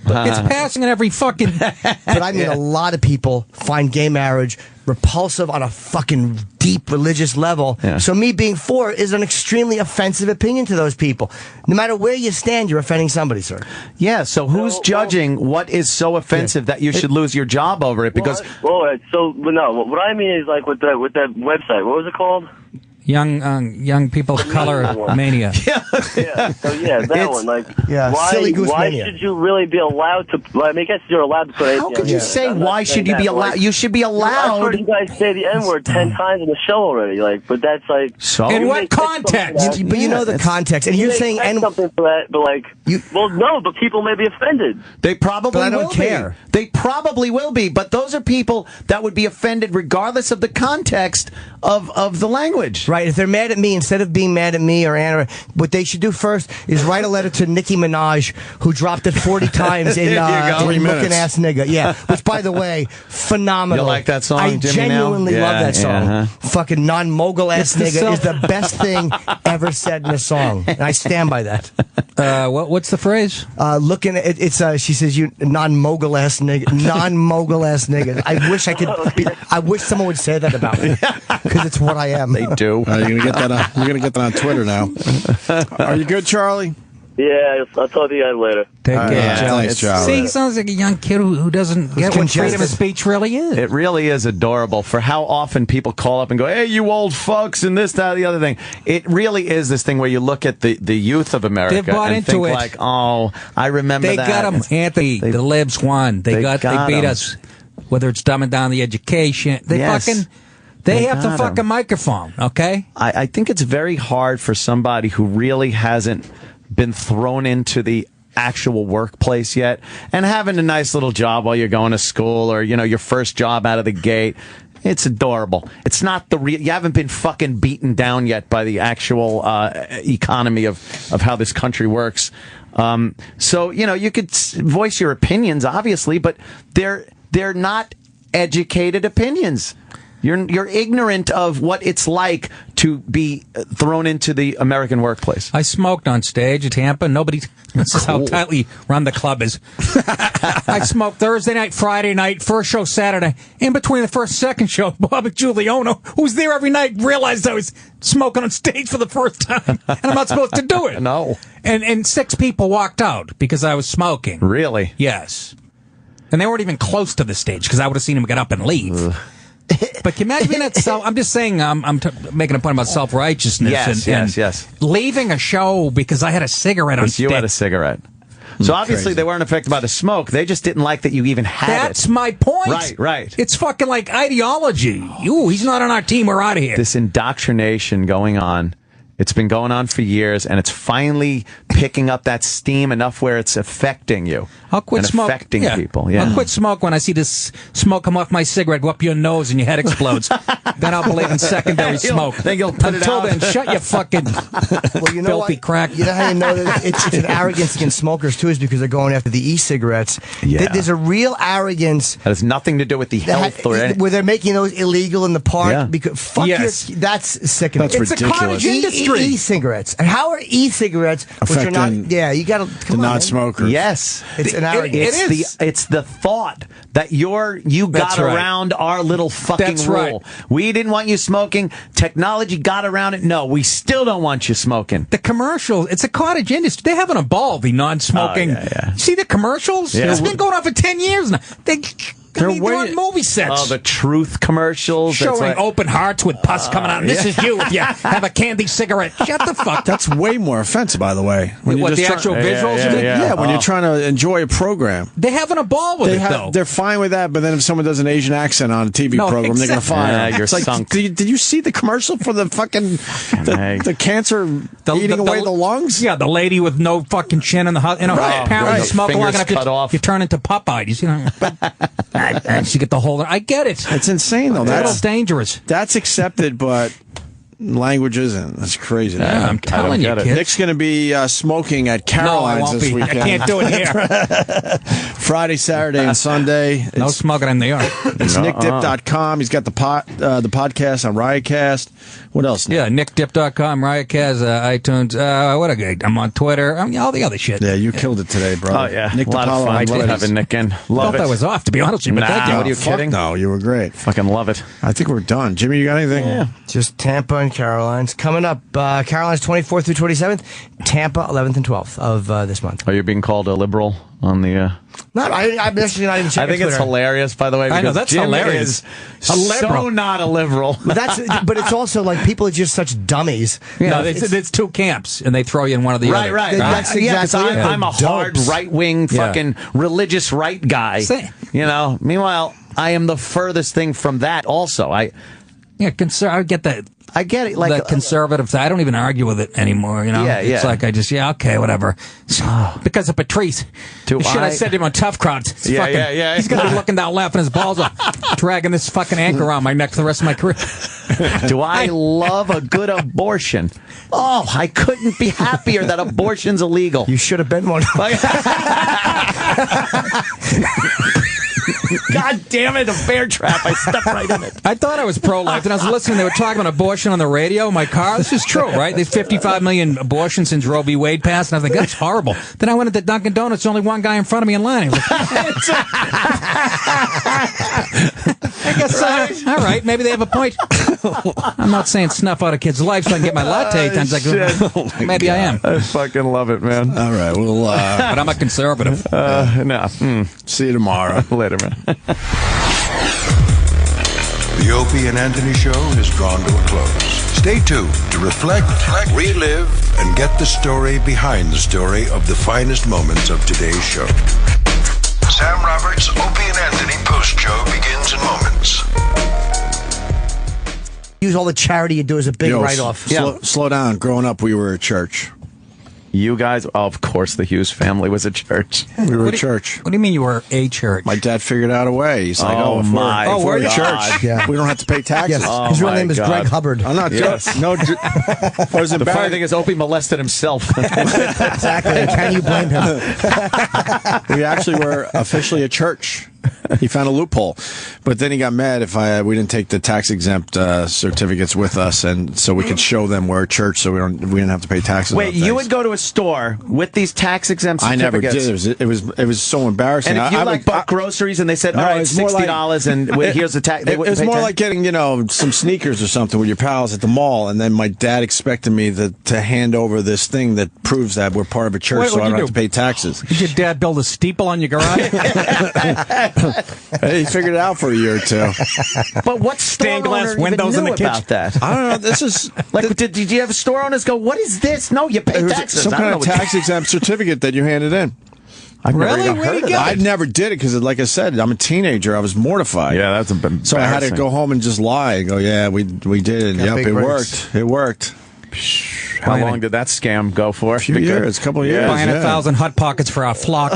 It's passing in every fucking... But I mean, a lot of people find gay marriage repulsive on a fucking deep religious level. Yeah. So me being for is an extremely offensive opinion to those people. No matter where you stand, you're offending somebody, sir. Yeah, so who's judging what is so offensive that you should lose your job over it? Because what I mean is with that website. What was it called? Young people of color mania. That one. Silly Goose why Mania. should you really be allowed to? I guess you're allowed to put. How could you say why should you be allowed? You should be allowed. I've heard you guys say the N-word 10 times in the show already. But that's so. In what context? But you know the context, and you're saying something for that. But no, but people may be offended. They probably But I don't will care. be. They probably will be. But those are people that would be offended regardless of the context of the language. right? If they're mad at me, instead of being mad at me or Anna, what they should do first is write a letter to Nicki Minaj, who dropped it 40 times in Looking Ass Nigga. Yeah, which, by the way, phenomenal. You like that song, I Jimmy, genuinely now? love that song. Yeah, Fucking non-mogul ass nigga is the best thing ever said in a song. And I stand by that. What's the phrase? Looking at it's she says, you non-mogul ass nigga, non-mogul ass nigga. I wish someone would say that about me, because it's what I am. They do. You're gonna get that. You're gonna get that on Twitter now. Are you good, Charlie? Yeah, I'll talk to you guys later. Take care, Charlie. Thanks, Charlie. See, he sounds like a young kid who doesn't get what freedom of speech really is. It really is adorable for how often people call up and go, hey, you old fucks, and this, that, the other thing. It really is this thing where you look at the youth of America They've bought and into think it. like, oh, I remember They that. got him, Anthony. The libs won. They beat 'em. us. Whether it's dumbing down the education, they Yes. have the got fucking 'em. microphone. Okay. I think it's very hard for somebody who really hasn't been thrown into the actual workplace yet and having a nice little job while you're going to school, or your first job out of the gate. It's adorable. It's not the real. You haven't been fucking beaten down yet by the actual economy of how this country works. So you could voice your opinions, obviously, but they're not educated opinions. You're ignorant of what it's like to be thrown into the American workplace. I smoked on stage at Tampa. This is how tightly run the club is. I smoked Thursday night, Friday night, first show Saturday. In between the first and second show, Bobby Giuliano, who's there every night, realized I was smoking on stage for the first time. And I'm not supposed to do it. No. And 6 people walked out because I was smoking. Really? Yes. And they weren't even close to the stage because I would have seen him get up and leave. Ugh. But can you imagine that? I'm just saying, I'm making a point about self-righteousness. Yes. Leaving a show because I had a cigarette on stage. You had a cigarette. So obviously they weren't affected by the smoke. They just didn't like that you even had it. That's my point. Right. It's fucking like ideology. Ooh, he's not on our team. We're out of here. This indoctrination going on. It's been going on for years, and it's finally picking up that steam enough where it's affecting you. I'll quit smoking. Affecting people. Yeah. I'll quit smoke when I see this smoke come off my cigarette, go up your nose, and your head explodes. Then I'll believe in secondary smoke. Then you'll put Until it out. then, shut your fucking filthy crack. You know how you know that it's an arrogance against smokers, too, is because they're going after the e-cigarettes. Yeah. There's a real arrogance. That has nothing to do with the health or anything. Where they're making those illegal in the park. Yeah. Because that's sickening. That's ridiculous. It's a cottage industry. E-cigarettes. And how are e-cigarettes, which are not... Affecting Yeah, you got to... the non-smokers? Yes. It's an arrogance. It's the thought that you got That's right. around our little fucking That's rule. right. We didn't want you smoking. Technology got around it. No, we still don't want you smoking. The commercials, it's a cottage industry. They haven't evolved, the non-smoking. Oh, yeah. See the commercials? Yeah. It's been going on for 10 years now. They're on movie sets. Oh, the truth commercials. That's Showing like- open hearts with pus coming out. This is you if you have a candy cigarette. Shut the fuck up. That's way more offensive, by the way. What, you're just the actual visuals? Yeah, you mean? yeah. when you're trying to enjoy a program. They haven't evolved with it, though. They're fine with that, but then if someone does an Asian accent on a TV No, program, they're going to exactly. fire Yeah, them. you're It's like, sunk. did you see the commercial for the fucking the cancer eating away the lungs? Yeah, the lady with no fucking chin in the house. Right, apparently right. you smoke long Fingers enough, cut off. you turn into Popeye. You know, and you get the whole. I get it. It's insane, though. That's dangerous. That's accepted, but language isn't. That's crazy. Yeah, I'm telling you, kid. Nick's going to be smoking at No, I Caroline's won't this be. weekend. I can't do it here. Friday, Saturday, and Sunday. No smoking in the yard. It's nickdip.com. He's got the podcast on Riotcast. What else, Nick? Yeah, nickdip.com, Riotcast, iTunes. What a great. I'm on Twitter. All the other shit. Yeah, you killed it today, bro. Oh, yeah. Nick a lot DiPaolo of fun. on Twitter. Having Nick in. I Love thought it. I was off, to be honest with you, but thank you. What are you Fuck kidding? No, you were great. Fucking love it. I think we're done. Jimmy, you got anything? Yeah. Just Tampa and Caroline's. Coming up, Caroline's 24th through 27th, Tampa 11th and 12th of this month. Are you being called a liberal on the... I'm actually not even checking I think it's Twitter. hilarious, by the way. I know, because that's Jim hilarious. Is A liberal. so not a liberal. But it's also like people are just such dummies. No, it's two camps, and they throw you in one of the other. Right. That's Yeah, 'cause exactly it. I'm a hard Dopes. right-wing fucking religious right guy. Say- Meanwhile, I am the furthest thing from that also. Yeah, I get that. I get it. Like the conservative side. I don't even argue with it anymore. You know, it's like I just okay, whatever. Because of Patrice, the shit I said to him on Tough Crowds. Yeah. He's gonna be looking down, laughing his balls off, dragging this fucking anchor around my neck for the rest of my career. Do I love a good abortion? Oh, I couldn't be happier that abortion's illegal. You should have been one. God damn it, a bear trap. I stepped right in it. I thought I was pro-life, and I was listening. They were talking about abortion on the radio in my car. This is true, right? There's 55 million abortions since Roe v. Wade passed, and I was like, that's horrible. Then I went into Dunkin' Donuts, only one guy in front of me in line. I was like, I guess, all right, maybe they have a point. I'm not saying snuff out a kid's life so I can get my latte. Maybe I am. I fucking love it, man. All right, well, but I'm a conservative. No. See you tomorrow. Later, man. The Opie and Anthony Show has drawn to a close. Stay tuned to reflect, relive, and get the story behind the story of the finest moments of today's show. Sam Roberts' Opie and Anthony post-show begins in moments. Use all the charity you do as a big write-off. Slow down. Growing up, we were a church. You guys, of course, the Hughes family was a church. We were a church. What do you mean you were a church? My dad figured out a way. He's like, if we're a church, we don't have to pay taxes. Yes. His real name is Greg Hubbard. I'm not joking. No, the funny thing is, Opie molested himself. Exactly. Can you blame him? We actually were officially a church. He found a loophole, but then he got mad if we didn't take the tax exempt certificates with us, and so we could show them we're a church, so we didn't have to pay taxes. Wait, you would go to a store with these tax exempt certificates? I never did. It was so embarrassing. And if you bought groceries and they said, all right, $60, and here's the tax. It was more like getting some sneakers or something with your pals at the mall, and then my dad expected me to hand over this thing that proves that we're part of a church, so I don't have to pay taxes. Did your dad build a steeple on your garage? He figured it out for a year or two. But what stained glass windows in the kitchen about that? I don't know. This is like, did you have store owners go, what is this? No, you pay taxes. Some kind of tax exempt certificate that you handed in. I've never heard of that. I never did it because, like I said, I'm a teenager. I was mortified. Yeah, that's embarrassing. So I had to go home and just lie and go, yeah, we did. Yep, it worked. It worked. How long did that scam go for? A few years, a couple of years. Buying 1,000 Hot Pockets for our flock.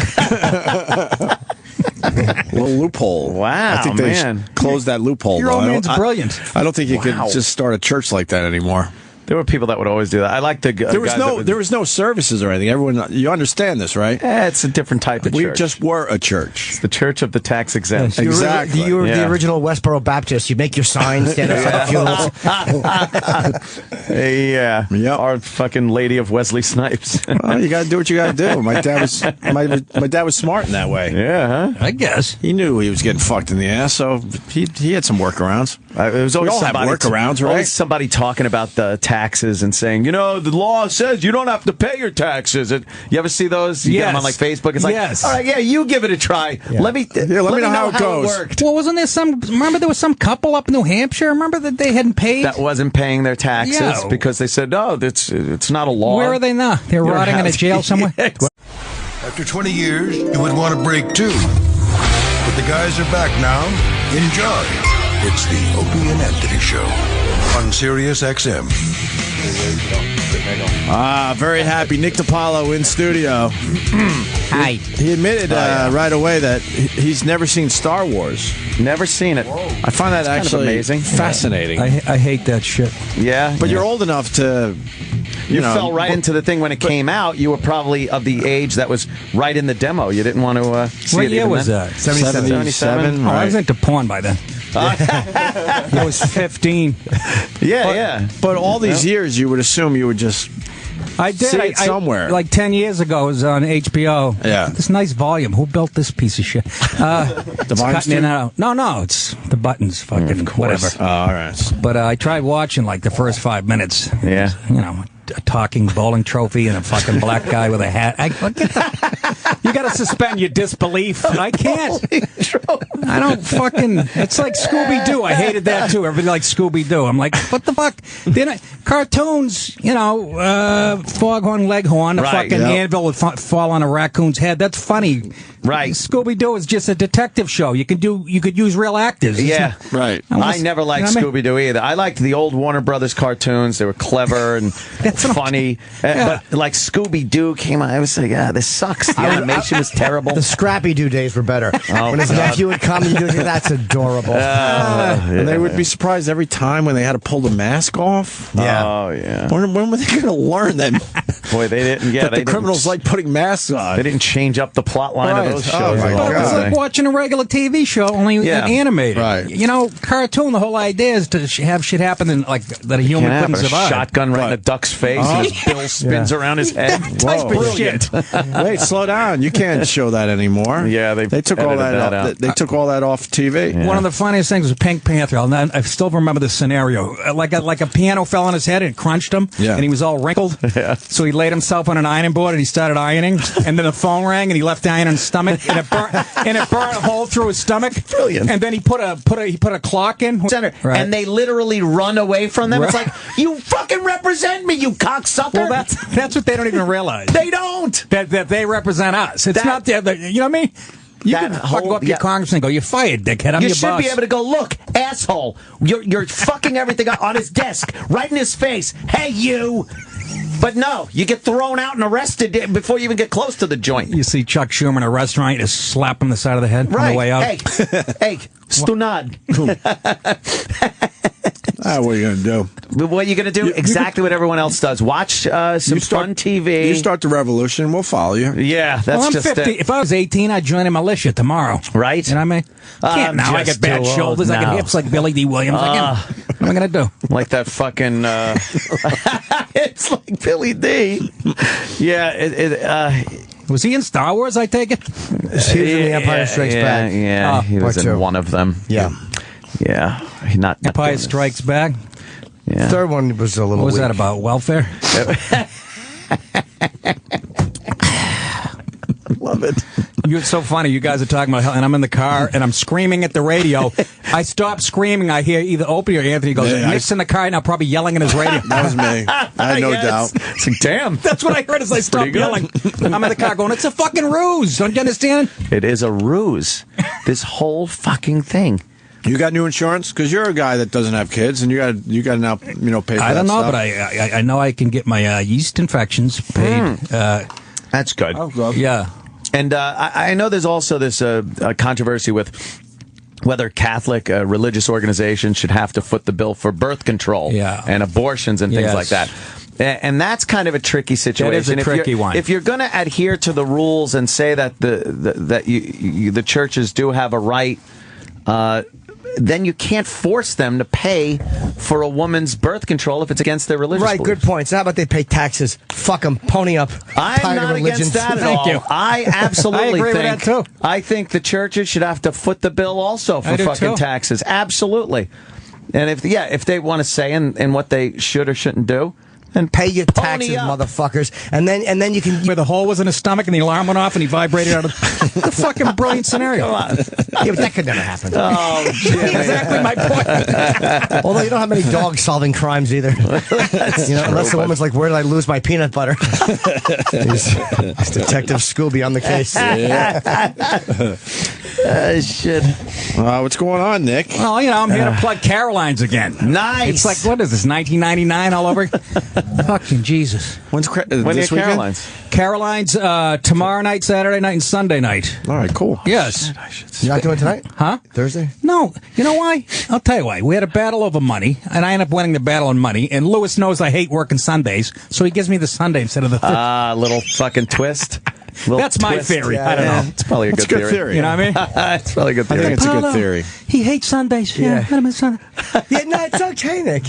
Little loophole. Wow, I think they closed that loophole. Your old man's brilliant. I don't think you could just start a church like that anymore. There were people that would always do that. I like the there was no services or anything. Everyone, you understand this, right? It's a different type of church. We just were a church. It's the church of the tax exempt. Yes, exactly. You were the original Westboro Baptist. You make your sign, stand outside funerals. Yeah. Yep. Our fucking Lady of Wesley Snipes. Well, you got to do what you got to do. My dad was smart in that way. Yeah, huh? I guess he knew he was getting fucked in the ass, so he had some workarounds. It was always workarounds, right? Always somebody talking about the taxes and saying, the law says you don't have to pay your taxes. You ever see those? You get them on like Facebook. It's like, all right, you give it a try. Yeah. Let me know how it goes. Worked. Well, wasn't there remember there was some couple up in New Hampshire? Remember that they hadn't paid? That wasn't paying their taxes because they said, no, it's not a law. Where are they now? They're rotting in a jail somewhere? After 20 years, you would want to break too. But the guys are back now. Enjoy. It's the Opie and Anthony Show on Sirius XM. Very happy. Nick DiPaolo in studio. Hi. He admitted right away that he's never seen Star Wars. Never seen it. I find that actually amazing. Fascinating. I hate that shit. Yeah. But you're old enough to... You fell right into the thing when it came out. You were probably of the age that was right in the demo. You didn't want to see it. What year was that? 77. Right. I was into porn by then. I was 15. Yeah. But all these years, you would assume you would just... I did. See it somewhere. Like 10 years ago, it was on HBO. Yeah. This nice volume. Who built this piece of shit? The cutting in and out. No, it's the buttons. Fucking whatever. Oh, all right. But I tried watching like the first 5 minutes. Yeah. A talking bowling trophy and a fucking black guy with a hat. You got to suspend your disbelief. I can't. I don't fucking. It's like Scooby-Doo. I hated that too. Everybody likes Scooby-Doo. I'm like, what the fuck? Cartoons, Foghorn Leghorn, the fucking anvil would fall on a raccoon's head. That's funny. Right. Scooby-Doo is just a detective show. You could use real actors. Yeah, right. I never liked Scooby-Doo either. I liked the old Warner Brothers cartoons. They were clever and funny. But like Scooby-Doo came out, I was like, this sucks. The animation was terrible. The Scrappy-Doo days were better. When his nephew would come, you'd do that's adorable. And they would be surprised every time when they had to pull the mask off. Yeah. Oh, yeah. When were they going to learn that? Boy, they didn't. Yeah, that the criminals like putting masks on. They didn't change up the plot line of those shows. Oh, my God. It's like watching a regular TV show, only animated. Right. You know, cartoon, the whole idea is to have shit happen in, like, that a human couldn't survive. A shotgun right in a duck's face and his bill spins around his head. Type of shit. Wait, slow down. You can't show that anymore. Yeah, they took all that out. They took all that off TV. Yeah. One of the funniest things was Pink Panther. I still remember the scenario. Like a piano fell on his head and crunched him, and he was all wrinkled. Yeah. So he laid himself on an ironing board and he started ironing. And then the phone rang and he left the iron in his stomach and it burnt a hole through his stomach. Brilliant. And then he put a clock in. Center. Right. And they literally run away from them. Right. It's like, you fucking represent me, you cocksucker. Well, that's what they don't even realize. They don't. That they represent us. It's not you know what I mean? You can fucking go up to your congressman and go, you're fired, dickhead. I'm your boss. You should be able to go, look, asshole, you're fucking everything up on his desk, right in his face. Hey, you. But no, you get thrown out and arrested before you even get close to the joint. You see Chuck Schumer in a restaurant, you just slap him the side of the head on the way out. Hey, stunad. What are you going to do? What are you going to do? Exactly what everyone else does. Watch some fun TV. You start the revolution, we'll follow you. Yeah, that's I'm just 50. If I was 18, I'd join a militia tomorrow. Right? You know what I mean? Can't now. I get bad shoulders. I get hips like Billy D. Williams. What am I going to do? Like that fucking... it's like Billy D. Yeah, was he in Star Wars, I take it? He was in The Empire Strikes Back. Yeah, he was in one of them. Yeah. Yeah. Not Empire Strikes Back? Yeah. Third one was a little What was weak. that about? Welfare? Love it. It's so funny. You guys are talking about hell, and I'm in the car, and I'm screaming at the radio. I stop screaming. I hear either Opie or Anthony goes, Nick's in the car, and I'm probably yelling in his radio. That was me. I had no doubt. It's like, damn. That's what I heard as I stopped yelling. I'm in the car going, it's a fucking ruse. Don't you understand? It is a ruse. This whole fucking thing. You got new insurance? Because you're a guy that doesn't have kids, and you got to now pay for I don't know, stuff. but I know I can get my yeast infections paid. That's good. Yeah. And I know there's also this controversy with whether Catholic religious organizations should have to foot the bill for birth control and abortions and things like that. And that's kind of a tricky situation. That is a tricky one. If you're going to adhere to the rules and say that the churches do have a right, then you can't force them to pay for a woman's birth control if it's against their religious Right, beliefs. good point. So how about they pay taxes? Fuck them. Pony up. I'm not against that at all. Thank you. I absolutely I agree think with that too. I think the churches should have to foot the bill also for fucking taxes. Absolutely. And if they want to say in what they should or shouldn't do, and pay your taxes, motherfuckers. And then you can... Where the hole was in his stomach and the alarm went off and he vibrated out of... the fucking brilliant scenario. Yeah, but that could never happen. Oh, shit. Exactly my point. Although you don't have many dogs solving crimes either. Unless the woman's like, where did I lose my peanut butter? It's Detective Scooby on the case. Shit. What's going on, Nick? Well, I'm here to plug Caroline's again. Nice. It's like, what is this, 1999 all over? Fucking Jesus. When are Caroline's? Caroline's tomorrow night, Saturday night, and Sunday night. All right, cool. Yes. You're not doing tonight? Huh? Thursday? No. You know why? I'll tell you why. We had a battle over money, and I ended up winning the battle on money, and Lewis knows I hate working Sundays, so he gives me the Sunday instead of the Thursday. Little fucking twist. That's my theory. I don't know. It's probably a good theory. You know what I mean? It's probably a good theory. I think it's a good theory. He hates Sundays. Yeah. Let him Sunday. Yeah, no, it's okay, Nick.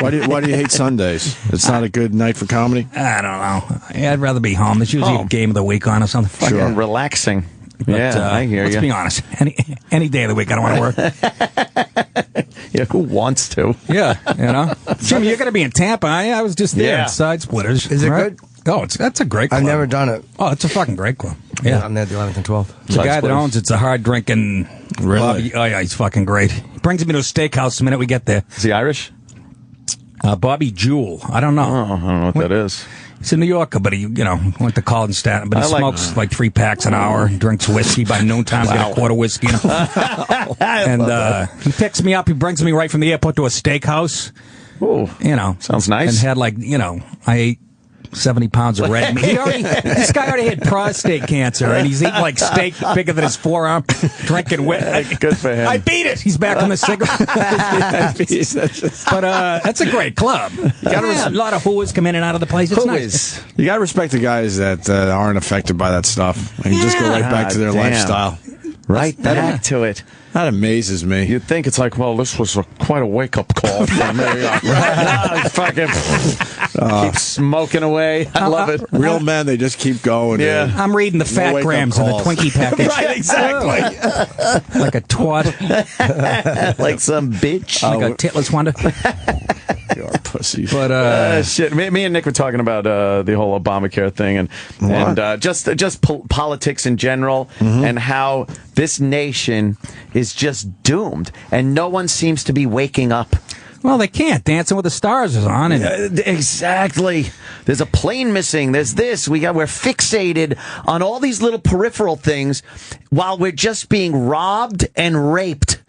Why do you hate Sundays? It's not a good night for comedy? I don't know. I'd rather be home. There's usually a game of the week on or something. Fucking relaxing. But, I hear you. Let's be honest. Any day of the week, I don't want to work. Yeah, who wants to? Yeah, Jimmy, you're going to be in Tampa. I was just there at Side Splitters. Is it good? Oh, that's a great club. I've never done it. Oh, it's a fucking great club. Yeah. I'm there the 11th and 12th. The guy that owns it's a hard drinking. Really? Oh, yeah, he's fucking great. He brings me to a steakhouse the minute we get there. Is he Irish? Bobby Jewell. I don't know. Oh, I don't know what that is. He's a New Yorker, but he, went to college in Staten. But he smokes like 3 packs an hour, drinks whiskey by noontime, get a quart of whiskey. And he picks me up. He brings me right from the airport to a steakhouse. Ooh, sounds nice. And had I ate 70 pounds of red meat. This guy already had prostate cancer, and he's eating like steak bigger than his forearm, drinking whiskey. Good for him. I beat it. He's back on the cigarette. But that's a great club. A lot of whoas come in and out of the place. It's nice. You got to respect the guys that aren't affected by that stuff and just go right back to their lifestyle. Right back to it. That amazes me. You'd think it's like, well, this was quite a wake-up call for me. Fucking keep smoking away. I love it. Real men, they just keep going. Yeah. I'm reading the fat grams in the Twinkie package. Right, exactly. Like a twat. Like some bitch. Like a titless wonder. You're a pussy. But shit, me and Nick were talking about the whole Obamacare thing and just politics in general and how this nation is just doomed and no one seems to be waking up. Well, they can't. Dancing with the Stars is on. And exactly. There's a plane missing. There's this. We're fixated on all these little peripheral things while we're just being robbed and raped.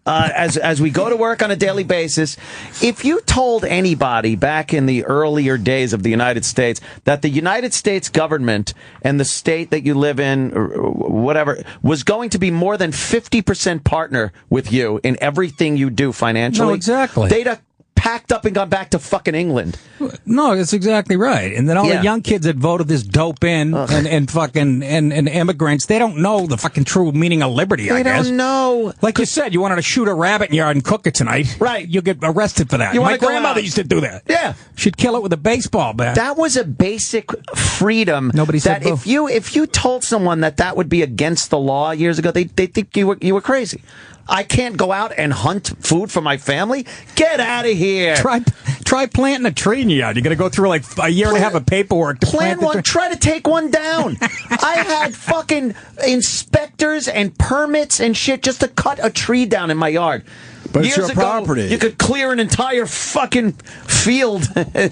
As we go to work on a daily basis, if you told anybody back in the earlier days of the United States that the United States government and the state that you live in, or whatever, was going to be more than 50% partner with you in everything you do financially, no, exactly, they'd have packed up and gone back to fucking England. No, that's exactly right. And then all the young kids that voted this dope in and fucking and immigrants, they don't know the fucking true meaning of liberty, I guess. They don't know. Like you said, you wanted to shoot a rabbit in your yard and cook it tonight. Right. You'll get arrested for that. My grandmother used to do that. Yeah. She'd kill it with a baseball bat. That was a basic freedom. Nobody said that if you told someone that would be against the law years ago, they think you were crazy. I can't go out and hunt food for my family? Get out of here. Try planting a tree in your yard. You're going to go through like a year and a half of paperwork to plant one. Try to take one down. I had fucking inspectors and permits and shit just to cut a tree down in my yard. But Years it's your property. You could clear an entire fucking field.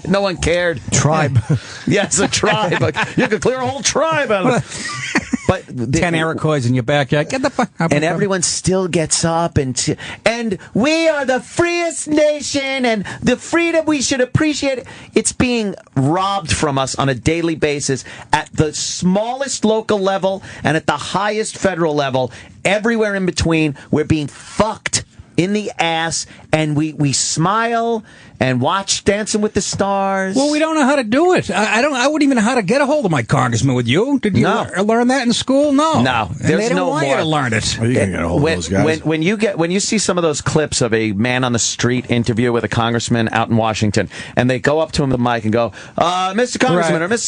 No one cared. Tribe. Yes, a tribe. You could clear a whole tribe out of it. But 10 Iroquois in your backyard. Get the fuck up. And everyone still gets up and we are the freest nation and the freedom we should appreciate. It's being robbed from us on a daily basis at the smallest local level and at the highest federal level. Everywhere in between, we're being fucked in the ass, and we smile and watch Dancing with the Stars. Well, we don't know how to do it. I wouldn't even know how to get a hold of my congressman with you. Did you learn that in school? No. No. And they don't want you to learn it. Well, you can get a hold of those guys. When you see some of those clips of a man on the street interview with a congressman out in Washington, and they go up to him with the mic and go, Mr. Congressman or Mr.